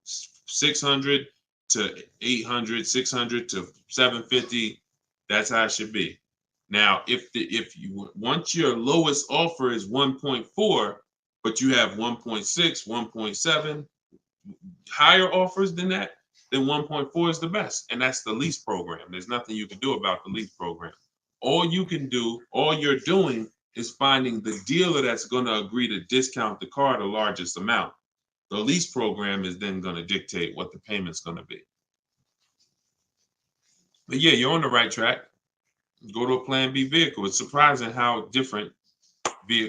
Speaker 1: 600 to 800, 600 to 750. That's how it should be. Now, if you once your lowest offer is 1.4, but you have 1.6, 1.7, higher offers than that, then 1.4 is the best. And that's the lease program. There's nothing you can do about the lease program. All you're doing is finding the dealer that's going to agree to discount the car the largest amount. The lease program is then going to dictate what the payment's going to be. But yeah, you're on the right track. Go to a Plan B vehicle. It's surprising how different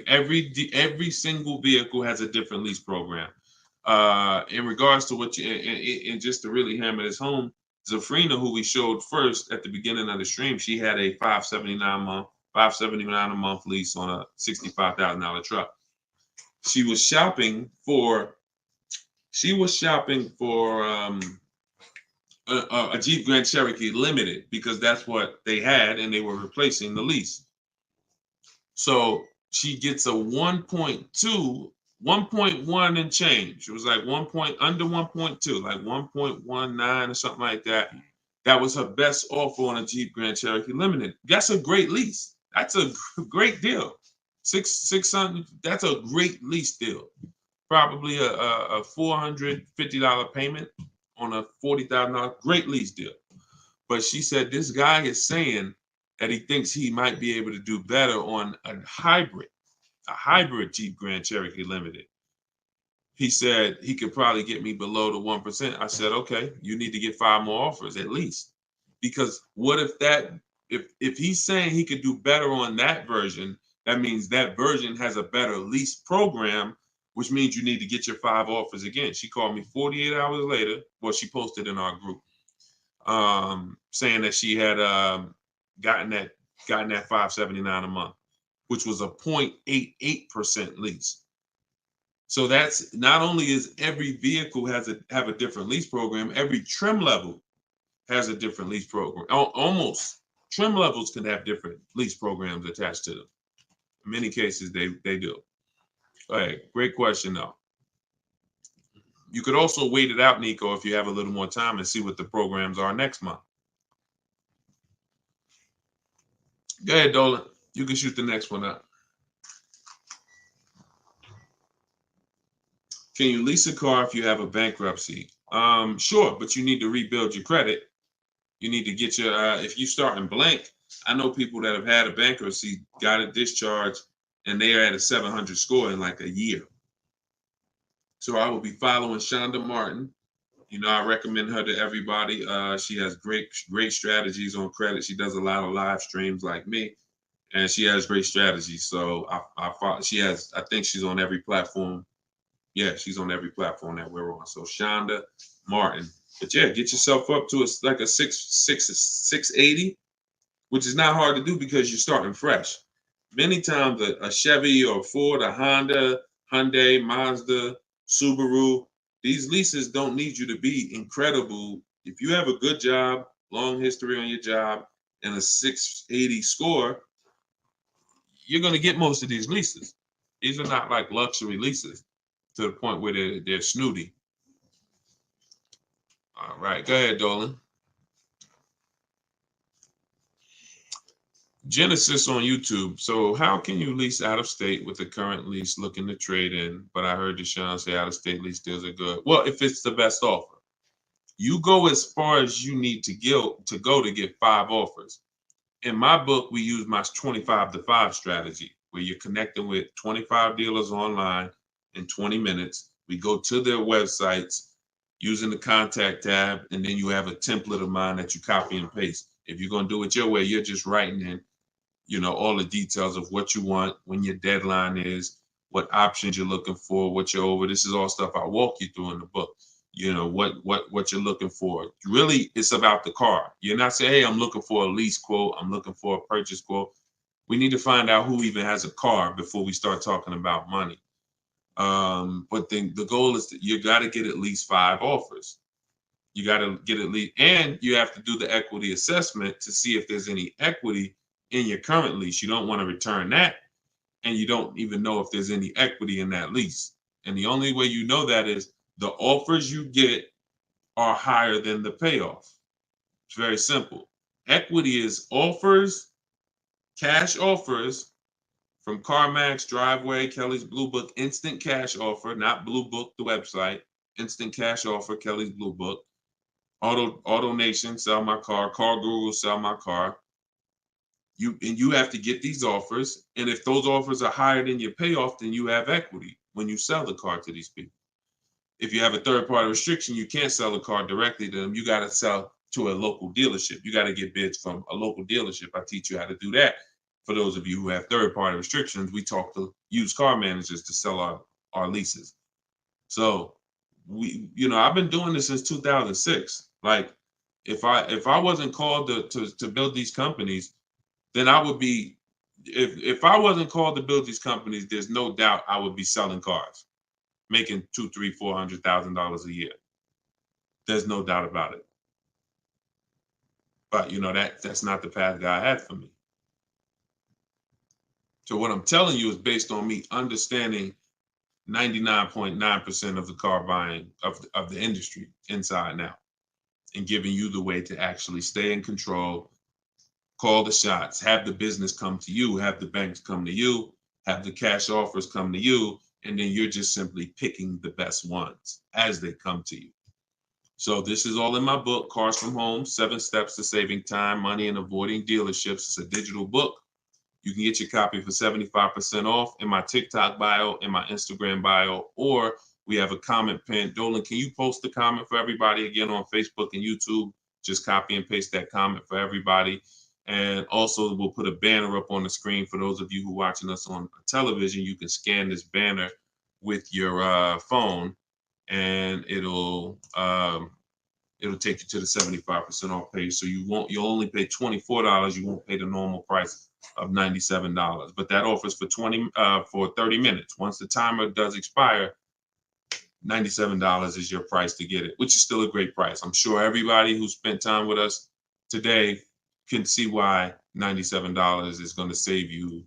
Speaker 1: every single vehicle has a different lease program. In regards to what and just to really hammer this home, Zafrina, who we showed first at the beginning of the stream, she had a $579 a month lease on a $65,000 truck. She was shopping for a Jeep Grand Cherokee Limited because that's what they had and they were replacing the lease. So she gets a 1.1 and change. It was like under 1.2, like 1.19 or something like that. That was her best offer on a Jeep Grand Cherokee Limited. That's a great lease. That's a great deal. 600. That's a great lease deal. Probably a $450 payment on a $40,000. Great lease deal. But she said this guy is saying that he thinks he might be able to do better on a hybrid Jeep Grand Cherokee Limited. He said he could probably get me below the 1%. I said, okay, you need to get 5 more offers at least. Because what if he's saying he could do better on that version, that means that version has a better lease program, which means you need to get your 5 offers again. She called me 48 hours later. Well, she posted in our group saying that she had gotten that $579 a month, which was a 0.88% lease. So that's not only is every vehicle have a different lease program, every trim level has a different lease program. Almost trim levels can have different lease programs attached to them. In many cases, they do. All right, great question though. You could also wait it out, Nico, if you have a little more time and see what the programs are next month. Go ahead, Dolan. You can shoot the next one up. Can you lease a car if you have a bankruptcy? Sure, but you need to rebuild your credit. You need to get your, if you start in blank, I know people that have had a bankruptcy, got a discharge, and they are at a 700 score in like a year. So I will be following Shonda Martin. I recommend her to everybody. She has great strategies on credit. She does a lot of live streams like me, and she has great strategies. So I think she's on every platform. Yeah, she's on every platform that we're on. So Shonda Martin. But yeah, get yourself up to like a 680, which is not hard to do because you're starting fresh. Many times a Chevy or Ford, a Honda, Hyundai, Mazda, Subaru, these leases don't need you to be incredible. If you have a good job, long history on your job, and a 680 score, you're going to get most of these leases. These are not like luxury leases to the point where they're snooty. All right, go ahead, Dolan. Genesis on YouTube. So how can you lease out of state with the current lease looking to trade in? But I heard Deshone say out of state lease deals are good. Well, if it's the best offer, you go as far as you need to go to get 5 offers. In my book, we use my 25 to 5 strategy, where you're connecting with 25 dealers online in 20 minutes. We go to their websites using the contact tab, and then you have a template of mine that you copy and paste. If you're going to do it your way, you're just writing in, all the details of what you want, when your deadline is, what options you're looking for, what you're over. This is all stuff I walk you through in the book. What you're looking for. Really, it's about the car. You're not saying, hey, I'm looking for a lease quote, I'm looking for a purchase quote. We need to find out who even has a car before we start talking about money. But then the goal is that you got to get at least 5 offers. You got to get at least, and you have to do the equity assessment to see if there's any equity in your current lease. You don't want to return that, and you don't even know if there's any equity in that lease. And the only way you know that is the offers you get are higher than the payoff. It's very simple. Equity is offers, cash offers from CarMax, Driveway, Kelly's Blue Book, instant cash offer, not Blue Book, the website, instant cash offer, Kelly's Blue Book, Auto Nation, sell my car, Car Guru, sell my car. You have to get these offers, and if those offers are higher than your payoff, then you have equity when you sell the car to these people. If you have a third-party restriction, you can't sell the car directly to them. You got to sell to a local dealership. You got to get bids from a local dealership. I teach you how to do that. For those of you who have third-party restrictions, we talk to used car managers to sell our leases. So I've been doing this since 2006. Like, if I wasn't called to build these companies, then I would be. If I wasn't called to build these companies, there's no doubt I would be selling cars, making $200,000, $300,000, $400,000 a year. There's no doubt about it. But that's not the path God had for me. So what I'm telling you is based on me understanding 99.9% of the car buying of the industry inside and out, and giving you the way to actually stay in control, call the shots, have the business come to you, have the banks come to you, have the cash offers come to you, and then you're just simply picking the best ones as they come to you. So this is all in my book, Cars from Home, 7 Steps to Saving Time, Money, and Avoiding Dealerships. It's a digital book. You can get your copy for 75% off in my TikTok bio, in my Instagram bio, or we have a comment pin. Dolan, can you post the comment for everybody again on Facebook and YouTube? Just copy and paste that comment for everybody. And also we'll put a banner up on the screen for those of you who are watching us on television. You can scan this banner with your phone, and it'll take you to the 75% off page. So you'll only pay $24. You won't pay the normal price of $97. But that offers for 30 minutes. Once the timer does expire, $97 is your price to get it, which is still a great price. I'm sure everybody who spent time with us today can see why $97 is going to save you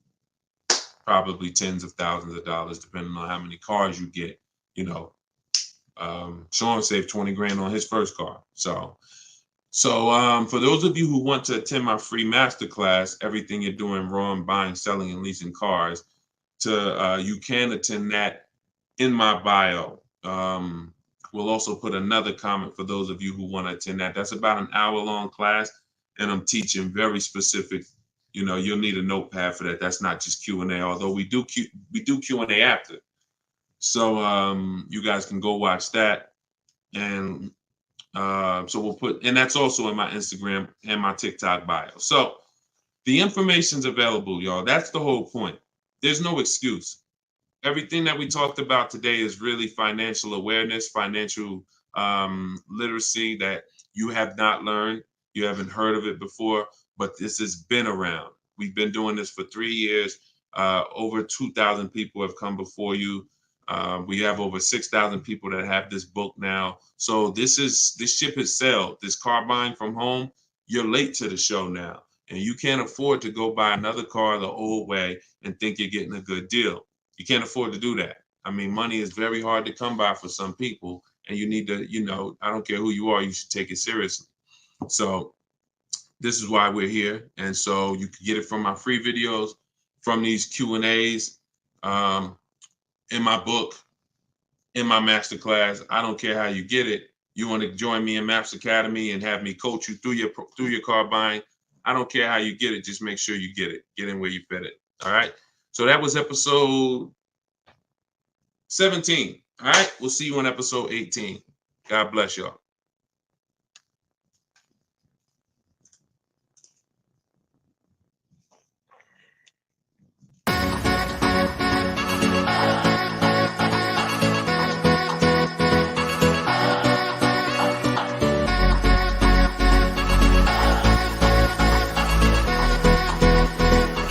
Speaker 1: probably tens of thousands of dollars, depending on how many cars you get. Sean saved 20 grand on his first car. So for those of you who want to attend my free masterclass, Everything You're Doing Wrong, Buying, Selling, and Leasing Cars, you can attend that in my bio. We'll also put another comment for those of you who want to attend that. That's about an hour-long class, and I'm teaching very specific. You'll need a notepad for that. That's not just Q&A, although we do Q&A after. So you guys can go watch that, and so we'll put, and that's also in my Instagram and my TikTok bio. So the information's available, y'all. That's the whole point. There's no excuse. Everything that we talked about today is really financial awareness, financial literacy that you have not learned. You haven't heard of it before, but this has been around. We've been doing this for 3 years. Over 2,000 people have come before you. We have over 6,000 people that have this book now. So this ship has sailed. This car buying from home, you're late to the show now. And you can't afford to go buy another car the old way and think you're getting a good deal. You can't afford to do that. I mean, money is very hard to come by for some people, and you need to, I don't care who you are, you should take it seriously. So this is why we're here. And so you can get it from my free videos, from these Q&As, in my book, in my masterclass. I don't care how you get it. You want to join me in Maps Academy and have me coach you through your car buying. I don't care how you get it. Just make sure you get it. Get in where you fit it. All right. So that was episode 17. All right. We'll see you on episode 18. God bless y'all.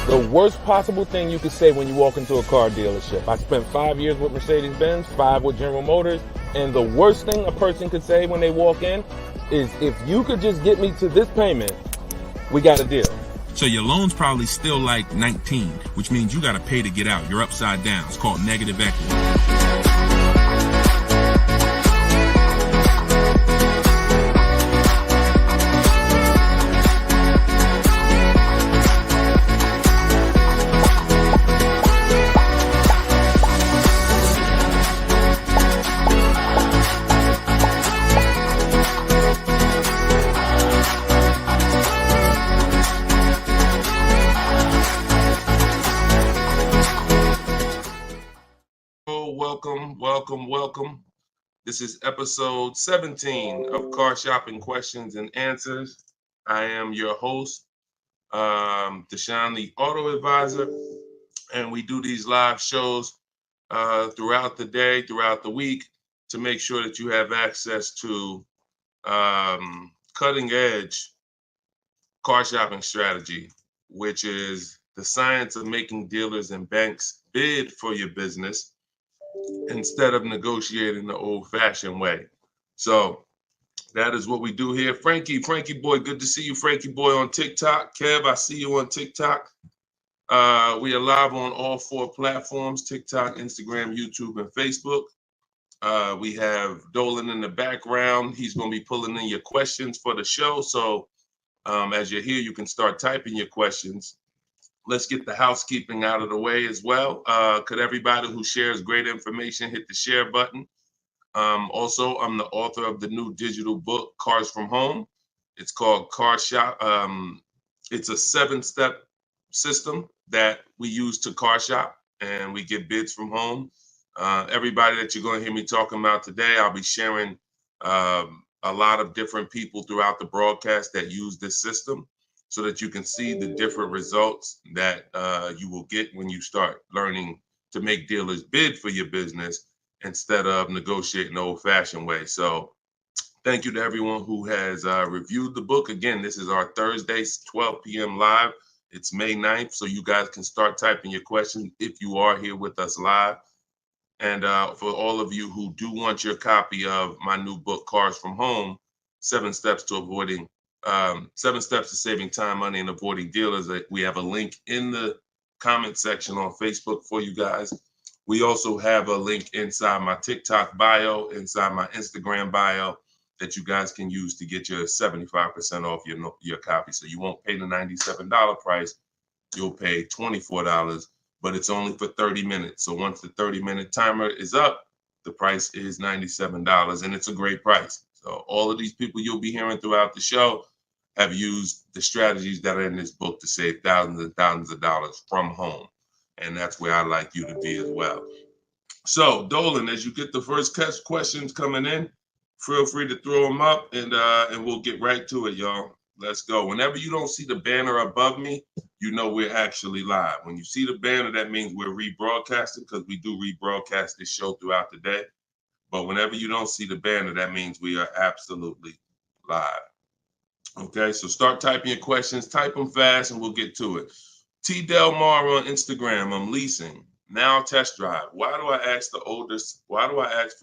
Speaker 2: The worst possible thing you could say when you walk into a car dealership. I spent 5 years with Mercedes-Benz, 5 with General Motors, and the worst thing a person could say when they walk in is, if you could just get me to this payment, we got a deal.
Speaker 3: So your loan's probably still like 19, which means you got to pay to get out. You're upside down. It's called negative equity.
Speaker 1: Welcome. This is episode 17 of Car Shopping Questions and Answers. I am your host, Deshone the Auto Advisor, and we do these live shows throughout the day, throughout the week, to make sure that you have access to cutting edge car shopping strategy, which is the science of making dealers and banks bid for your business instead of negotiating the old-fashioned way. So that is what we do here. Frankie boy, good to see you, Frankie boy, on TikTok. Kev, I see you on TikTok. We are live on all 4 platforms: TikTok, Instagram, YouTube, and Facebook. We have Dolan in the background. He's going to be pulling in your questions for the show. So as you're here, you can start typing your questions. Let's get the housekeeping out of the way as well. Could everybody who shares great information hit the share button? Also, I'm the author of the new digital book, Cars from Home. It's called Car Shop. It's a 7-step system that we use to car shop, and we get bids from home. Everybody that you're going to hear me talking about today, I'll be sharing a lot of different people throughout the broadcast that use this system, so that you can see the different results that you will get when you start learning to make dealers bid for your business instead of negotiating the old-fashioned way. So thank you to everyone who has reviewed the book. Again, this is our Thursday, 12 p.m. live. It's May 9th, so you guys can start typing your questions if you are here with us live. And for all of you who do want your copy of my new book, Cars from Home, 7 Steps to Saving Time, Money, and Avoiding Dealers, we have a link in the comment section on Facebook for you guys. We also have a link inside my TikTok bio, inside my Instagram bio, that you guys can use to get your 75% off your copy. So you won't pay the $97 price. You'll pay $24, but it's only for 30 minutes. So once the 30-minute timer is up, the price is $97, and it's a great price. So all of these people you'll be hearing throughout the show have used the strategies that are in this book to save thousands and thousands of dollars from home. And that's where I'd like you to be as well. So, Dolan, as you get the first questions coming in, feel free to throw them up, and we'll get right to it, y'all. Let's go. Whenever you don't see the banner above me, you know we're actually live. When you see the banner, that means we're rebroadcasting, because we do rebroadcast this show throughout the day. But whenever you don't see the banner, that means we are absolutely live. Okay, so start typing your questions. Type them fast, and we'll get to it. T. Del Mar on Instagram. I'm leasing. Now test drive. Why do I ask for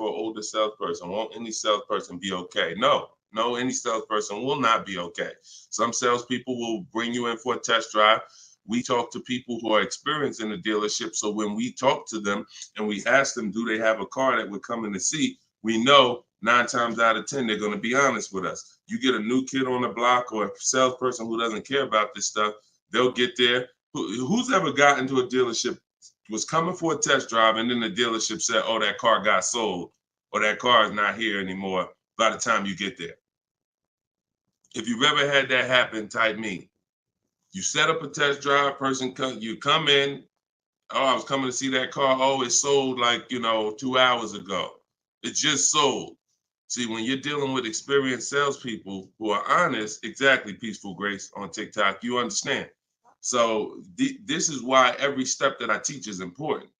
Speaker 1: an older salesperson? Won't any salesperson be okay? No, any salesperson will not be okay. Some salespeople will bring you in for a test drive. we talk to people who are experienced in the dealership. So when we talk to them and we ask them, do they have a car that we're coming to see? We know 9 times out of 10, they're going to be honest with us. You get a new kid on the block or a salesperson who doesn't care about this stuff, they'll get there. Who's ever gotten to a dealership, was coming for a test drive, and then the dealership said, oh, that car got sold, or that car is not here anymore by the time you get there? If you've ever had that happen, type me. You set up a test drive, you come in, oh, I was coming to see that car. Oh, it sold like, 2 hours ago. It just sold. See, when you're dealing with experienced salespeople who are honest, exactly, Peaceful Grace on TikTok, you understand. So this is why every step that I teach is important.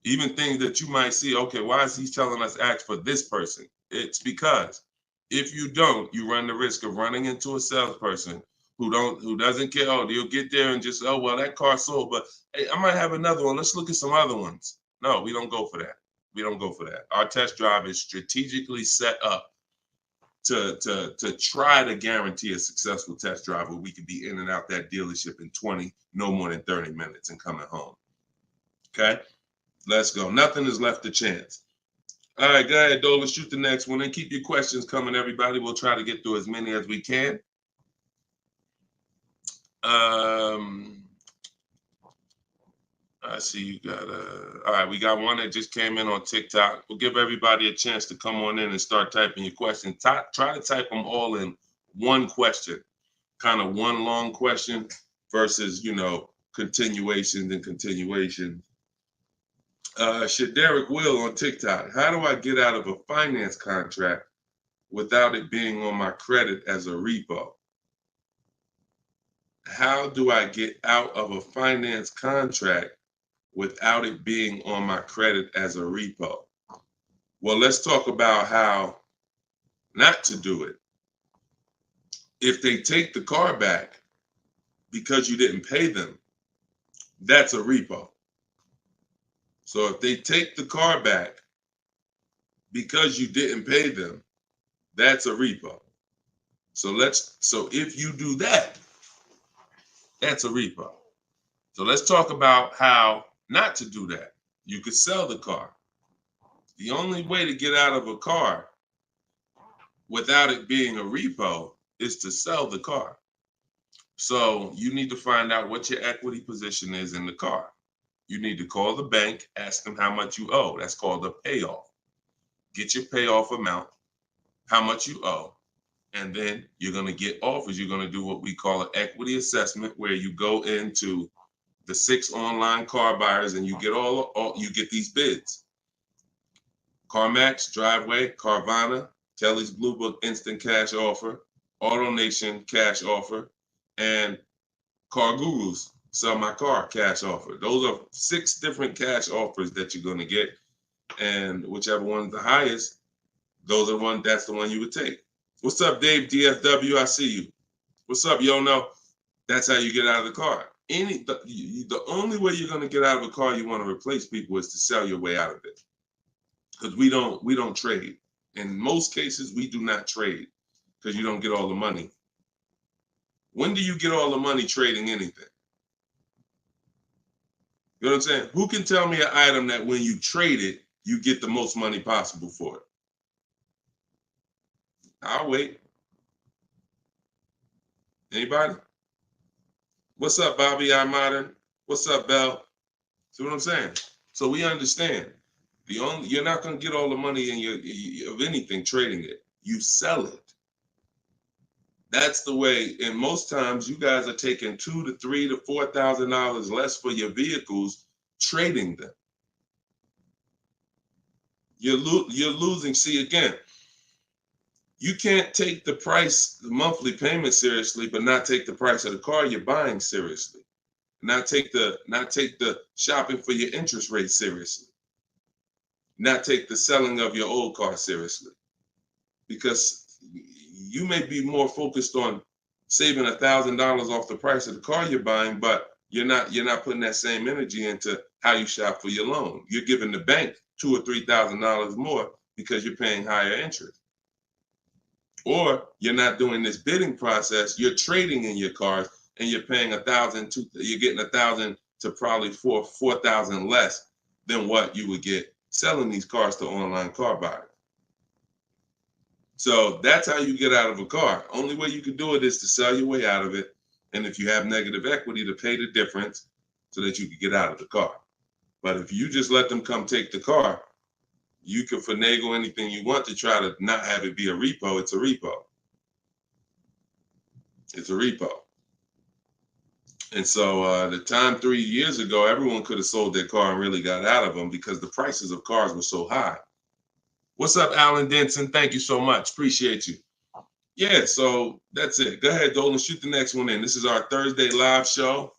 Speaker 1: Even things that you might see, okay, why is he telling us ask for this person? It's because if you don't, you run the risk of running into a salesperson who doesn't care. Oh, you'll get there and just, oh, well, that car sold, but hey, I might have another one. Let's look at some other ones. No, we don't go for that. We don't go for that. Our test drive is strategically set up to try to guarantee a successful test drive where we can be in and out that dealership in 20, no more than 30 minutes and coming home. Okay, let's go. Nothing is left to chance. All right, go ahead, Dola, shoot the next one and keep your questions coming, everybody. We'll try to get through as many as we can. I see you got all right, we got one that just came in on TikTok. We'll give everybody a chance to come on in and start typing your questions. Try to type them all in one question, kind of one long question versus, continuations and continuations. Shaderick Will on TikTok. How do I get out of a finance contract without it being on my credit as a repo? How do I get out of a finance contract without it being on my credit as a repo? Well, let's talk about how not to do it. If they take the car back because you didn't pay them, that's a repo. So if they take the car back because you didn't pay them, that's a repo. So if you do that, that's a repo. So let's talk about how not to do that. You could sell the car. The only way to get out of a car without it being a repo is to sell the car. So you need to find out what your equity position is in the car. You need to call the bank, ask them how much you owe. That's called a payoff. Get your payoff amount, how much you owe, and then you're going to get offers. You're going to do what we call an equity assessment, where you go into the 6 online car buyers and you get you get these bids. CarMax, Driveway, Carvana, Kelly's Blue Book Instant Cash Offer, AutoNation Cash Offer, and Car Guru's Sell My Car Cash Offer. Those are 6 different cash offers that you're going to get, and whichever one's the highest, that's the one you would take. What's up, Dave DFW? I see you. What's up, Yono? That's how you get out of the car. The only way you're going to get out of a car you want to replace people is to sell your way out of it. Because we don't trade. In most cases, we do not trade because you don't get all the money. When do you get all the money trading anything? You know what I'm saying? Who can tell me an item that when you trade it, you get the most money possible for it? I'll wait. Anybody? What's up, Bobby I Modern? What's up, Bell? See what I'm saying? So we understand. You're not going to get all the money of anything trading it. You sell it. That's the way. And most times you guys are taking $2,000 to $3,000 to $4,000 less for your vehicles, trading them. You're losing. See, again, you can't take the price, the monthly payment seriously, but not take the price of the car you're buying seriously. Not take the shopping for your interest rate seriously. Not take the selling of your old car seriously. Because you may be more focused on saving $1,000 off the price of the car you're buying, but you're not putting that same energy into how you shop for your loan. You're giving the bank $2,000 or $3,000 more because you're paying higher interest. Or you're not doing this bidding process. You're trading in your cars and you're paying $1,000, you're getting $1,000 to probably $4,000 less than what you would get selling these cars to online car buyers. So that's how you get out of a car. Only way you can do it is to sell your way out of it. And if you have negative equity, to pay the difference so that you can get out of the car. But if you just let them come take the car, you can finagle anything you want to try to not have it be a repo. It's a repo. It's a repo. And so the time 3 years ago, everyone could have sold their car and really got out of them because the prices of cars were so high. What's up, Alan Denson? Thank you so much. Appreciate you. Yeah, so that's it. Go ahead, Dolan, shoot the next one in. This is our Thursday live show.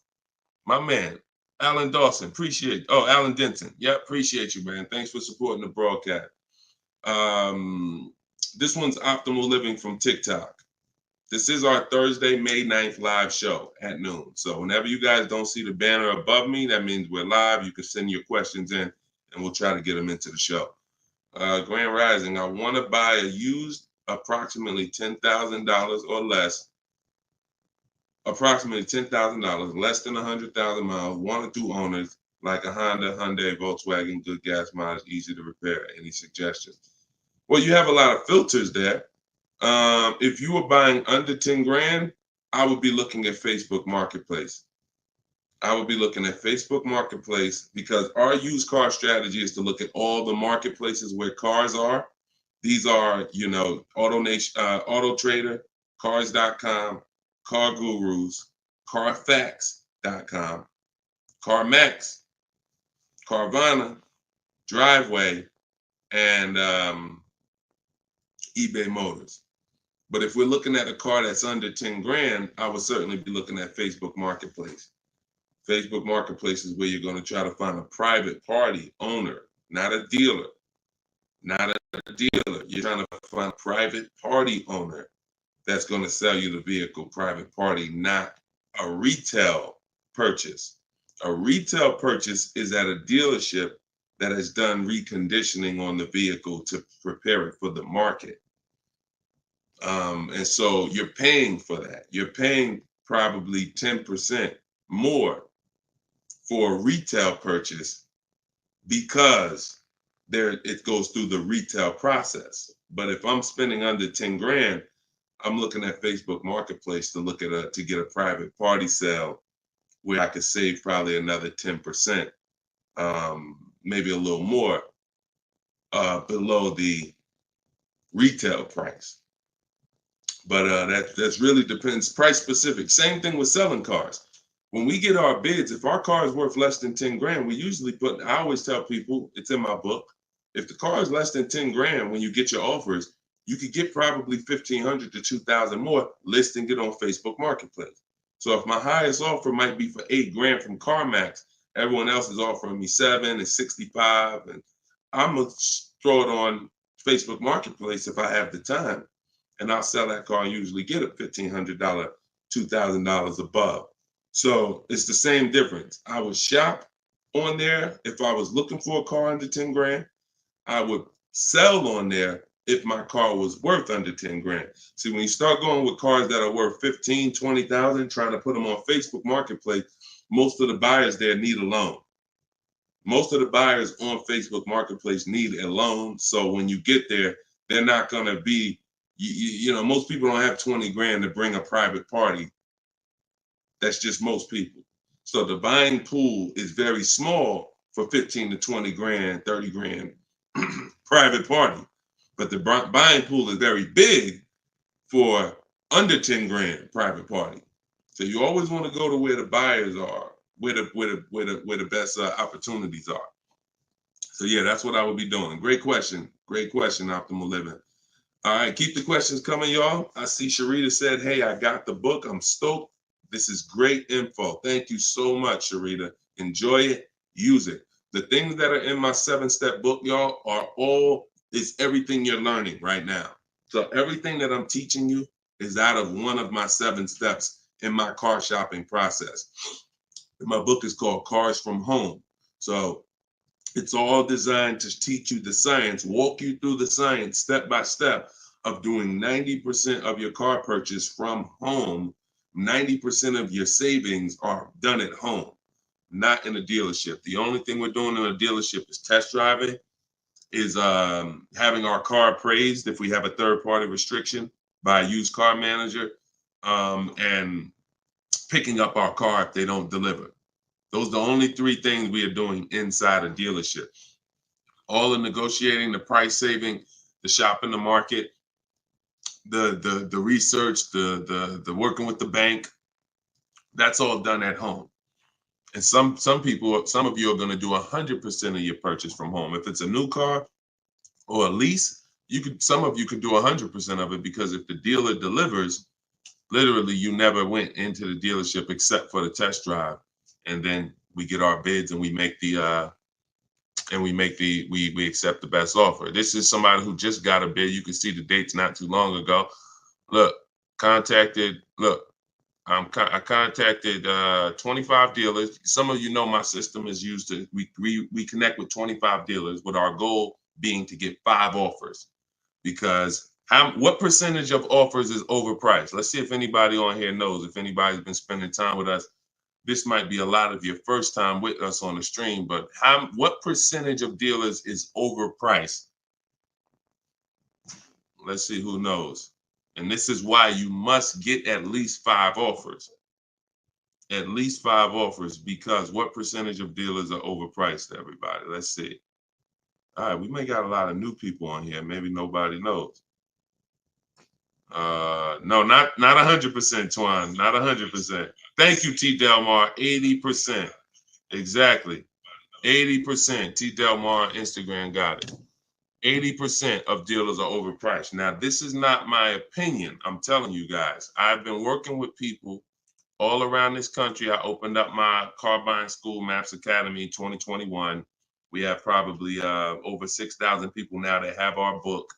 Speaker 1: My man, Alan Dawson, appreciate. Oh, Alan Denton. Yep, appreciate you, man. Thanks for supporting the broadcast. This one's Optimal Living from TikTok. This is our Thursday, May 9th live show at noon. So whenever you guys don't see the banner above me, that means we're live. You can send your questions in, and we'll try to get them into the show. Grand Rising, I want to buy a used approximately $10,000 or less. Approximately $10,000, less than 100,000 miles, 1 or 2 owners, like a Honda, Hyundai, Volkswagen, good gas mileage, easy to repair. Any suggestions? Well, you have a lot of filters there. If you were buying under 10 grand, I would be looking at Facebook Marketplace. I would be looking at Facebook Marketplace because our used car strategy is to look at all the marketplaces where cars are. These are, AutoNation, Auto Trader, Cars.com, Car Gurus, Carfax.com, CarMax, Carvana, Driveway, and eBay Motors. But if we're looking at a car that's under 10 grand, I would certainly be looking at Facebook Marketplace. Facebook Marketplace is where you're going to try to find a private party owner, not a dealer. Not a dealer. You're trying to find a private party owner that's going to sell you the vehicle, private party, not a retail purchase. A retail purchase is at a dealership that has done reconditioning on the vehicle to prepare it for the market. And so you're paying for that. You're paying probably 10% more for a retail purchase because it goes through the retail process. But if I'm spending under 10 grand, I'm looking at Facebook Marketplace to get a private party sale where I could save probably another 10%, maybe a little more below the retail price. But that's really depends, price specific. Same thing with selling cars. When we get our bids, if our car is worth less than 10 grand, we usually I always tell people, it's in my book, if the car is less than 10 grand, when you get your offers, you could get probably 1,500 to 2,000 more listing it on Facebook Marketplace. So if my highest offer might be for 8 grand from CarMax, everyone else is offering me 7 and 65, and I'm gonna throw it on Facebook Marketplace if I have the time, and I'll sell that car and usually get a $1,500, $2,000 above. So it's the same difference. I would shop on there if I was looking for a car under 10 grand. I would sell on there if my car was worth under 10 grand. See, when you start going with cars that are worth 15, 20,000, trying to put them on Facebook Marketplace, most of the buyers there need a loan. Most of the buyers on Facebook Marketplace need a loan. So when you get there, they're not going to be, most people don't have 20 grand to bring a private party. That's just most people. So the buying pool is very small for 15 to 20 grand, 30 grand private party. But the buying pool is very big for under 10 grand private party. So you always want to go to where the buyers are, where the best opportunities are. So yeah, that's what I would be doing. Great question, Optimal Living. All right, keep the questions coming, y'all. I see Sharita said, hey, I got the book. I'm stoked. This is great info. Thank you so much, Sharita. Enjoy it, use it. The things that are in my 7-step book, y'all, is everything you're learning right now. So everything that I'm teaching you is out of one of my 7 steps in my car shopping process. My book is called Cars from Home. So it's all designed to teach you the science, walk you through the science step by step of doing 90% of your car purchase from home 90% of your savings are done at home, not in a dealership. The only thing we're doing in a dealership is test driving, is having our car appraised if we have a third-party restriction by a used car manager, and picking up our car if they don't deliver. Those are the only three things we are doing inside a dealership. All the negotiating, the price saving, the shopping the market, the research, the working with the bank, that's all done at home. And some people, some of you are going to do 100% of your purchase from home. If it's a new car or a lease, some of you could do 100% of it, because if the dealer delivers, literally you never went into the dealership except for the test drive, and then we get our bids and we make the we accept the best offer. This is somebody who just got a bid. You can see the dates not too long ago. Look, I contacted 25 dealers. Some of you know my system is used to, we connect with 25 dealers, with our goal being to get 5 offers. Because what percentage of offers is overpriced? Let's see if anybody on here knows. If anybody's been spending time with us, this might be a lot of your first time with us on the stream, but what percentage of dealers is overpriced? Let's see who knows. And this is why you must get at least 5 offers. At least 5 offers, because what percentage of dealers are overpriced, everybody? Let's see. All right, we may got a lot of new people on here. Maybe nobody knows. No, not 100%, Twan. Not 100%. Thank you, T. Delmar. 80%. Exactly. 80%. T. Delmar Instagram got it. 80% of dealers are overpriced. Now, this is not my opinion. I'm telling you guys. I've been working with people all around this country. I opened up my car buying school, Maps Academy, 2021. We have probably over 6,000 people now that have our book.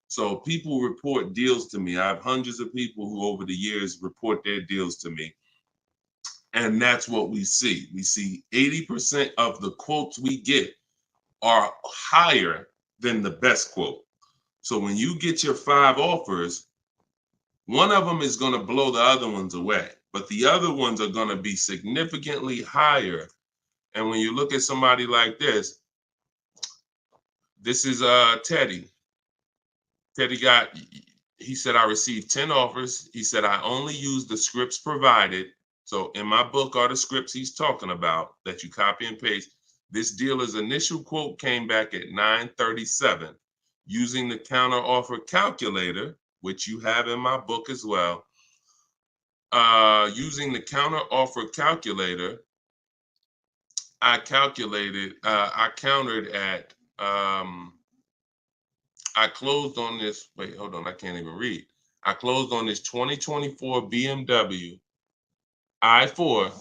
Speaker 1: So people report deals to me. I have hundreds of people who over the years report their deals to me. And that's what we see. We see 80% of the quotes we get are higher than the best quote. So when you get your 5 offers, one of them is going to blow the other ones away, but the other ones are going to be significantly higher. And when you look at somebody like this is Teddy. Teddy he said, I received 10 offers. He said, I only use the scripts provided. So in my book are the scripts he's talking about that you copy and paste. This dealer's initial quote came back at 937. Using the counter offer calculator, which you have in my book as well. Using the counter offer calculator, I countered at, I closed on this, wait, hold on, I can't even read. I closed on this 2024 BMW i4.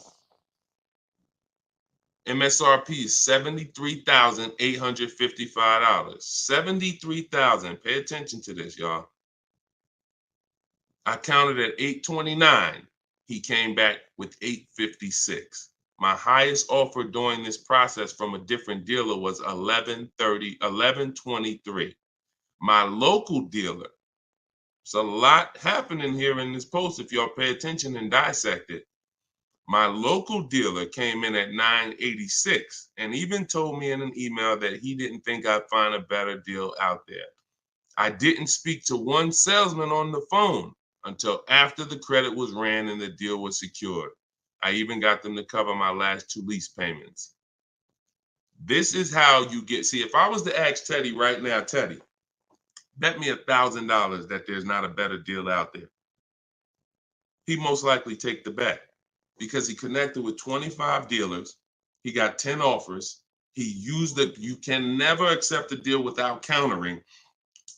Speaker 1: MSRP is $73,855. $73,000. Pay attention to this, y'all. I counted at 829. He came back with 856. My highest offer during this process from a different dealer was 1123. My local dealer, there's a lot happening here in this post if y'all pay attention and dissect it. My local dealer came in at 986 and even told me in an email that he didn't think I'd find a better deal out there. I didn't speak to one salesman on the phone until after the credit was ran and the deal was secured. I even got them to cover my last 2 lease payments. This is how you get, see, if I was to ask Teddy right now, Teddy, bet me $1,000 that there's not a better deal out there. He'd most likely take the bet because he connected with 25 dealers. He got 10 offers. He used it. You can never accept a deal without countering,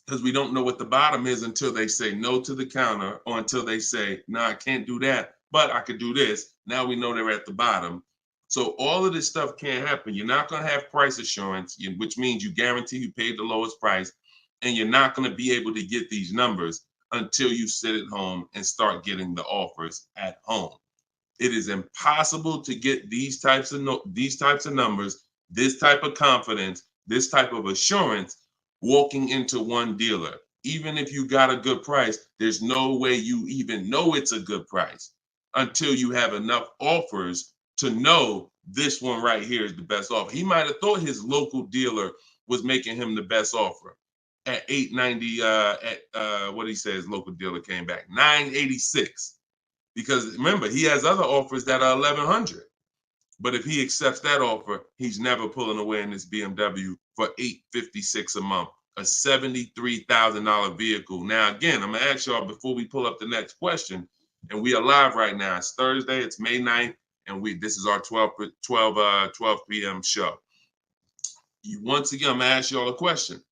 Speaker 1: because we don't know what the bottom is until they say no to the counter, or until they say, no, I can't do that, but I could do this. Now we know they're at the bottom. So all of this stuff can't happen. You're not going to have price assurance, which means you guarantee you paid the lowest price, and you're not going to be able to get these numbers until you sit at home and start getting the offers at home. It is impossible to get these types of numbers, this type of confidence, this type of assurance walking into one dealer. Even if you got a good price, there's no way you even know it's a good price until you have enough offers to know this one right here is the best offer. He might have thought his local dealer was making him the best offer at 890. What he says, local dealer came back 986, because remember he has other offers that are 1100. But if he accepts that offer, he's never pulling away in this BMW for $856 a month, a $73,000 vehicle. Now, again, I'm gonna ask y'all before we pull up the next question, and we are live right now. It's Thursday, it's May 9th, and this is our 12 p.m. show. Once again, I'm gonna ask y'all a question.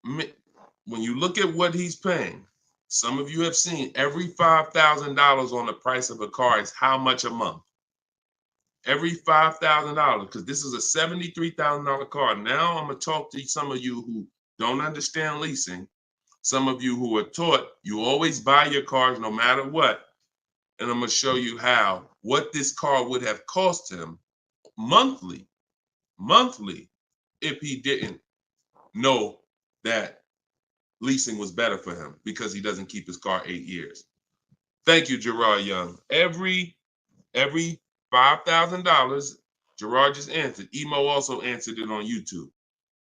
Speaker 1: When you look at what he's paying, some of you have seen every $5,000 on the price of a car is how much a month? Every $5,000, because this is a $73,000 car. Now I'm going to talk to some of you who don't understand leasing, some of you who are taught you always buy your cars no matter what, and I'm going to show you what this car would have cost him monthly, if he didn't know that leasing was better for him because he doesn't keep his car 8 years. Thank you, Gerard Young. Every $5,000, Gerard just answered. Emo also answered it on YouTube.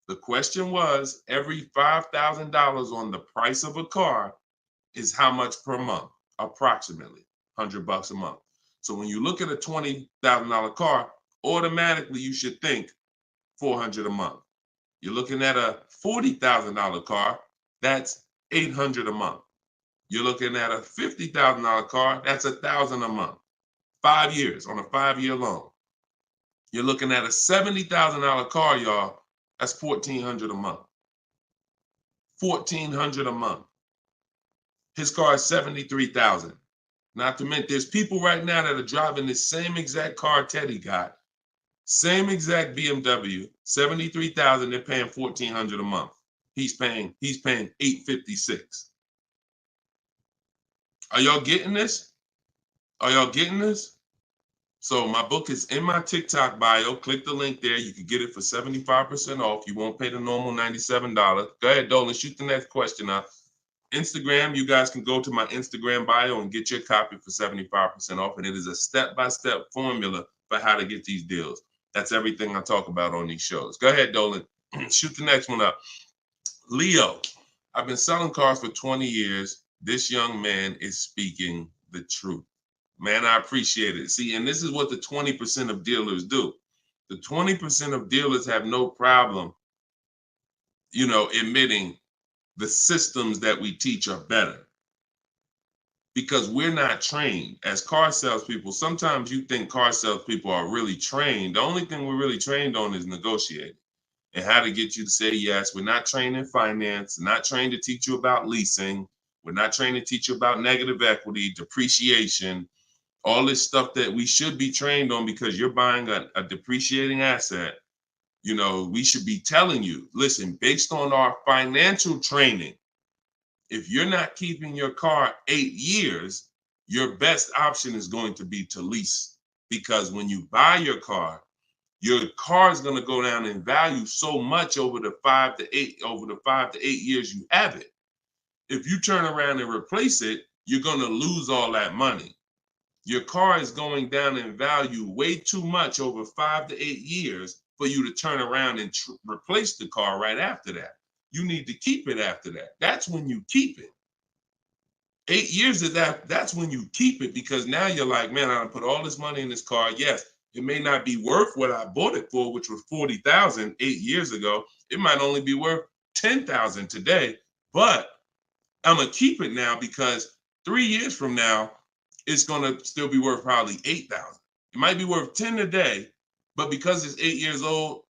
Speaker 1: The question was, every $5,000 on the price of a car is how much per month? Approximately $100 a month. So when you look at a $20,000 car, automatically you should think $400 a month. You're looking at a $40,000 car, that's $800 a month. You're looking at a $50,000 car, that's $1,000 a month. 5 years on a 5-year loan. You're looking at a $70,000 car, y'all. That's $1,400 a month. $1,400 a month. His car is $73,000. Not to mention, there's people right now that are driving this same exact car Teddy got, same exact BMW, $73,000. They're paying $1,400 a month. He's paying $856. Are y'all getting this? Are y'all getting this? So my book is in my TikTok bio. Click the link there. You can get it for 75% off. You won't pay the normal $97. Go ahead, Dolan, shoot the next question up. Instagram, you guys can go to my Instagram bio and get your copy for 75% off. And it is a step-by-step formula for how to get these deals. That's everything I talk about on these shows. Go ahead, Dolan. Shoot the next one up. Leo, I've been selling cars for 20 years. This young man is speaking the truth. Man, I appreciate it. See, and this is what the 20% of dealers do. The 20% of dealers have no problem, admitting the systems that we teach are better. Because we're not trained as car salespeople. Sometimes you think car salespeople are really trained. The only thing we're really trained on is negotiating and how to get you to say yes. We're not trained in finance, not trained to teach you about leasing. We're not trained to teach you about negative equity, depreciation, all this stuff that we should be trained on because you're buying a depreciating asset. We should be telling you, listen, based on our financial training, if you're not keeping your car 8 years, your best option is going to be to lease. Because when you buy your car is going to go down in value so much over the 5 to 8 years you have it. If you turn around and replace it, you're going to lose all that money. Your car is going down in value way too much over 5 to 8 years for you to turn around and replace the car right after that. You need to keep it after that. That's when you keep it. 8 years of that's when you keep it, because now you're like, man, I put all this money in this car. Yes, it may not be worth what I bought it for, which was $40,000 8 years ago. It might only be worth $10,000 today, but I'm gonna keep it now because 3 years from now, it's gonna still be worth probably $8,000. It might be worth 10 today, but because it's 8 years old,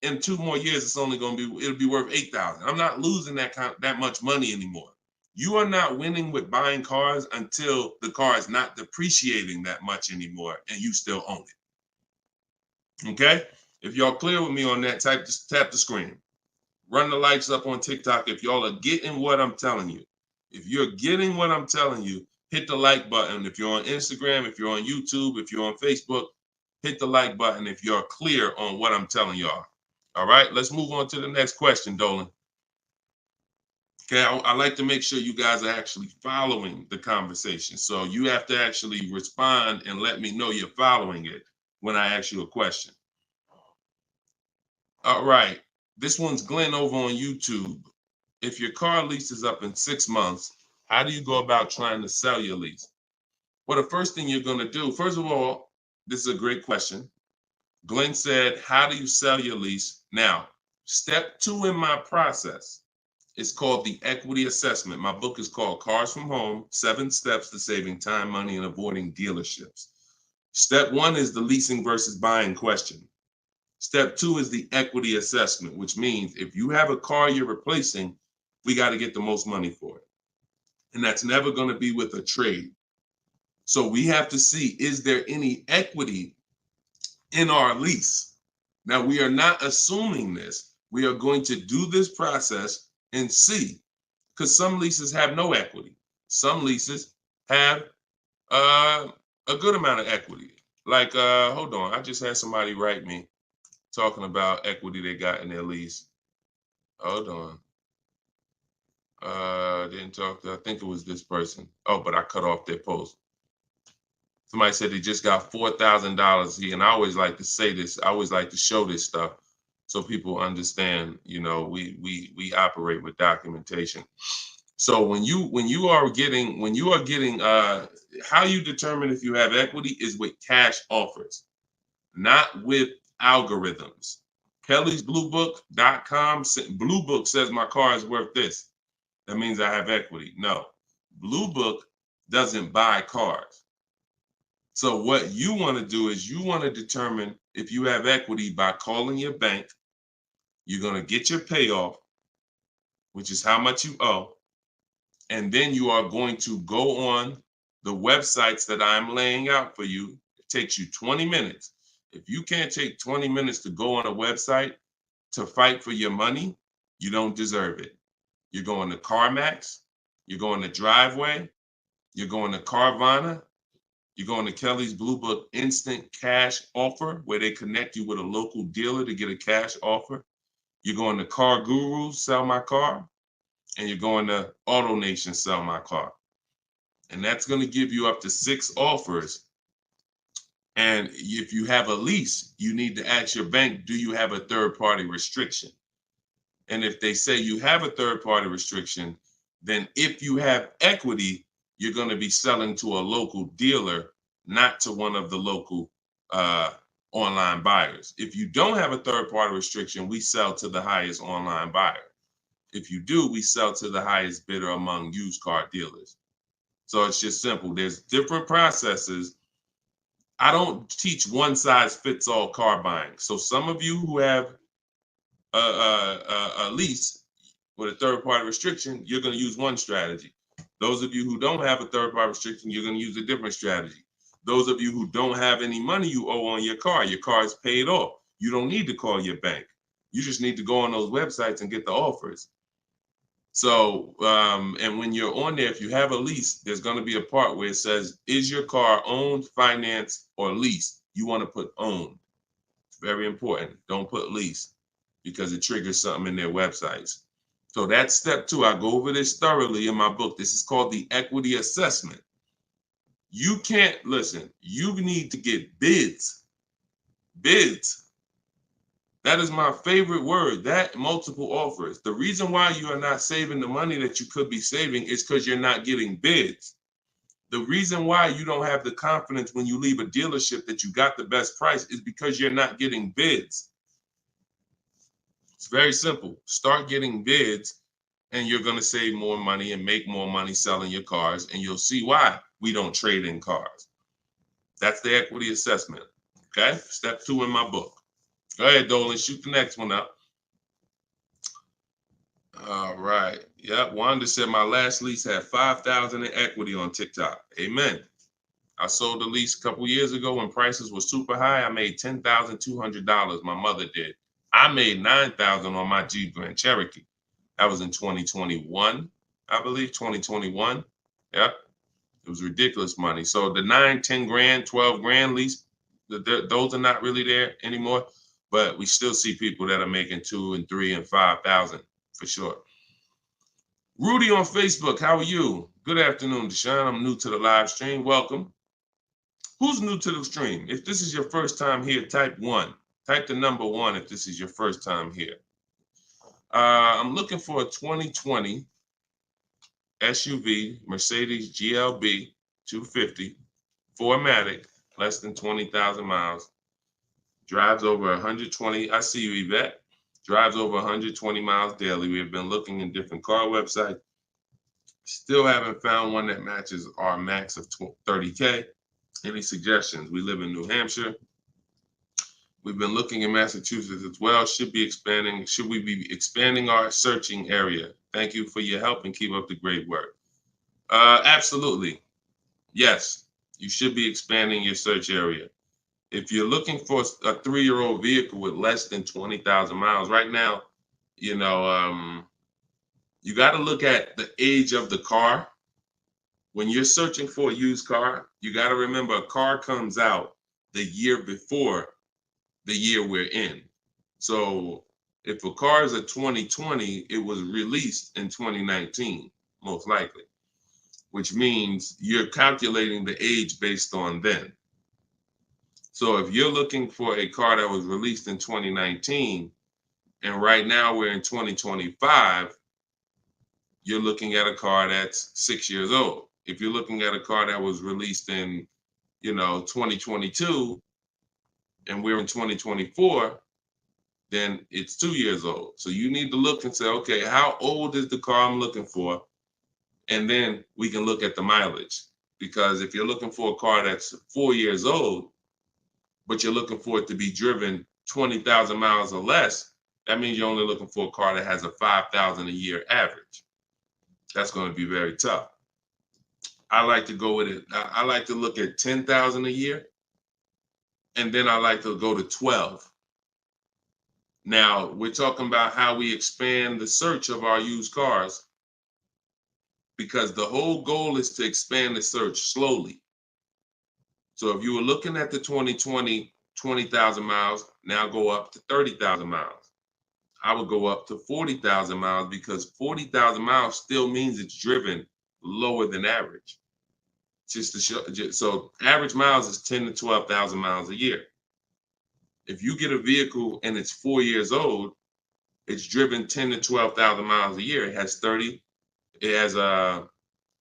Speaker 1: in 2 more years, it'll be worth $8,000. I'm not losing that much money anymore. You are not winning with buying cars until the car is not depreciating that much anymore and you still own it. Okay? If y'all clear with me on that, just tap the screen. Run the likes up on TikTok if y'all are getting what I'm telling you. If you're getting what I'm telling you, hit the like button. If you're on Instagram, if you're on YouTube, if you're on Facebook, hit the like button if you're clear on what I'm telling y'all. All right, let's move on to the next question, Dolan. Okay, I like to make sure you guys are actually following the conversation. So you have to actually respond and let me know you're following it when I ask you a question. All right, this one's Glenn over on YouTube. If your car lease is up in 6 months, how do you go about trying to sell your lease? Well, the first thing you're going to do, first of all, this is a great question. Glenn said, how do you sell your lease? Now, step 2 in my process is called the equity assessment. My book is called Cars from Home, 7 Steps to Saving Time, Money, and Avoiding Dealerships. Step 1 is the leasing versus buying question. Step 2 is the equity assessment, which means if you have a car you're replacing, we got to get the most money for it. And that's never going to be with a trade. So we have to see, is there any equity in our lease? Now, we are not assuming this. We are going to do this process and see, because some leases have no equity. Some leases have a good amount of equity. Like, hold on, I just had somebody write me talking about equity they got in their lease. Hold on. Didn't talk to, I think it was this person. Oh, but I cut off their post. Somebody said they just got $4,000 and I always like to say this. I always like to show this stuff so people understand. You know, we operate with documentation. So when you are getting how you determine if you have equity is with cash offers, not with algorithms. Kelly's bluebook.com. Blue Book says my car is worth this. That means I have equity. No, Blue Book doesn't buy cars. So what you want to do is you want to determine if you have equity by calling your bank. You're going to get your payoff, which is how much you owe. And then you are going to go on the websites that I'm laying out for you. It takes you 20 minutes. If you can't take 20 minutes to go on a website to fight for your money, you don't deserve it. You're going to CarMax, you're going to Driveway, you're going to Carvana, you're going to Kelly's Blue Book Instant Cash Offer, where they connect you with a local dealer to get a cash offer. You're going to Car Guru, Sell My Car, and you're going to AutoNation, Sell My Car. And that's going to give you up to 6 offers. And if you have a lease, you need to ask your bank, do you have a third-party restriction? And if they say you have a third-party restriction, then if you have equity, you're going to be selling to a local dealer, not to one of the local online buyers. If you don't have a third-party restriction, we sell to the highest online buyer. If you do, we sell to the highest bidder among used car dealers. So it's just simple. There's different processes. I don't teach one size fits all car buying. So some of you who have a lease with a third-party restriction, you're going to use one strategy. Those of you who don't have a third-party restriction, you're going to use a different strategy. Those of you who don't have any money you owe on your car is paid off. You don't need to call your bank. You just need to go on those websites and get the offers. So, and when you're on there, if you have a lease, there's going to be a part where it says, is your car owned, financed, or leased? You want to put owned. It's very important. Don't put lease because it triggers something in their websites. So that's step 2. I go over this thoroughly in my book. This is called the equity assessment. You can't, listen, you need to get bids. Bids. That is my favorite word, that multiple offers. The reason why you are not saving the money that you could be saving is because you're not getting bids. The reason why you don't have the confidence when you leave a dealership that you got the best price is because you're not getting bids. It's very simple. Start getting bids and you're going to save more money and make more money selling your cars. And you'll see why we don't trade in cars. That's the equity assessment. Okay. Step 2 in my book. Go ahead, Dolan. Shoot the next one up. All right. Yep. Wanda said my last lease had 5,000 in equity on TikTok. Amen. I sold the lease a couple years ago when prices were super high. I made $10,200. My mother did. I made $9,000 on my Jeep Grand Cherokee. That was in 2021, I believe, 2021. Yep. It was ridiculous money. So the 9, 10 grand, 12 grand lease, those are not really there anymore. But we still see people that are making 2 and 3 and 5,000 for sure. Rudy on Facebook, how are you? Good afternoon, Deshone. I'm new to the live stream. Welcome. Who's new to the stream? If this is your first time here, type 1. Type the number 1 if this is your first time here. I'm looking for a 2020 SUV, Mercedes GLB 250, 4MATIC, less than 20,000 miles. Drives over 120. I see you, Yvette. Drives over 120 miles daily. We have been looking in different car websites. Still haven't found one that matches our max of 30K. Any suggestions? We live in New Hampshire. We've been looking in Massachusetts as well. Should we be expanding our searching area? Thank you for your help and keep up the great work. Absolutely. Yes, you should be expanding your search area. If you're looking for a 3-year-old vehicle with less than 20,000 miles, right now, you got to look at the age of the car. When you're searching for a used car, you got to remember a car comes out the year before the year we're in. So if a car is a 2020, it was released in 2019, most likely, which means you're calculating the age based on then. So if you're looking for a car that was released in 2019, and right now we're in 2025, you're looking at a car that's 6 years old. If you're looking at a car that was released in, 2022, and we're in 2024, then it's 2 years old. So you need to look and say, okay, how old is the car I'm looking for? And then we can look at the mileage. Because if you're looking for a car that's 4 years old, but you're looking for it to be driven 20,000 miles or less, that means you're only looking for a car that has a 5,000 a year average. That's going to be very tough. I like to go with it. I like to look at 10,000 a year, and then I like to go to 12. Now, we're talking about how we expand the search of our used cars, because the whole goal is to expand the search slowly. So if you were looking at the 2020, 20,000 miles, now go up to 30,000 miles. I would go up to 40,000 miles, because 40,000 miles still means it's driven lower than average. Just to show, so average miles is 10 to 12,000 miles a year. If you get a vehicle and it's 4 years old, it's driven 10 to 12,000 miles a year. It has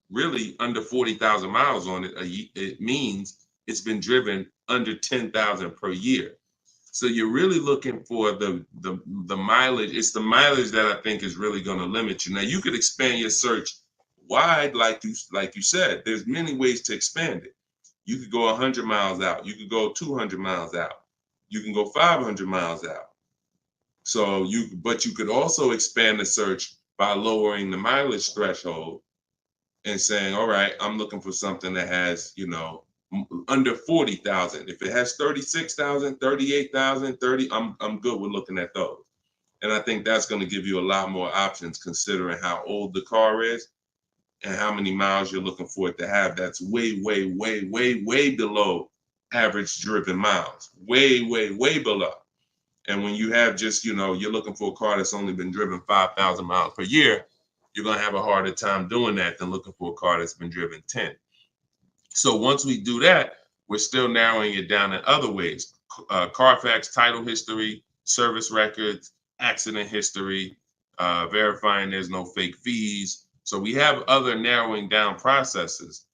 Speaker 1: really under 40,000 miles on it. It means it's been driven under 10,000 per year. So you're really looking for the mileage. It's the mileage that I think is really going to limit you. Now you could expand your search wide, like you said. There's many ways to expand it. You could go 100 miles out. You could go 200 miles out. You can go 500 miles out. So but you could also expand the search by lowering the mileage threshold and saying, all right, I'm looking for something that has, under 40,000. If it has 36,000, 38,000, 30, I'm good with looking at those. And I think that's going to give you a lot more options, considering how old the car is and how many miles you're looking for it to have. That's way, way, way, way, way below average driven miles. Way, way, way below. And when you have just, you're looking for a car that's only been driven 5,000 miles per year, you're going to have a harder time doing that than looking for a car that's been driven 10. So once we do that, we're still narrowing it down in other ways. Carfax title history, service records, accident history, verifying there's no fake fees. So we have other narrowing down processes.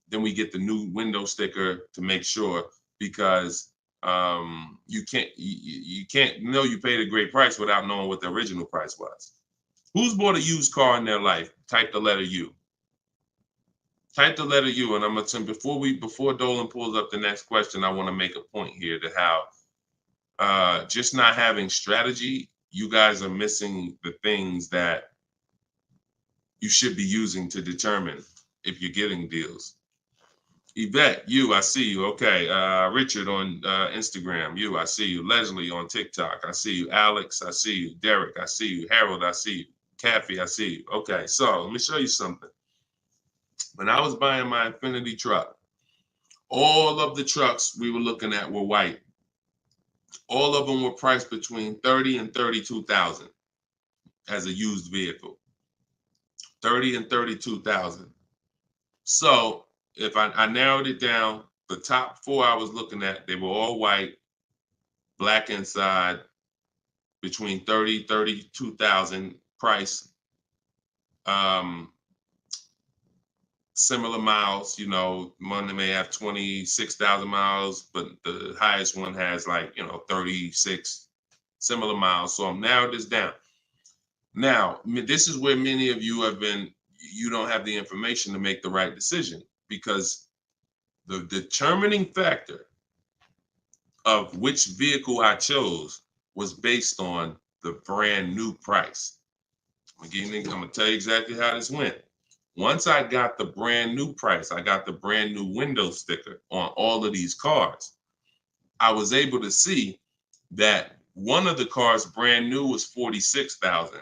Speaker 1: Then we get the new window sticker to make sure, because you can't know you paid a great price without knowing what the original price was. Who's bought a used car in their life? Type the letter U. Type the letter U, and I'm gonna before Dolan pulls up the next question, I want to make a point here to how just not having strategy, you guys are missing the things that you should be using to determine if you're getting deals. Yvette, I see you. Okay. Richard on Instagram, I see you. Leslie on TikTok, I see you. Alex, I see you. Derek, I see you. Harold, I see you. Kathy, I see you. Okay, so let me show you something. When I was buying my Infinity truck, all of the trucks we were looking at were white. All of them were priced between 30 and 32,000 as a used vehicle. 30 and 32,000. So if I narrowed it down, the top four I was looking at, they were all white, black inside, between 30, 32,000 price. Similar miles, one may have 26,000 miles, but the highest one has 36 similar miles. So I'm narrowed this down. Now, this is where many of you you don't have the information to make the right decision, because the determining factor of which vehicle I chose was based on the brand new price. I'm gonna tell you exactly how this went. Once I got the brand new price, I got the brand new window sticker on all of these cars, I was able to see that one of the cars brand new was 46,000.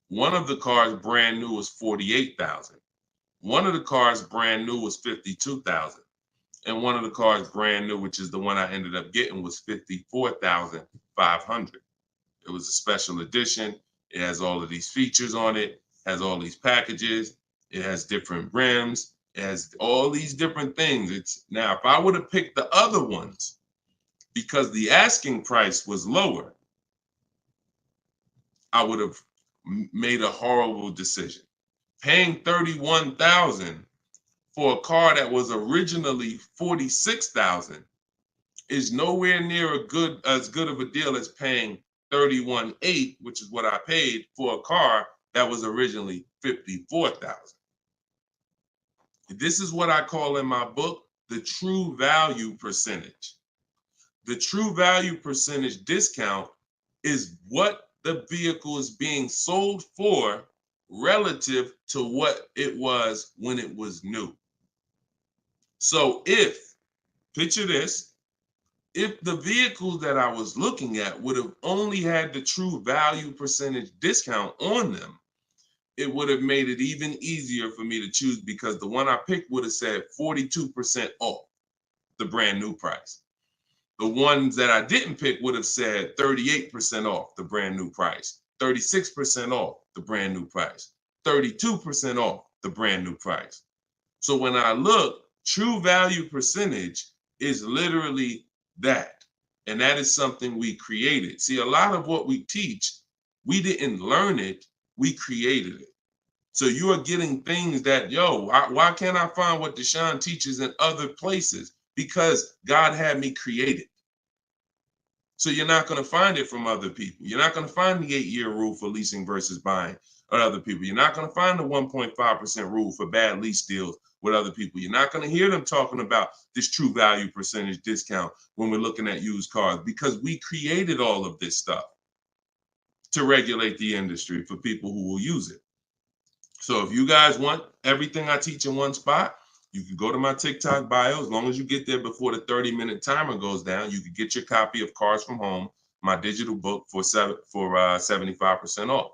Speaker 1: One of the cars brand new was 48,000. One of the cars brand new was 52,000. And one of the cars brand new, which is the one I ended up getting, was 54,500. It was a special edition. It has all of these features on it, has all these packages. It has different rims. It has all these different things. Now, if I would have picked the other ones, because the asking price was lower, I would have made a horrible decision. Paying 31,000 for a car that was originally 46,000 is nowhere near as good of a deal as paying 31,800, which is what I paid for a car that was originally 54,000. This is what I call in my book the true value percentage. The true value percentage discount is what the vehicle is being sold for relative to what it was when it was new. So picture this, if the vehicles that I was looking at would have only had the true value percentage discount on them, it would have made it even easier for me to choose, because the one I picked would have said 42% off the brand new price. The ones that I didn't pick would have said 38% off the brand new price, 36% off the brand new price, 32% off the brand new price. So when I look, true value percentage is literally that. And that is something we created. See, a lot of what we teach, we didn't learn it, we created it. So you are getting things that, why can't I find what Deshone teaches in other places? Because God had me create it. So you're not going to find it from other people. You're not going to find the 8-year rule for leasing versus buying with other people. You're not going to find the 1.5% rule for bad lease deals with other people. You're not going to hear them talking about this true value percentage discount when we're looking at used cars, because we created all of this stuff to regulate the industry for people who will use it. So if you guys want everything I teach in one spot, you can go to my TikTok bio. As long as you get there before the 30-minute timer goes down, you can get your copy of Cars from Home, my digital book, for 75% off.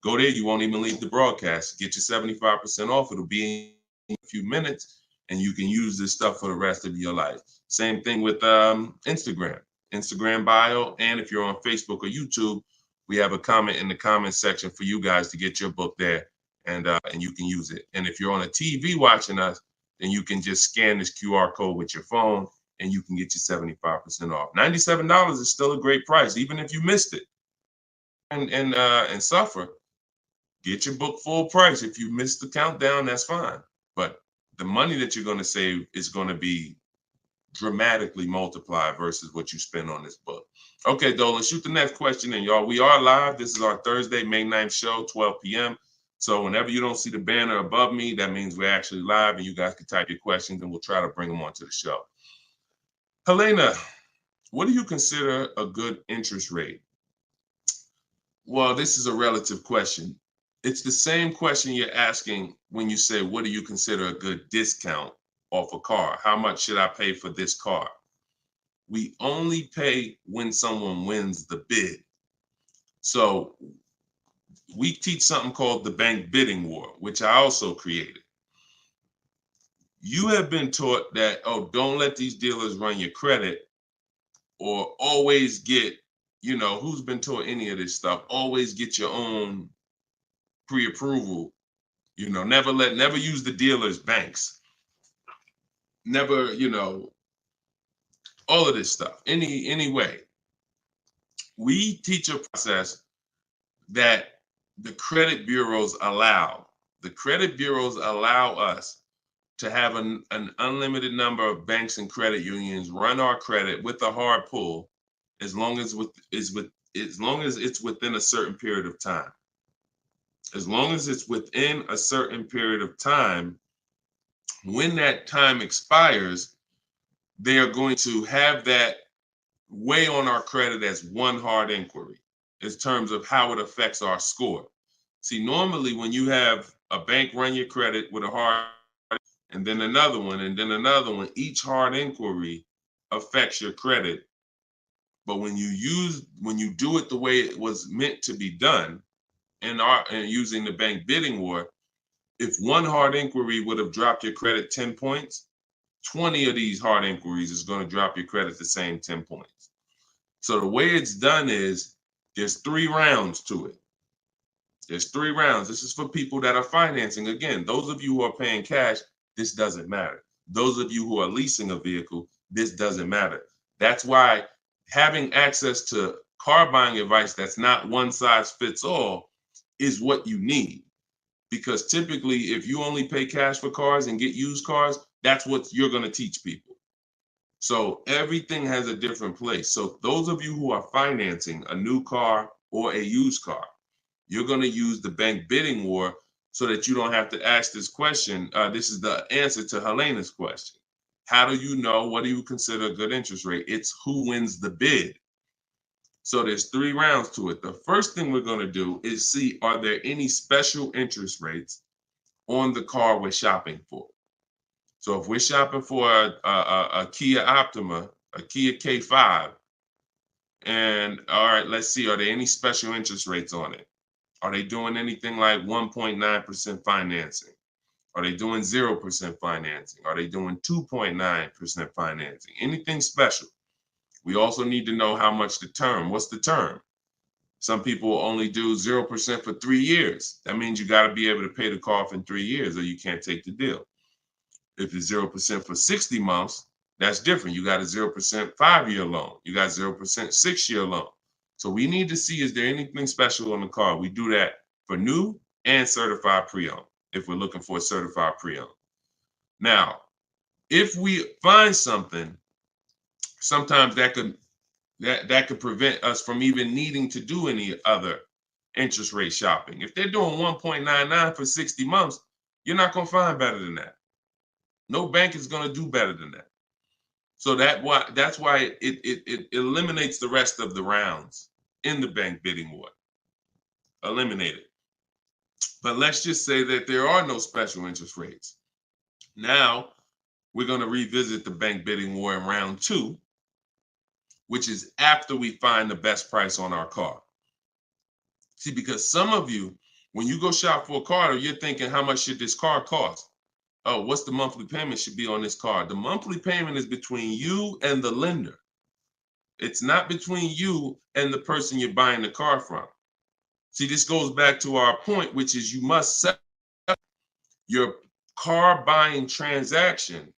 Speaker 1: Go there. You won't even leave the broadcast. Get your 75% off. It'll be in a few minutes, and you can use this stuff for the rest of your life. Same thing with Instagram bio. And if you're on Facebook or YouTube, we have a comment in the comment section for you guys to get your book there, and you can use it. And if you're on a TV watching us, then you can just scan this QR code with your phone, and you can get your 75% off. $97 is still a great price, even if you missed it and suffer. Get your book full price. If you missed the countdown, that's fine. But the money that you're going to save is going to be dramatically multiplied versus what you spend on this book. Okay, Dolan, shoot the next question in, y'all. We are live. This is our Thursday, May 9th show, 12 p.m. So whenever you don't see the banner above me, that means we're actually live, and you guys can type your questions, and we'll try to bring them onto the show. Helena, what do you consider a good interest rate? Well, this is a relative question. It's the same question you're asking when you say, what do you consider a good discount off a car? How much should I pay for this car? We only pay when someone wins the bid. So we teach something called the bank bidding war, which I also created. You have been taught that, don't let these dealers run your credit, or always get, who's been taught any of this stuff? Always get your own pre-approval You know, never use the dealer's banks. Never, you know, all of this stuff. Any way. We teach a process that the credit bureaus allow. The credit bureaus allow us to have an unlimited number of banks and credit unions run our credit with a hard pull, as long as it's within a certain period of time. As long as it's within a certain period of time, when that time expires, they are going to have that weigh on our credit as one hard inquiry in terms of how it affects our score. See, normally when you have a bank run your credit with a hard and then another one, and then another one, each hard inquiry affects your credit. But when you do it the way it was meant to be done, and using the bank bidding war, if one hard inquiry would have dropped your credit 10 points, 20 of these hard inquiries is going to drop your credit the same 10 points. So the way it's done is there's 3 rounds to it. There's 3 rounds. This is for people that are financing. Again, those of you who are paying cash, this doesn't matter. Those of you who are leasing a vehicle, this doesn't matter. That's why having access to car buying advice that's not one size fits all is what you need. Because typically, if you only pay cash for cars and get used cars, that's what you're going to teach people. So everything has a different place. So those of you who are financing a new car or a used car, you're going to use the bank bidding war so that you don't have to ask this question. This is the answer to Helena's question. How do you know? What do you consider a good interest rate? It's who wins the bid. So there's 3 rounds to it. The first thing we're going to do is see, are there any special interest rates on the car we're shopping for? So if we're shopping for a Kia Optima, a Kia K5, and all right, let's see, are there any special interest rates on it? Are they doing anything like 1.9% financing? Are they doing 0% financing? Are they doing 2.9% financing? Anything special? We also need to know how much the term. What's the term? Some people only do 0% for 3 years. That means you got to be able to pay the car off in 3 years or you can't take the deal. If it's 0% for 60 months, that's different. You got a 0% 5-year loan. You got 0% 6-year loan. So we need to see, is there anything special on the car? We do that for new and certified pre-owned, if we're looking for a certified pre-owned. Now, if we find something, sometimes that could prevent us from even needing to do any other interest rate shopping. If they're doing 1.99 for 60 months, you're not going to find better than that. No bank is going to do better than that. So that's why it eliminates the rest of the rounds in the bank bidding war. Eliminate it. But let's just say that there are no special interest rates. Now we're going to revisit the bank bidding war in round 2, which is after we find the best price on our car. See, because some of you, when you go shop for a car, you're thinking, how much should this car cost? Oh, what's the monthly payment should be on this car? The monthly payment is between you and the lender. It's not between you and the person you're buying the car from. See, this goes back to our point, which is you must set up your car buying transaction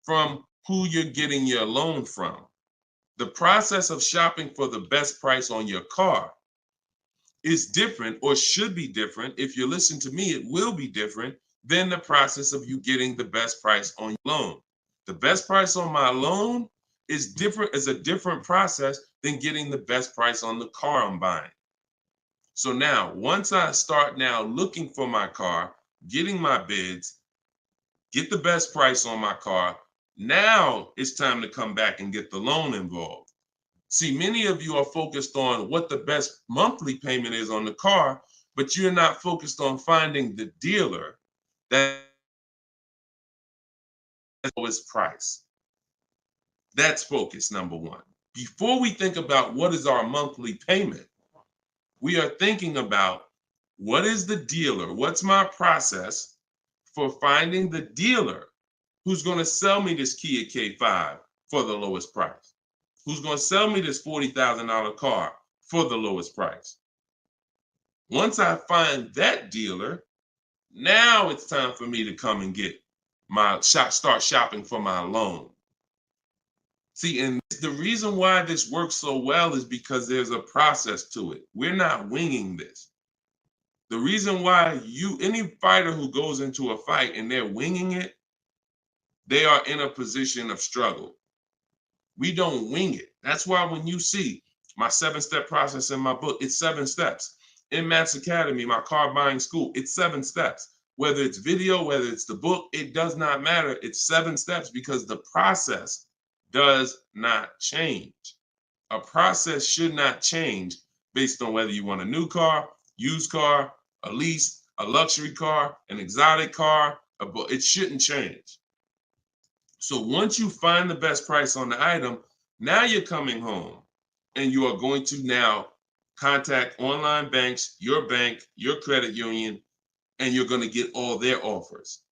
Speaker 1: from who you're getting your loan from. The process of shopping for the best price on your car is different, or should be different. If you listen to me, it will be different than the process of you getting the best price on your loan. The best price on my loan is a different process than getting the best price on the car I'm buying. So now, once I start now looking for my car, getting my bids, get the best price on my car, now it's time to come back and get the loan involved. See, many of you are focused on what the best monthly payment is on the car, but you're not focused on finding the dealer that is the lowest price. That's focus number 1. Before we think about what is our monthly payment, we are thinking about what is the dealer? What's my process for finding the dealer who's going to sell me this Kia K5 for the lowest price? Who's going to sell me this $40,000 car for the lowest price? Once I find that dealer, Now it's time for me to come and get start shopping for my loan. See, and the reason why this works so well is because there's a process to it. We're not winging this. The reason why any fighter who goes into a fight and they're winging it, they are in a position of struggle. We don't wing it. That's why when you see my 7-step process in my book, it's 7 steps. In Matt's Academy, my car buying school, it's 7 steps. Whether it's video, whether it's the book, it does not matter. It's 7 steps because the process does not change. A process should not change based on whether you want a new car, used car, a lease, a luxury car, an exotic car. It shouldn't change. So once you find the best price on the item, now you're coming home and you are going to now contact online banks, your bank, your credit union, and you're going to get all their offers.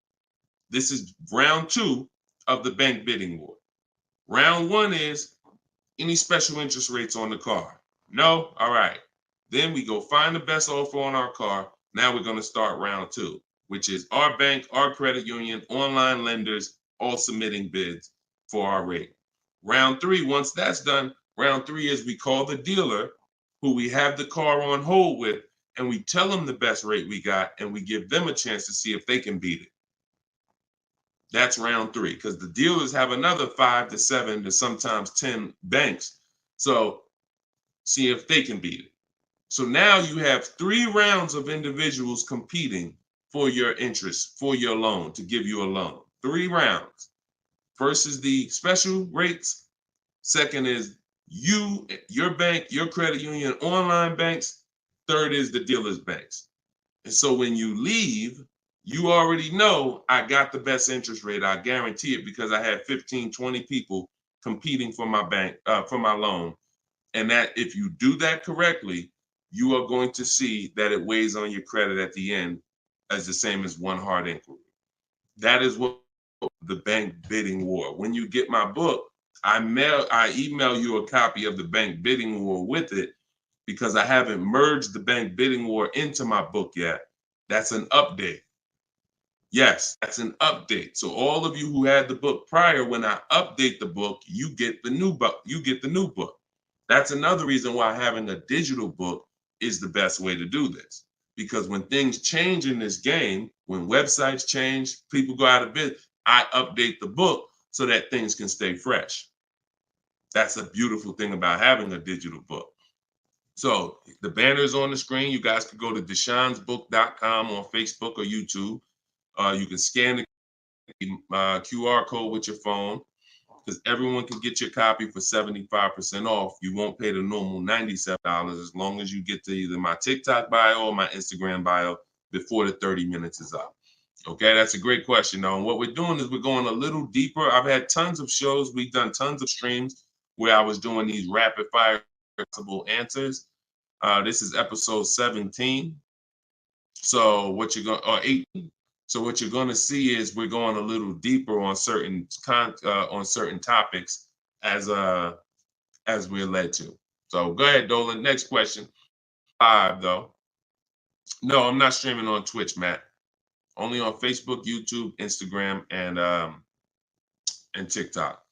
Speaker 1: This is round 2 of the bank bidding war. Round 1 is any special interest rates on the car. No? All right. Then we go find the best offer on our car. Now we're going to start round 2, which is our bank, our credit union, online lenders, all submitting bids for our rate. Round 3, once that's done, round 3 is we call the dealer who we have the car on hold with, and we tell them the best rate we got, and we give them a chance to see if they can beat it. That's round 3, because the dealers have another 5 to 7 to sometimes 10 banks. So see if they can beat it. So now you have 3 rounds of individuals competing for your interest, for your loan, to give you a loan. 3 rounds. First is the special rates. Second is you, your bank, your credit union, online banks. Third is the dealer's banks. And so when you leave, you already know I got the best interest rate. I guarantee it because I had 15, 20 people competing for my bank, for my loan. And that if you do that correctly, you are going to see that it weighs on your credit at the end as the same as one hard inquiry. That is what the bank bidding war. When you get my book, I email you a copy of the bank bidding war with it because I haven't merged the bank bidding war into my book yet. That's an update. Yes, that's an update. So all of you who had the book prior, when I update the book, you get the new book. You get the new book. That's another reason why having a digital book is the best way to do this. Because when things change in this game, when websites change, people go out of business, I update the book so that things can stay fresh. That's a beautiful thing about having a digital book. So the banner is on the screen. You guys can go to deshonesbook.com on Facebook or YouTube. You can scan the QR code with your phone because everyone can get your copy for 75% off. You won't pay the normal $97 as long as you get to either my TikTok bio or my Instagram bio before the 30 minutes is up. Okay, that's a great question, though. And what we're doing is we're going a little deeper. I've had tons of shows. We've done tons of streams where I was doing these rapid fire answers. This is episode 17. So what you're going, or 18. So what you're going to see is we're going a little deeper on certain topics as we're led to. So go ahead, Dolan. Next question. 5 though. No, I'm not streaming on Twitch, Matt. Only on Facebook, YouTube, Instagram, and TikTok.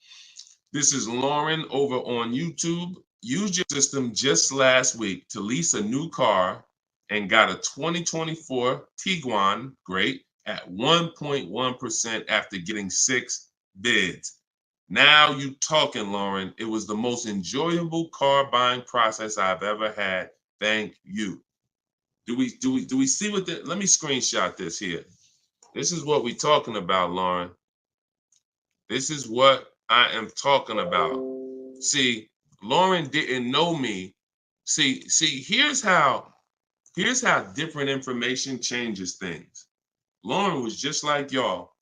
Speaker 1: This is Lauren over on YouTube. Used your system just last week to lease a new car and got a 2024 Tiguan, great, at 1.1% after getting 6 bids. Now you talking, Lauren. It was the most enjoyable car buying process I've ever had. Thank you. Do we see what let me screenshot this here. This is what we're talking about, Lauren. This is what I am talking about. See, Lauren didn't know me. See, here's how different information changes things. Lauren was just like y'all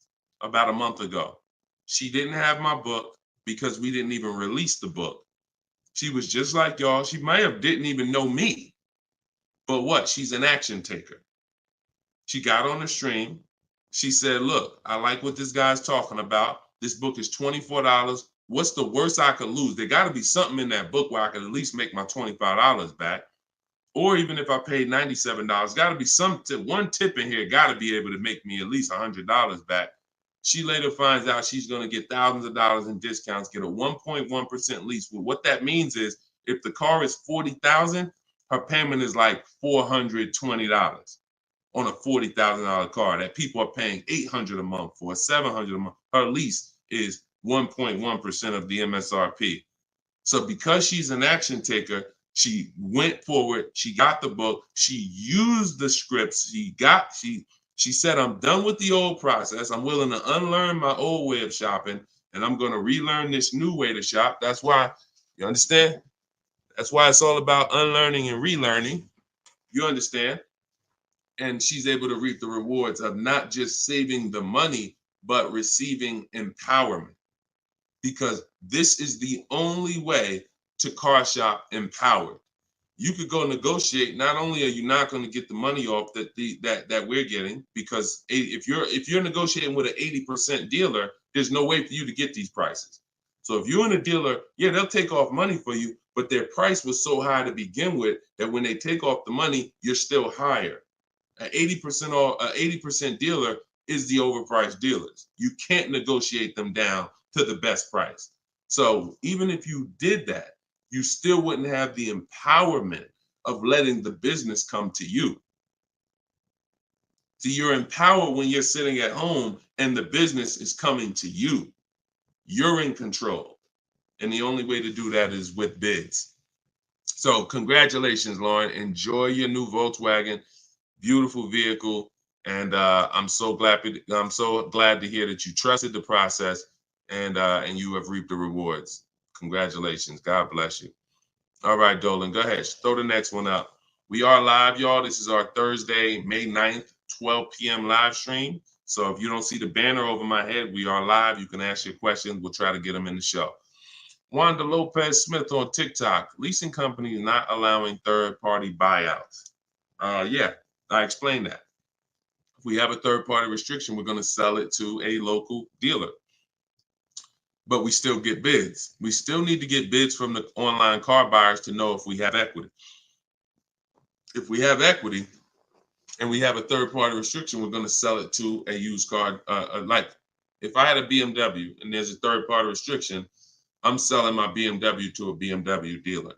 Speaker 1: about a month ago. She didn't have my book because we didn't even release the book. She was just like y'all. She might have didn't even know me. But what? She's an action taker. She got on the stream. She said, look, I like what this guy's talking about. This book is $24. What's the worst I could lose? There got to be something in that book where I could at least make my $25 back. Or even if I paid $97, got to be some tip, one tip in here got to be able to make me at least $100 back. She later finds out she's going to get thousands of dollars in discounts, get a 1.1% lease. Well, what that means is if the car is $40,000, her payment is like $420 on a $40,000 car that people are paying $800 a month for, $700 a month. Her lease is 1.1% of the MSRP. So because she's an action taker, she went forward, she got the book, she used the scripts, she said, I'm done with the old process. I'm willing to unlearn my old way of shopping, and I'm going to relearn this new way to shop. That's why, you understand? That's why it's all about unlearning and relearning. You understand? And she's able to reap the rewards of not just saving the money, but receiving empowerment. Because this is the only way to car shop empowered. You could go negotiate. Not only are you not going to get the money off that we're getting, because if you're negotiating with an 80% dealer, there's no way for you to get these prices. So if you're in a dealer, yeah, they'll take off money for you, but their price was so high to begin with that when they take off the money, you're still higher. An 80% dealer is the overpriced dealers. You can't negotiate them down to the best price. So even if you did that, you still wouldn't have the empowerment of letting the business come to you. See, you're empowered when you're sitting at home and the business is coming to you. You're in control. And the only way to do that is with bids. So congratulations, Lauren. Enjoy your new Volkswagen. Beautiful vehicle. And I'm so glad to hear that you trusted the process and you have reaped the rewards. Congratulations. God bless you. All right, Dolan, go ahead. Throw the next one up. We are live, y'all. This is our Thursday, May 9th, 12 p.m. live stream. So if you don't see the banner over my head, we are live. You can ask your questions. We'll try to get them in the show. Wanda Lopez Smith on TikTok. Leasing companies not allowing third-party buyouts. Yeah, I explained that. If we have a third-party restriction, we're going to sell it to a local dealer. But we still get bids. We still need to get bids from the online car buyers to know if we have equity. If we have equity and we have a third-party restriction, we're going to sell it to a used car. Like if I had a BMW and there's a third-party restriction, I'm selling my BMW to a BMW dealer.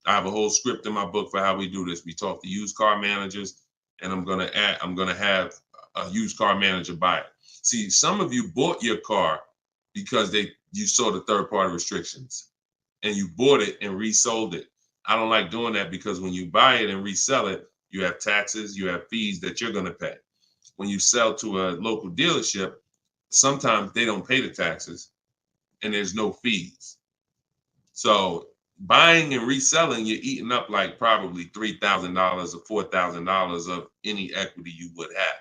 Speaker 1: I have a whole script in my book for how we do this. We talk to used car managers, and I'm going to have a used car manager buy it. See, some of you bought your car because you saw the third-party restrictions and you bought it and resold it. I don't like doing that because when you buy it and resell it, you have taxes, you have fees that you're going to pay. When you sell to a local dealership, sometimes they don't pay the taxes and there's no fees. So buying and reselling, you're eating up like probably $3,000 or $4,000 of any equity you would have.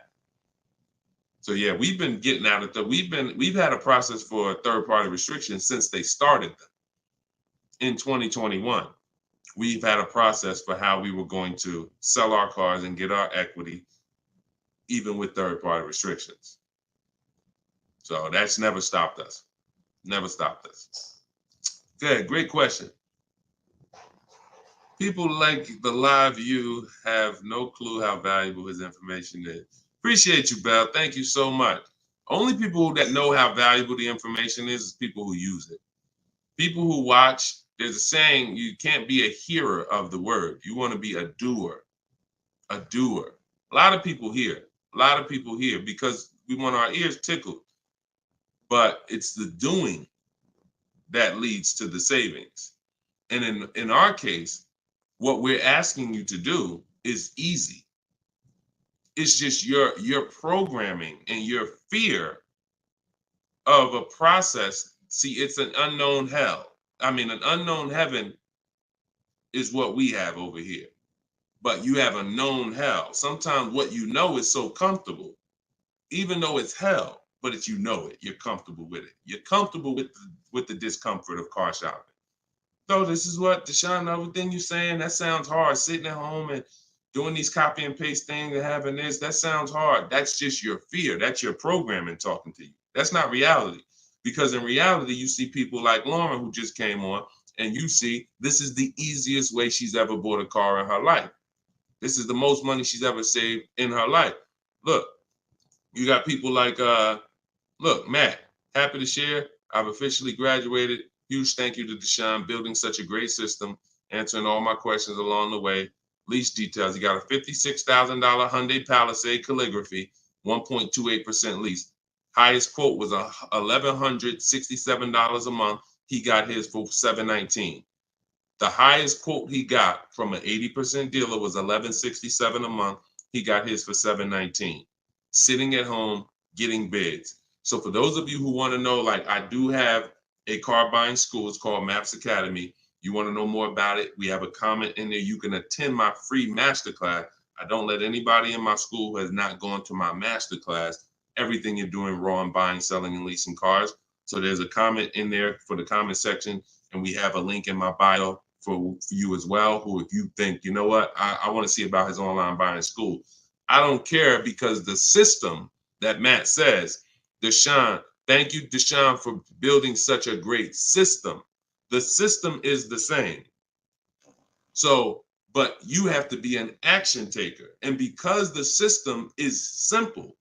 Speaker 1: So yeah, we've been getting out of the, we've had a process for third-party restrictions since they started them in 2021. We've had a process for how we were going to sell our cars and get our equity, even with third-party restrictions. So that's never stopped us. Never stopped us. Good, great question. People like the live view have no clue how valuable his information is. Appreciate you, Belle. Thank you so much. Only people that know how valuable the information is people who use it. People who watch, there's a saying, you can't be a hearer of the word. You want to be a doer. A doer. A lot of people hear. A lot of people hear because we want our ears tickled. But it's the doing that leads to the savings. And in our case, what we're asking you to do is easy. It's just your programming and your fear of a process. See, it's an unknown hell. I mean, an unknown heaven is what we have over here. But you have a known hell. Sometimes what you know is so comfortable, even though it's hell, but it's, you know it. You're comfortable with it. You're comfortable with the discomfort of car shopping. So this is what, Deshone, everything you're saying, that sounds hard. Sitting at home and doing these copy and paste things and having this, that sounds hard. That's just your fear. That's your programming talking to you. That's not reality. Because in reality, you see people like Lauren who just came on, And you see, this is the easiest way she's ever bought a car in her life. This is the most money she's ever saved in her life. Look, you got people like, look, Matt, happy to share. I've officially graduated. Huge thank you to Deshone, building such a great system, answering all my questions along the way. Lease details. You got a $56,000 Hyundai Palisade calligraphy, 1.28% lease. Highest quote was $1,167 a month. He got his for $719. The highest quote he got from an 80% dealer was $1,167 a month. He got his for $719. Sitting at home, getting bids. So for those of you who want to know, like, I do have a car buying school. It's called Maps Academy. You want to know more about it? We have a comment in there. You can attend my free masterclass. I don't let anybody in my school who has not gone to my masterclass. Everything you're doing raw and buying, selling, and leasing cars. So there's a comment in there for the comment section, and we have a link in my bio for you as well, who, if you think, you know what, I want to see about his online buying school. I don't care, because the system that Matt says, Deshone, thank you, Deshone, for building such a great system. The system is the same. So, but you have to be an action taker. And because the system is simple,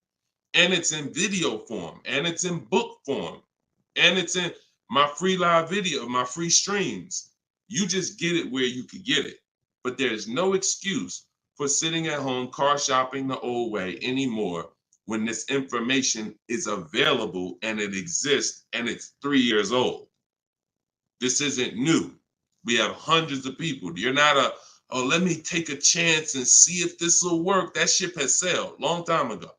Speaker 1: and it's in video form, and it's in book form, and it's in my free live video, my free streams, you just get it where you could get it. But there's no excuse for sitting at home car shopping the old way anymore when this information is available and it exists and it's 3 years old. This isn't new. We have hundreds of people. You're not oh, let me take a chance and see if this will work. That ship has sailed long time ago.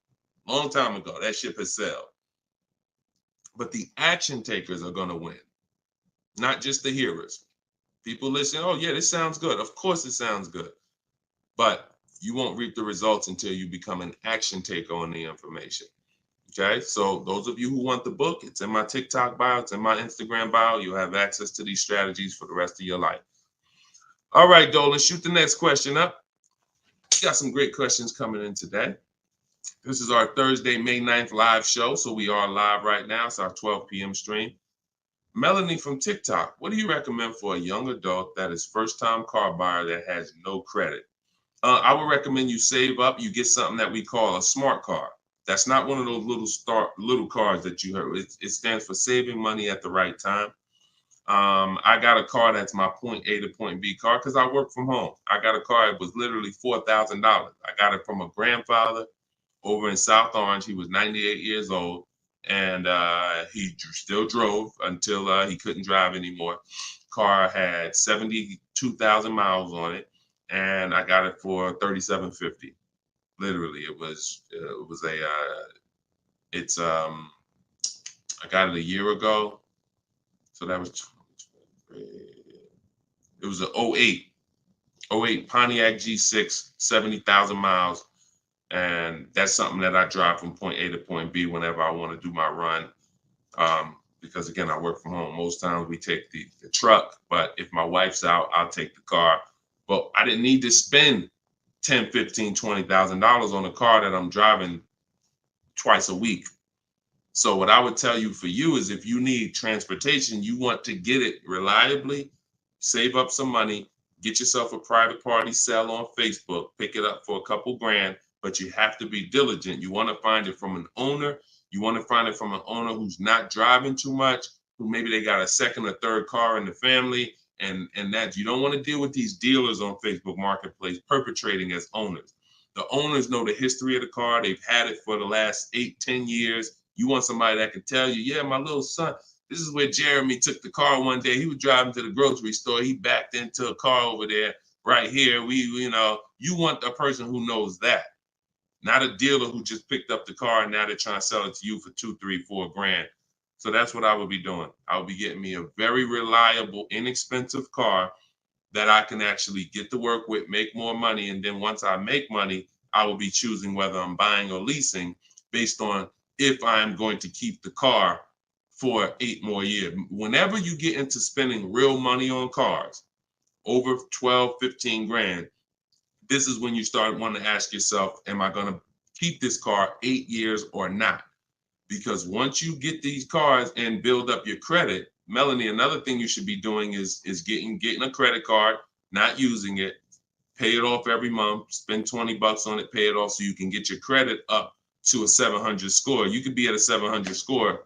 Speaker 1: Long time ago, that ship has sailed. But the action takers are going to win, not just the hearers. People listen, oh yeah, this sounds good. Of course it sounds good. But you won't reap the results until you become an action taker on the information. Okay, so those of you who want the book, it's in my TikTok bio, it's in my Instagram bio. You'll have access to these strategies for the rest of your life. All right, Dolan, shoot the next question up. We got some great questions coming in today. This is our Thursday, May 9th live show. So we are live right now. It's our 12 p.m. stream. Melanie from TikTok, what do you recommend for a young adult that is first-time car buyer that has no credit? I would recommend you save up. You get something that we call a smart car. That's not one of those little cars that you heard. It stands for saving money at the right time. I got a car that's my point A to point B car because I work from home. I got a car. It was literally $4,000. I got it from a grandfather over in South Orange. He was 98 years old, and he still drove until he couldn't drive anymore. Car had 72,000 miles on it, and I got it for $3,750. Literally, it was I got it a year ago, so that was it was an 08 Pontiac G6, 70,000 miles. And that's something that I drive from point A to point B whenever I want to do my run. Because again, I work from home. Most times we take the truck, but if my wife's out, I'll take the car. But I didn't need to spend $10,000, $15,000, $20,000 on a car that I'm driving twice a week. So what I would tell you for you is, if you need transportation, you want to get it reliably, save up some money, get yourself a private party sale on Facebook, pick it up for a couple grand, but you have to be diligent. You want to find it from an owner. You want to find it from an owner who's not driving too much, who maybe they got a second or third car in the family, and that you don't want to deal with these dealers on Facebook Marketplace perpetrating as owners. The owners know the history of the car. They've had it for the last 8-10 years. You want somebody that can tell you, yeah, my little son, this is where Jeremy took the car one day. He was driving to the grocery store. He backed into a car over there right here. You want a person who knows that, not a dealer who just picked up the car and now they're trying to sell it to you for $2, $3, $4 grand. So that's what I would be doing. I would be getting me a very reliable, inexpensive car that I can actually get to work with, make more money. And then once I make money, I will be choosing whether I'm buying or leasing based on if I'm going to keep the car for 8 more years. Whenever you get into spending real money on cars, over 12, 15 grand, this is when you start wanting to ask yourself, am I going to keep this car 8 years or not? Because once you get these cars and build up your credit, Melanie, another thing you should be doing is getting a credit card, not using it, pay it off every month, spend $20 on it, pay it off so you can get your credit up to a 700 score. You could be at a 700 score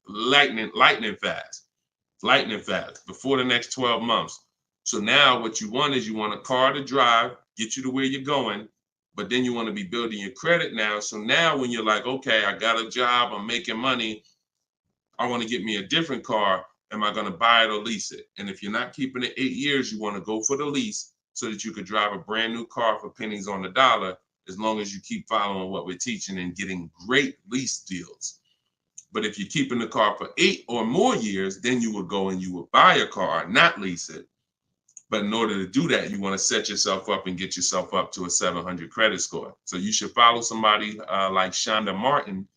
Speaker 1: lightning fast before the next 12 months. So now what you want is you want a car to drive, get you to where you're going, but then you want to be building your credit now. So now when you're like, okay, I got a job, I'm making money, I want to get me a different car. Am I going to buy it or lease it? And if you're not keeping it 8 years, you want to go for the lease so that you could drive a brand new car for pennies on the dollar, as long as you keep following what we're teaching and getting great lease deals. But if you're keeping the car for 8 or more years, then you would go and you would buy a car, not lease it. But in order to do that, you want to set yourself up and get yourself up to a 700 credit score. So you should follow somebody like Shonda Martin.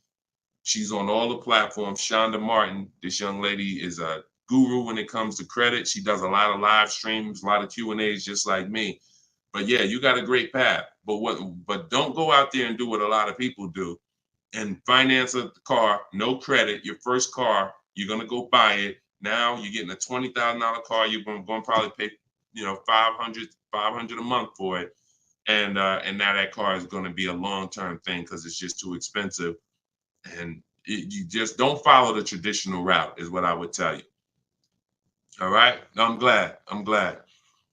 Speaker 1: She's on all the platforms. Shonda Martin, this young lady is a guru when it comes to credit. She does a lot of live streams, a lot of Q&As, just like me. But yeah, you got a great path. But don't go out there and do what a lot of people do and finance a car, no credit, your first car, you're gonna go buy it. Now you're getting a $20,000 car, you're gonna probably pay, $500 a month for it. And now that car is gonna be a long-term thing because it's just too expensive. And you just don't follow the traditional route is what I would tell you. All right, I'm glad.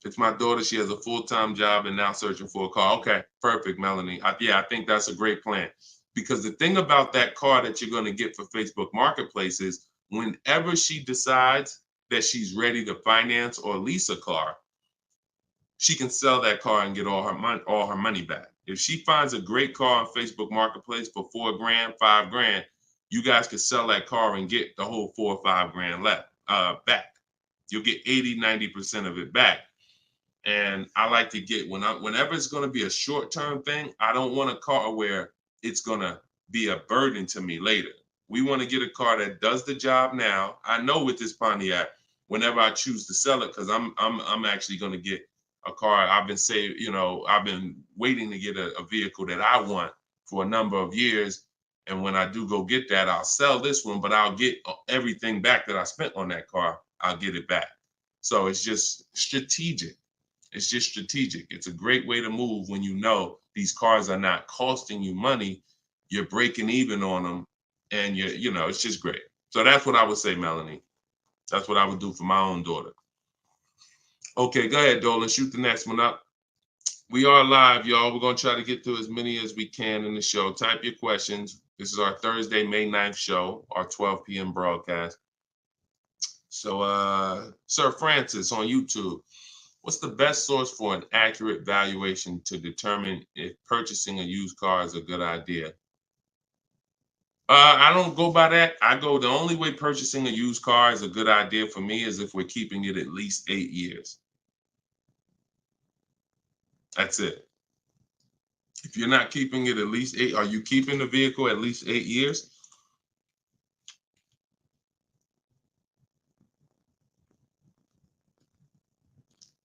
Speaker 1: It's my daughter. She has a full-time job and now searching for a car. Okay, perfect, Melanie. I think that's a great plan. Because the thing about that car that you're going to get for Facebook Marketplace is whenever she decides that she's ready to finance or lease a car, she can sell that car and get all her money back. If she finds a great car on Facebook Marketplace for $4,000, $5,000, you guys can sell that car and get the whole $4,000 or $5,000 back. You'll get 80-90% of it back. And I like to get whenever it's going to be a short-term thing, I don't want a car where it's going to be a burden to me later. We want to get a car that does the job now. I know with this Pontiac, whenever I choose to sell it, because I'm actually going to get a car. I've been waiting to get a vehicle that I want for a number of years. And when I do go get that, I'll sell this one, but I'll get everything back that I spent on that car. I'll get it back. So it's just strategic. It's a great way to move when you know these cars are not costing you money. You're breaking even on them, and it's just great. So that's what I would say, Melanie. That's what I would do for my own daughter. Okay, go ahead, Dolan. Shoot the next one up. We are live, y'all. We're going to try to get through as many as we can in the show. Type your questions. This is our Thursday, May 9th show, our 12 p.m. broadcast. So, Sir Francis on YouTube. What's the best source for an accurate valuation to determine if purchasing a used car is a good idea? I don't go by that. The only way purchasing a used car is a good idea for me is if we're keeping it at least 8 years. That's it. If you're not keeping it at least 8, are you keeping the vehicle at least 8 years?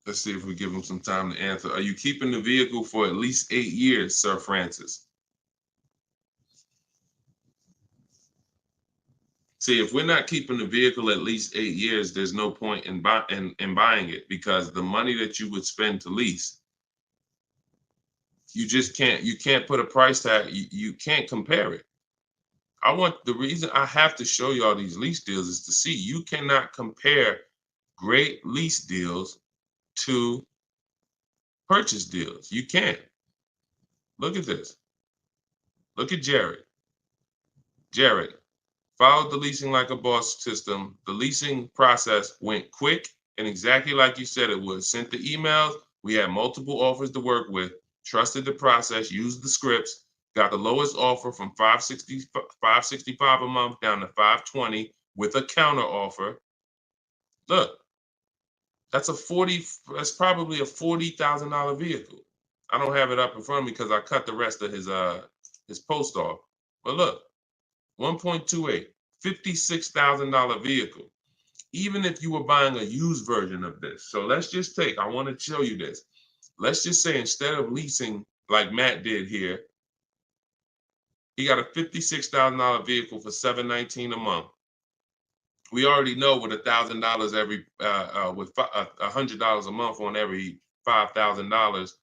Speaker 1: Let's see if we give him some time to answer. Are you keeping the vehicle for at least 8 years, Sir Francis? See, if we're not keeping the vehicle at least 8 years, there's no point in buying it, because the money that you would spend to lease, you can't put a price tag. You can't compare it. The reason I have to show y'all these lease deals is to see you cannot compare great lease deals to purchase deals. You can't. Look at this. Look at Jared. Jared followed the leasing like a boss system. The leasing process went quick and exactly like you said it would. Sent the emails. We had multiple offers to work with. Trusted the process. Used the scripts. Got the lowest offer from $565 a month down to $520 with a counter offer. Look. That's probably a $40,000 vehicle. I don't have it up in front of me because I cut the rest of his post off. But look, 1.28, $56,000 vehicle. Even if you were buying a used version of this. So let's just I want to show you this. Let's just say instead of leasing like Matt did here, he got a $56,000 vehicle for $719 a month. We already know with $1,000 every, with $100 a month on every $5,000,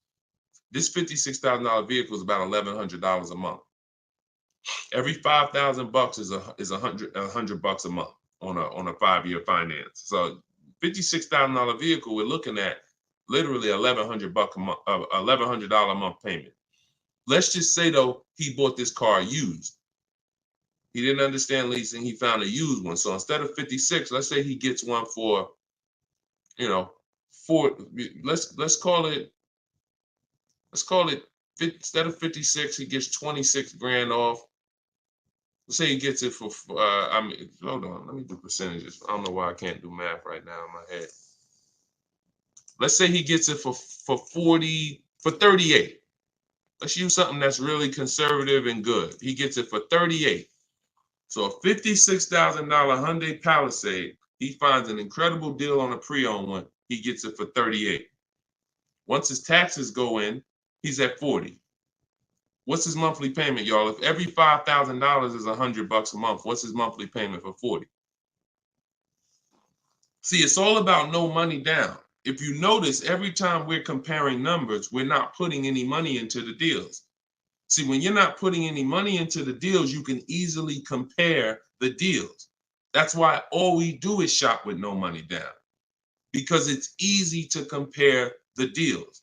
Speaker 1: this $56,000 vehicle is about $1,100 a month. Every 5,000 bucks is a hundred bucks a month on a 5-year finance. So $56,000 vehicle, we're looking at literally $1,100 a month, $1,100 a month payment. Let's just say though he bought this car used. He didn't understand leasing. He found a used one. So instead of 56, let's say he gets one for, you know, let's call it instead of 56, he gets 26 grand off. Let's say he gets it for, hold on, let me do percentages. I don't know why I can't do math right now in my head. Let's say he gets it for 38. Let's use something that's really conservative and good. He gets it for 38. So a $56,000 Hyundai Palisade, he finds an incredible deal on a pre-owned one. He gets it for 38. Once his taxes go in, he's at 40. What's his monthly payment, y'all? If every $5,000 is $100 a month, what's his monthly payment for 40? See, it's all about no money down. If you notice, every time we're comparing numbers, we're not putting any money into the deals. See, when you're not putting any money into the deals, you can easily compare the deals. That's why all we do is shop with no money down, because it's easy to compare the deals.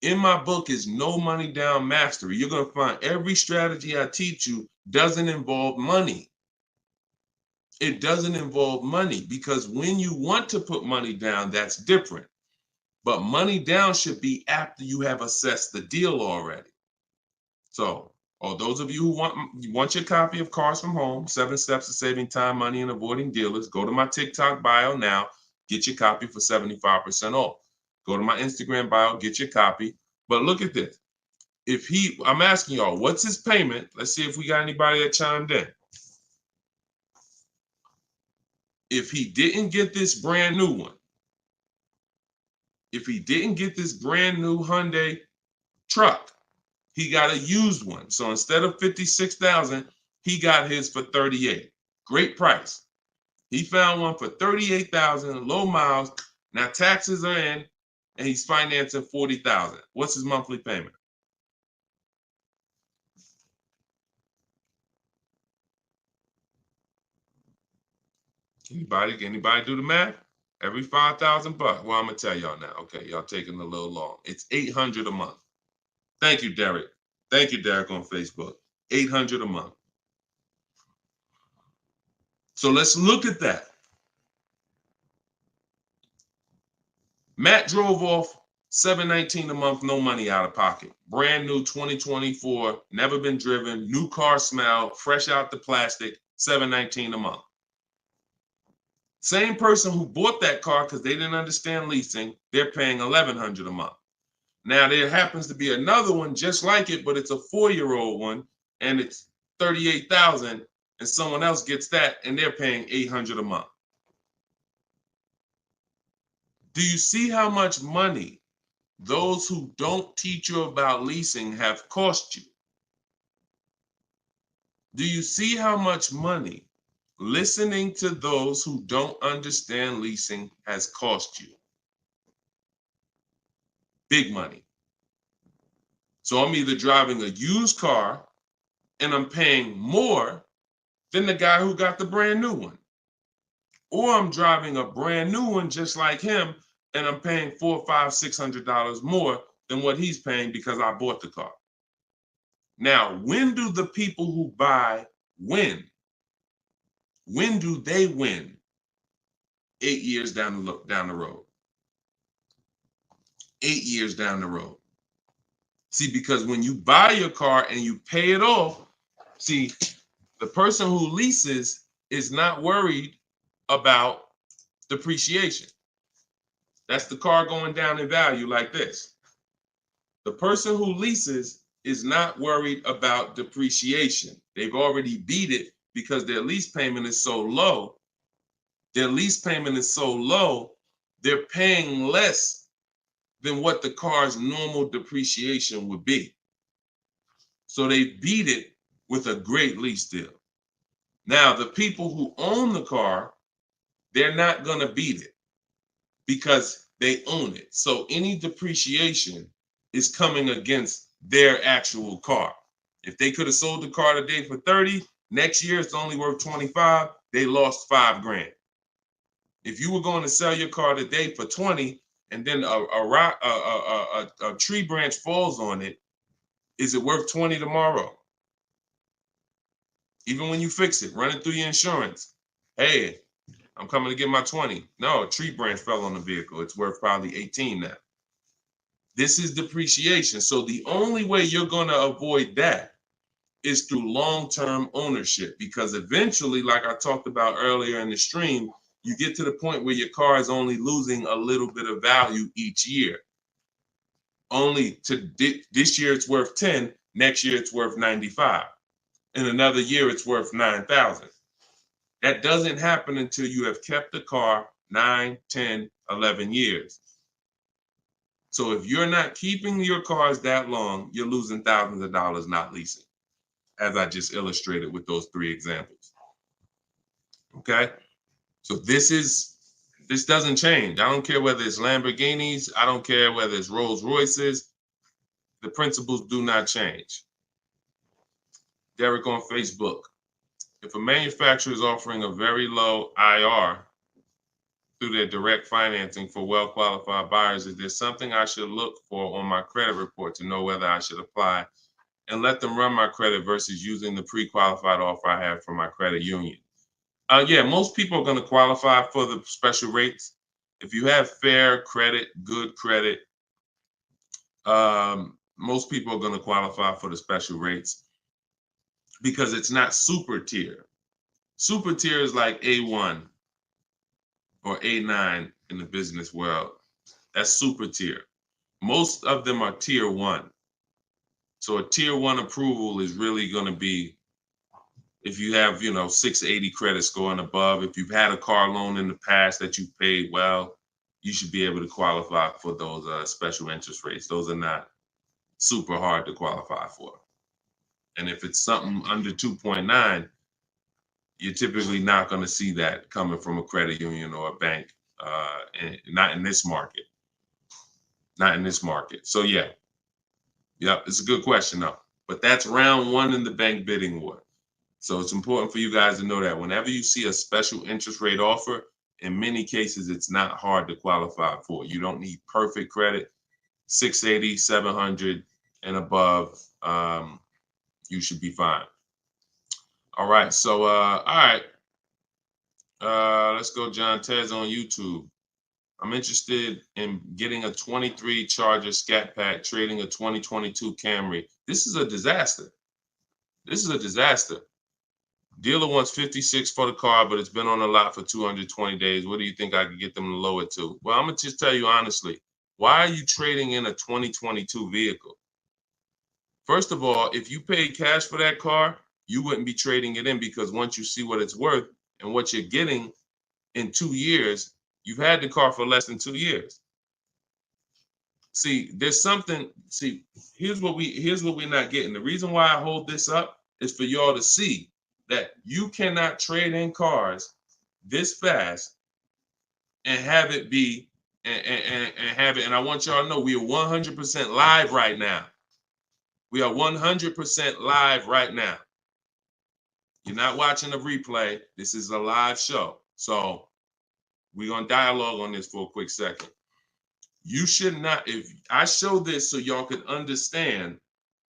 Speaker 1: In my book is No Money Down Mastery. You're going to find every strategy I teach you doesn't involve money. It doesn't involve money, because when you want to put money down, that's different. But money down should be after you have assessed the deal already. So, those of you who want your copy of Cars from Home, 7 Steps to Saving Time, Money, and Avoiding Dealers, go to my TikTok bio now, get your copy for 75% off. Go to my Instagram bio, get your copy. But look at this. I'm asking y'all, what's his payment? Let's see if we got anybody that chimed in. If he didn't get this brand new one, if he didn't get this brand new Hyundai truck, he got a used one. So instead of 56,000, he got his for 38. Great price. He found one for 38,000, low miles. Now taxes are in, and he's financing 40,000. What's his monthly payment? Anybody do the math? Every 5,000 bucks. Well, I'm gonna tell y'all now. Okay, y'all taking a little long. It's 800 a month. Thank you, Derek. Thank you, Derek, on Facebook. 800 a month. So let's look at that. Matt drove off $719 a month, no money out of pocket. Brand new 2024, never been driven, new car smell, fresh out the plastic, $719 a month. Same person who bought that car because they didn't understand leasing, they're paying $1,100 a month. Now there happens to be another one just like it, but it's a 4-year-old one, and it's $38,000, and someone else gets that, and they're paying $800 a month. Do you see how much money those who don't teach you about leasing have cost you? Do you see how much money listening to those who don't understand leasing has cost you? Big money. So I'm either driving a used car and I'm paying more than the guy who got the brand new one. Or I'm driving a brand new one just like him and I'm paying $400, $500, $600 more than what he's paying because I bought the car. Now, when do the people who buy win? When do they win? 8 years down the road. 8 years down the road. See, because when you buy your car and you pay it off, see, the person who leases is not worried about depreciation. That's the car going down in value like this. The person who leases is not worried about depreciation. They've already beat it because their lease payment is so low. Their lease payment is so low, they're paying less than what the car's normal depreciation would be. So they beat it with a great lease deal. Now, the people who own the car they're not going to beat it because they own it. So any depreciation is coming against their actual car. If they could have sold the car today for 30, next year it's only worth 25, they lost $5,000. If you were going to sell your car today for 20 and then a tree branch falls on it, is it worth 20 tomorrow? Even when you fix it, run it through your insurance. Hey, I'm coming to get my 20. No, a tree branch fell on the vehicle. It's worth probably 18 now. This is depreciation. So the only way you're going to avoid that is through long-term ownership, because eventually, like I talked about earlier in the stream, you get to the point where your car is only losing a little bit of value each year. Only to this year it's worth 10, next year it's worth 95. In another year it's worth 9,000. That doesn't happen until you have kept the car 9, 10, 11 years. So if you're not keeping your cars that long, you're losing thousands of dollars not leasing, as I just illustrated with those 3 examples. Okay? So this doesn't change. I don't care whether it's Lamborghinis. I don't care whether it's Rolls Royces. The principles do not change. Derek on Facebook. If a manufacturer is offering a very low IR through their direct financing for well-qualified buyers, is there something I should look for on my credit report to know whether I should apply and let them run my credit versus using the pre-qualified offer I have from my credit union? Yeah, most people are going to qualify for the special rates. If you have fair credit, good credit, most people are going to qualify for the special rates because it's not super tier. Super tier is like A1 or A9 in the business world. That's super tier. Most of them are tier 1. So a tier 1 approval is really going to be if you have, 680 credit score and above. If you've had a car loan in the past that you paid well, you should be able to qualify for those special interest rates. Those are not super hard to qualify for. And if it's something under 2.9, you're typically not going to see that coming from a credit union or a bank, not in this market. Not in this market. So yeah, it's a good question though. But that's round 1 in the bank bidding war. So it's important for you guys to know that whenever you see a special interest rate offer, in many cases, it's not hard to qualify for. You don't need perfect credit. 680, 700 and above, you should be fine. All right. So, all right. Let's go. John Tez on YouTube. I'm interested in getting a 23 Charger Scat Pack, trading a 2022 Camry. This is a disaster. This is a disaster. Dealer wants 56 for the car, but it's been on the lot for 220 days. What do you think I could get them to lower it to? Well, I'm going to just tell you honestly, why are you trading in a 2022 vehicle? First of all, if you paid cash for that car, you wouldn't be trading it in, because once you see what it's worth and what you're getting in 2 years, you've had the car for less than 2 years. See, there's something, here's what we're not getting. The reason why I hold this up is for y'all to see that you cannot trade in cars this fast and have it be and have it. And I want y'all to know we are 100% live right now. We are 100% live right now. You're not watching a replay. This is a live show. So we're going to dialogue on this for a quick second. You should not, if I show this so y'all could understand,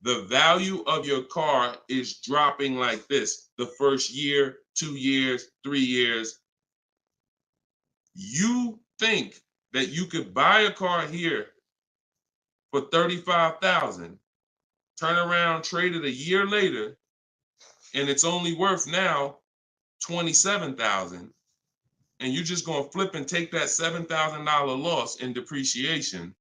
Speaker 1: the value of your car is dropping like this the first year, 2 years, 3 years. You think that you could buy a car here for $35,000, turn around, trade it a year later, and it's only worth now $27,000, and you're just going to flip and take that $7,000 loss in depreciation.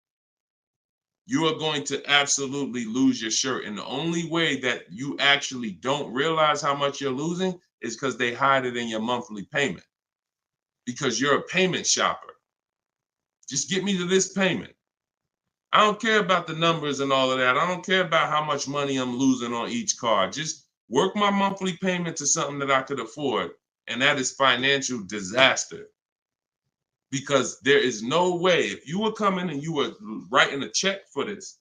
Speaker 1: You are going to absolutely lose your shirt. And the only way that you actually don't realize how much you're losing is because they hide it in your monthly payment, because you're a payment shopper. Just get me to this payment. I don't care about the numbers and all of that. I don't care about how much money I'm losing on each car. Just work my monthly payment to something that I could afford. And that is financial disaster. because there is no way, if you were coming and you were writing a check for this,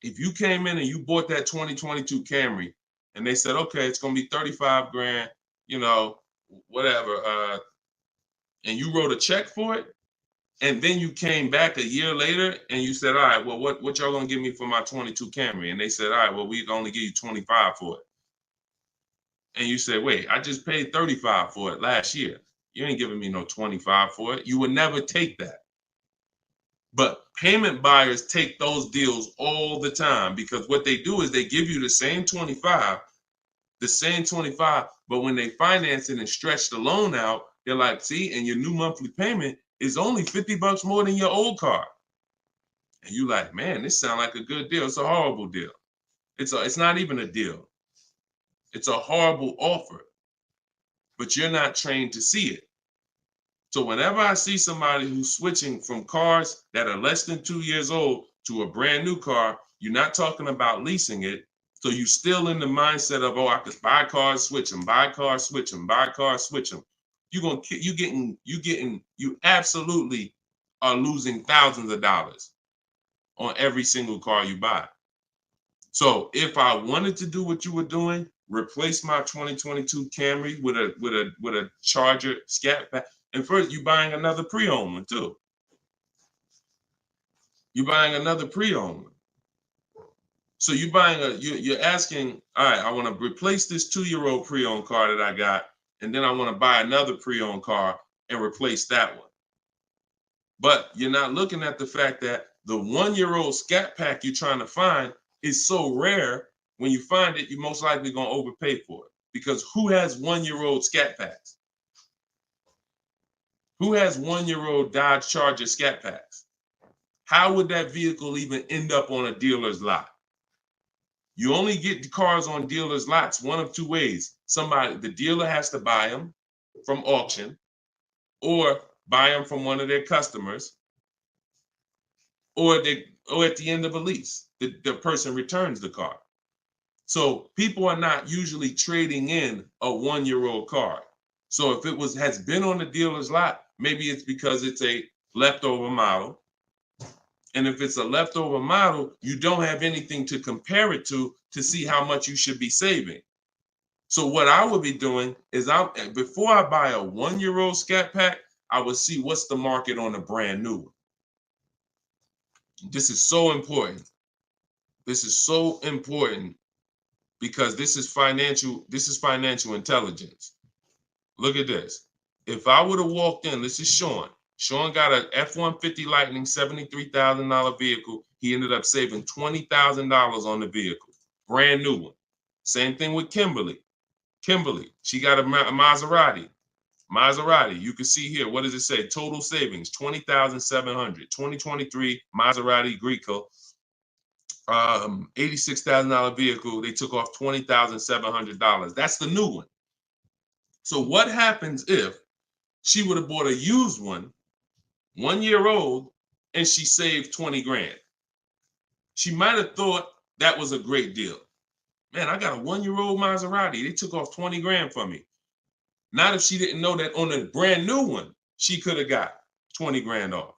Speaker 1: if you came in and you bought that 2022 Camry and they said, okay, it's going to be 35 grand, you know, whatever, and you wrote a check for it, and then you came back a year later and you said, all right, well, what y'all going to give me for my 22 Camry? And they said, all right, well, we can only give you 25 for it. And you said, wait, I just paid 35 for it last year. You ain't giving me no 25 for it. You would never take that. But payment buyers take those deals all the time, because what they do is they give you the same 25, but when they finance it and stretch the loan out, they're like, see, and your new monthly payment is only $50 more than your old car. And you like, man, this sounds like a good deal. It's a horrible deal. It's not even a deal. It's a horrible offer, but you're not trained to see it. So whenever I see somebody who's switching from cars that are less than 2 years old to a brand new car, you're not talking about leasing it. So you're still in the mindset of, oh, I could buy cars, switch them, buy cars, switch them, buy cars, switch them. You absolutely are losing thousands of dollars on every single car you buy. So if I wanted to do what you were doing, replace my 2022 Camry with a Charger Scat Pack, and first you're buying another pre-owned one too. You're buying another pre-owned one. So you're asking, all right, I want to replace this 2-year-old pre-owned car that I got, and then I want to buy another pre-owned car and replace that one. But you're not looking at the fact that the 1-year-old Scat Pack you're trying to find is so rare. When you find it, you're most likely going to overpay for it, because who has 1-year-old Scat Packs? Who has 1-year-old Dodge Charger Scat Packs? How would that vehicle even end up on a dealer's lot? You only get the cars on dealers' lots one of two ways. The dealer has to buy them from auction, or buy them from one of their customers, or at the end of a lease, the person returns the car. So people are not usually trading in a 1-year-old car. So if it has been on the dealer's lot, maybe it's because it's a leftover model. And if it's a leftover model, you don't have anything to compare it to see how much you should be saving. So what I would be doing is, before I buy a 1-year-old Scat Pack, I would see what's the market on a brand new one. This is so important. This is so important, because this is financial intelligence. Look at this. If I would have walked in, this is Sean. Sean got an F-150 Lightning, $73,000 vehicle. He ended up saving $20,000 on the vehicle. Brand new one. Same thing with Kimberly. She got a Maserati. You can see here, what does it say? Total savings, $20,700. 2023 Maserati Greco. $86,000 vehicle. They took off $20,700. That's the new one. So what happens if she would have bought a used one, 1 year old, and she saved 20 grand? She might have thought that was a great deal. Man, I got a 1-year-old Maserati. They took off 20 grand for me. Not if she didn't know that on a brand new one, she could have got 20 grand off.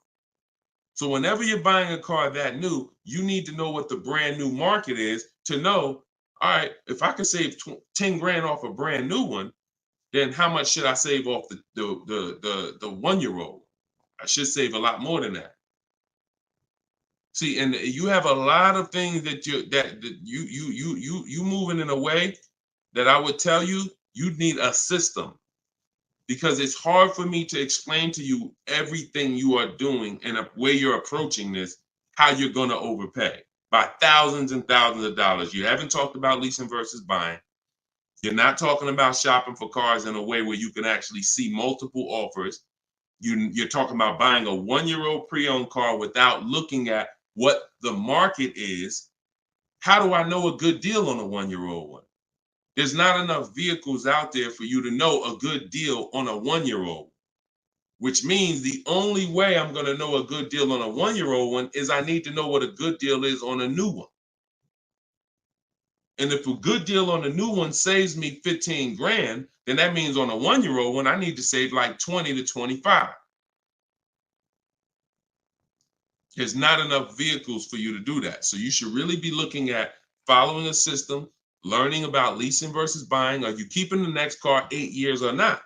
Speaker 1: So whenever you're buying a car that new, you need to know what the brand new market is to know, all right, if I can save 10 grand off a brand new one, then how much should I save off the 1-year-old? I should save a lot more than that. See, and you have a lot of things that you moving in a way that I would tell you need a system, because it's hard for me to explain to you everything you are doing and a way you're approaching this, how you're going to overpay by thousands and thousands of dollars. You haven't talked about leasing versus buying. You're not talking about shopping for cars in a way where you can actually see multiple offers. You're talking about buying a 1-year-old pre-owned car without looking at what the market is. How do I know a good deal on a 1-year-old one? There's not enough vehicles out there for you to know a good deal on a 1-year-old, which means the only way I'm going to know a good deal on a 1-year-old one is I need to know what a good deal is on a new one. And if a good deal on a new one saves me 15 grand, then that means on a 1-year-old one, I need to save like 20 to 25. There's not enough vehicles for you to do that. So you should really be looking at following a system, learning about leasing versus buying. Are you keeping the next car 8 years or not?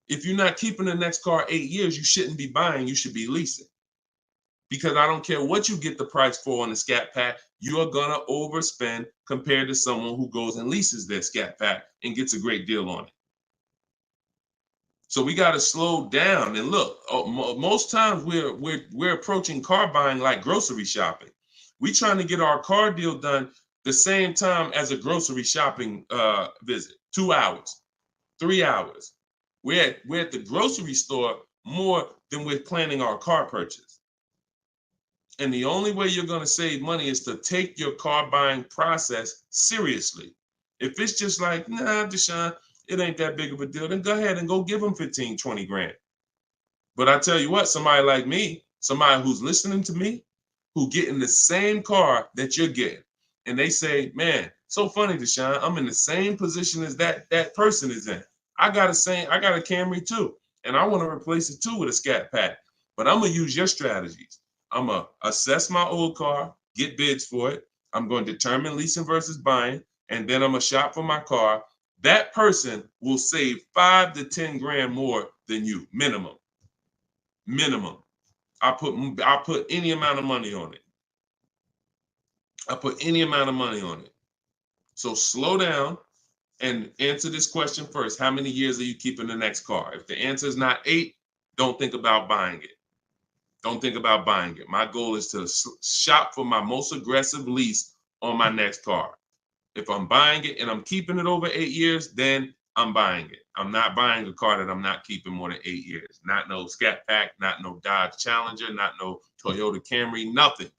Speaker 1: If you're not keeping the next car 8 years, you shouldn't be buying, you should be leasing. Because I don't care what you get the price for on the Scat Pack, you are gonna overspend compared to someone who goes and leases their Scat Pack and gets a great deal on it. So we got to slow down and look. Most times we're approaching car buying like grocery shopping. We trying to get our car deal done the same time as a grocery shopping visit. 2 hours, 3 hours. We're at the grocery store more than we're planning our car purchase. And the only way you're going to save money is to take your car buying process seriously. If it's just like, nah, Deshone, it ain't that big of a deal, then go ahead and go give them 15, 20 grand. But I tell you what, somebody like me, somebody who's listening to me, who getting the same car that you're getting, and they say, man, so funny, Deshone, I'm in the same position as that person is in. I got a Camry too, and I want to replace it too with a Scat Pack. But I'm gonna use your strategies. I'm gonna assess my old car, get bids for it. I'm going to determine leasing versus buying, and then I'm gonna shop for my car. That person will save 5 to 10 grand more than you, minimum. Minimum. I put any amount of money on it. So slow down and answer this question first. How many years are you keeping the next car? If the answer is not 8, don't think about buying it. Don't think about buying it. My goal is to shop for my most aggressive lease on my next car. If I'm buying it and I'm keeping it over 8 years, then I'm buying it. I'm not buying a car that I'm not keeping more than 8 years. Not no Scat Pack, not no Dodge Challenger, not no Toyota Camry, nothing.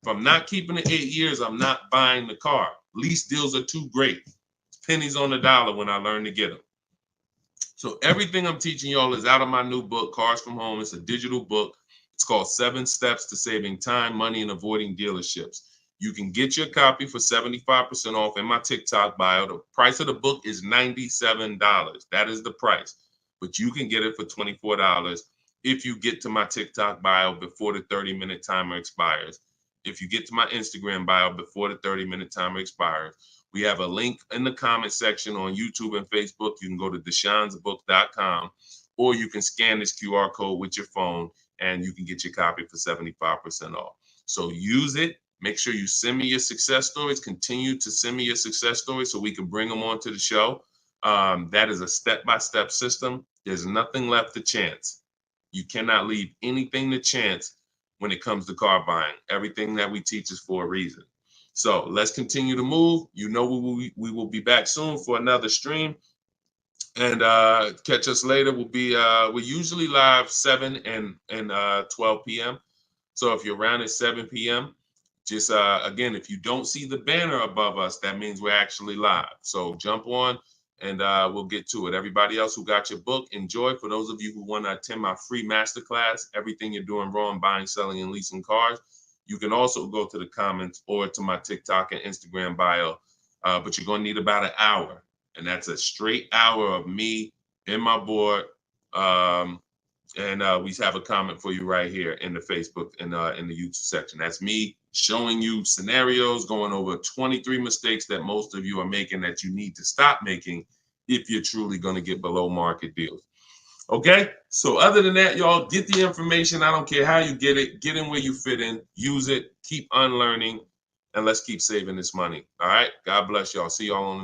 Speaker 1: If I'm not keeping it 8 years, I'm not buying the car. Lease deals are too great. It's pennies on the dollar when I learn to get them. So everything I'm teaching y'all is out of my new book, Cars from Home. It's a digital book. It's called 7 Steps to Saving Time, Money, and Avoiding Dealerships. You can get your copy for 75% off in my TikTok bio. The price of the book is $97. That is the price. But you can get it for $24 if you get to my TikTok bio before the 30-minute timer expires. If you get to my Instagram bio before the 30-minute timer expires. We have a link in the comment section on YouTube and Facebook. You can go to deshonsbook.com, or you can scan this QR code with your phone and you can get your copy for 75% off. So use it. Make sure you send me your success stories. Continue to send me your success stories so we can bring them onto the show. That is a step-by-step system. There's nothing left to chance. You cannot leave anything to chance when it comes to car buying. Everything that we teach is for a reason. So let's continue to move. You know we will be back soon for another stream. And catch us later. We're usually live 7 and 12 p.m. So if you're around at 7 p.m., just again, if you don't see the banner above us, that means we're actually live. So jump on and we'll get to it. Everybody else who got your book, enjoy. For those of you who want to attend my free masterclass, Everything You're Doing Wrong, Buying, Selling, and Leasing Cars, you can also go to the comments or to my TikTok and Instagram bio. But you're going to need about an hour. And that's a straight hour of me in my board. And we have a comment for you right here in the Facebook and in the YouTube section. That's me showing you scenarios, going over 23 mistakes that most of you are making that you need to stop making if you're truly going to get below market deals. Okay, so other than that, y'all, get the information. I don't care how you get it. Get in where you fit in. Use it. Keep unlearning. And let's keep saving this money. All right. God bless y'all. See y'all on the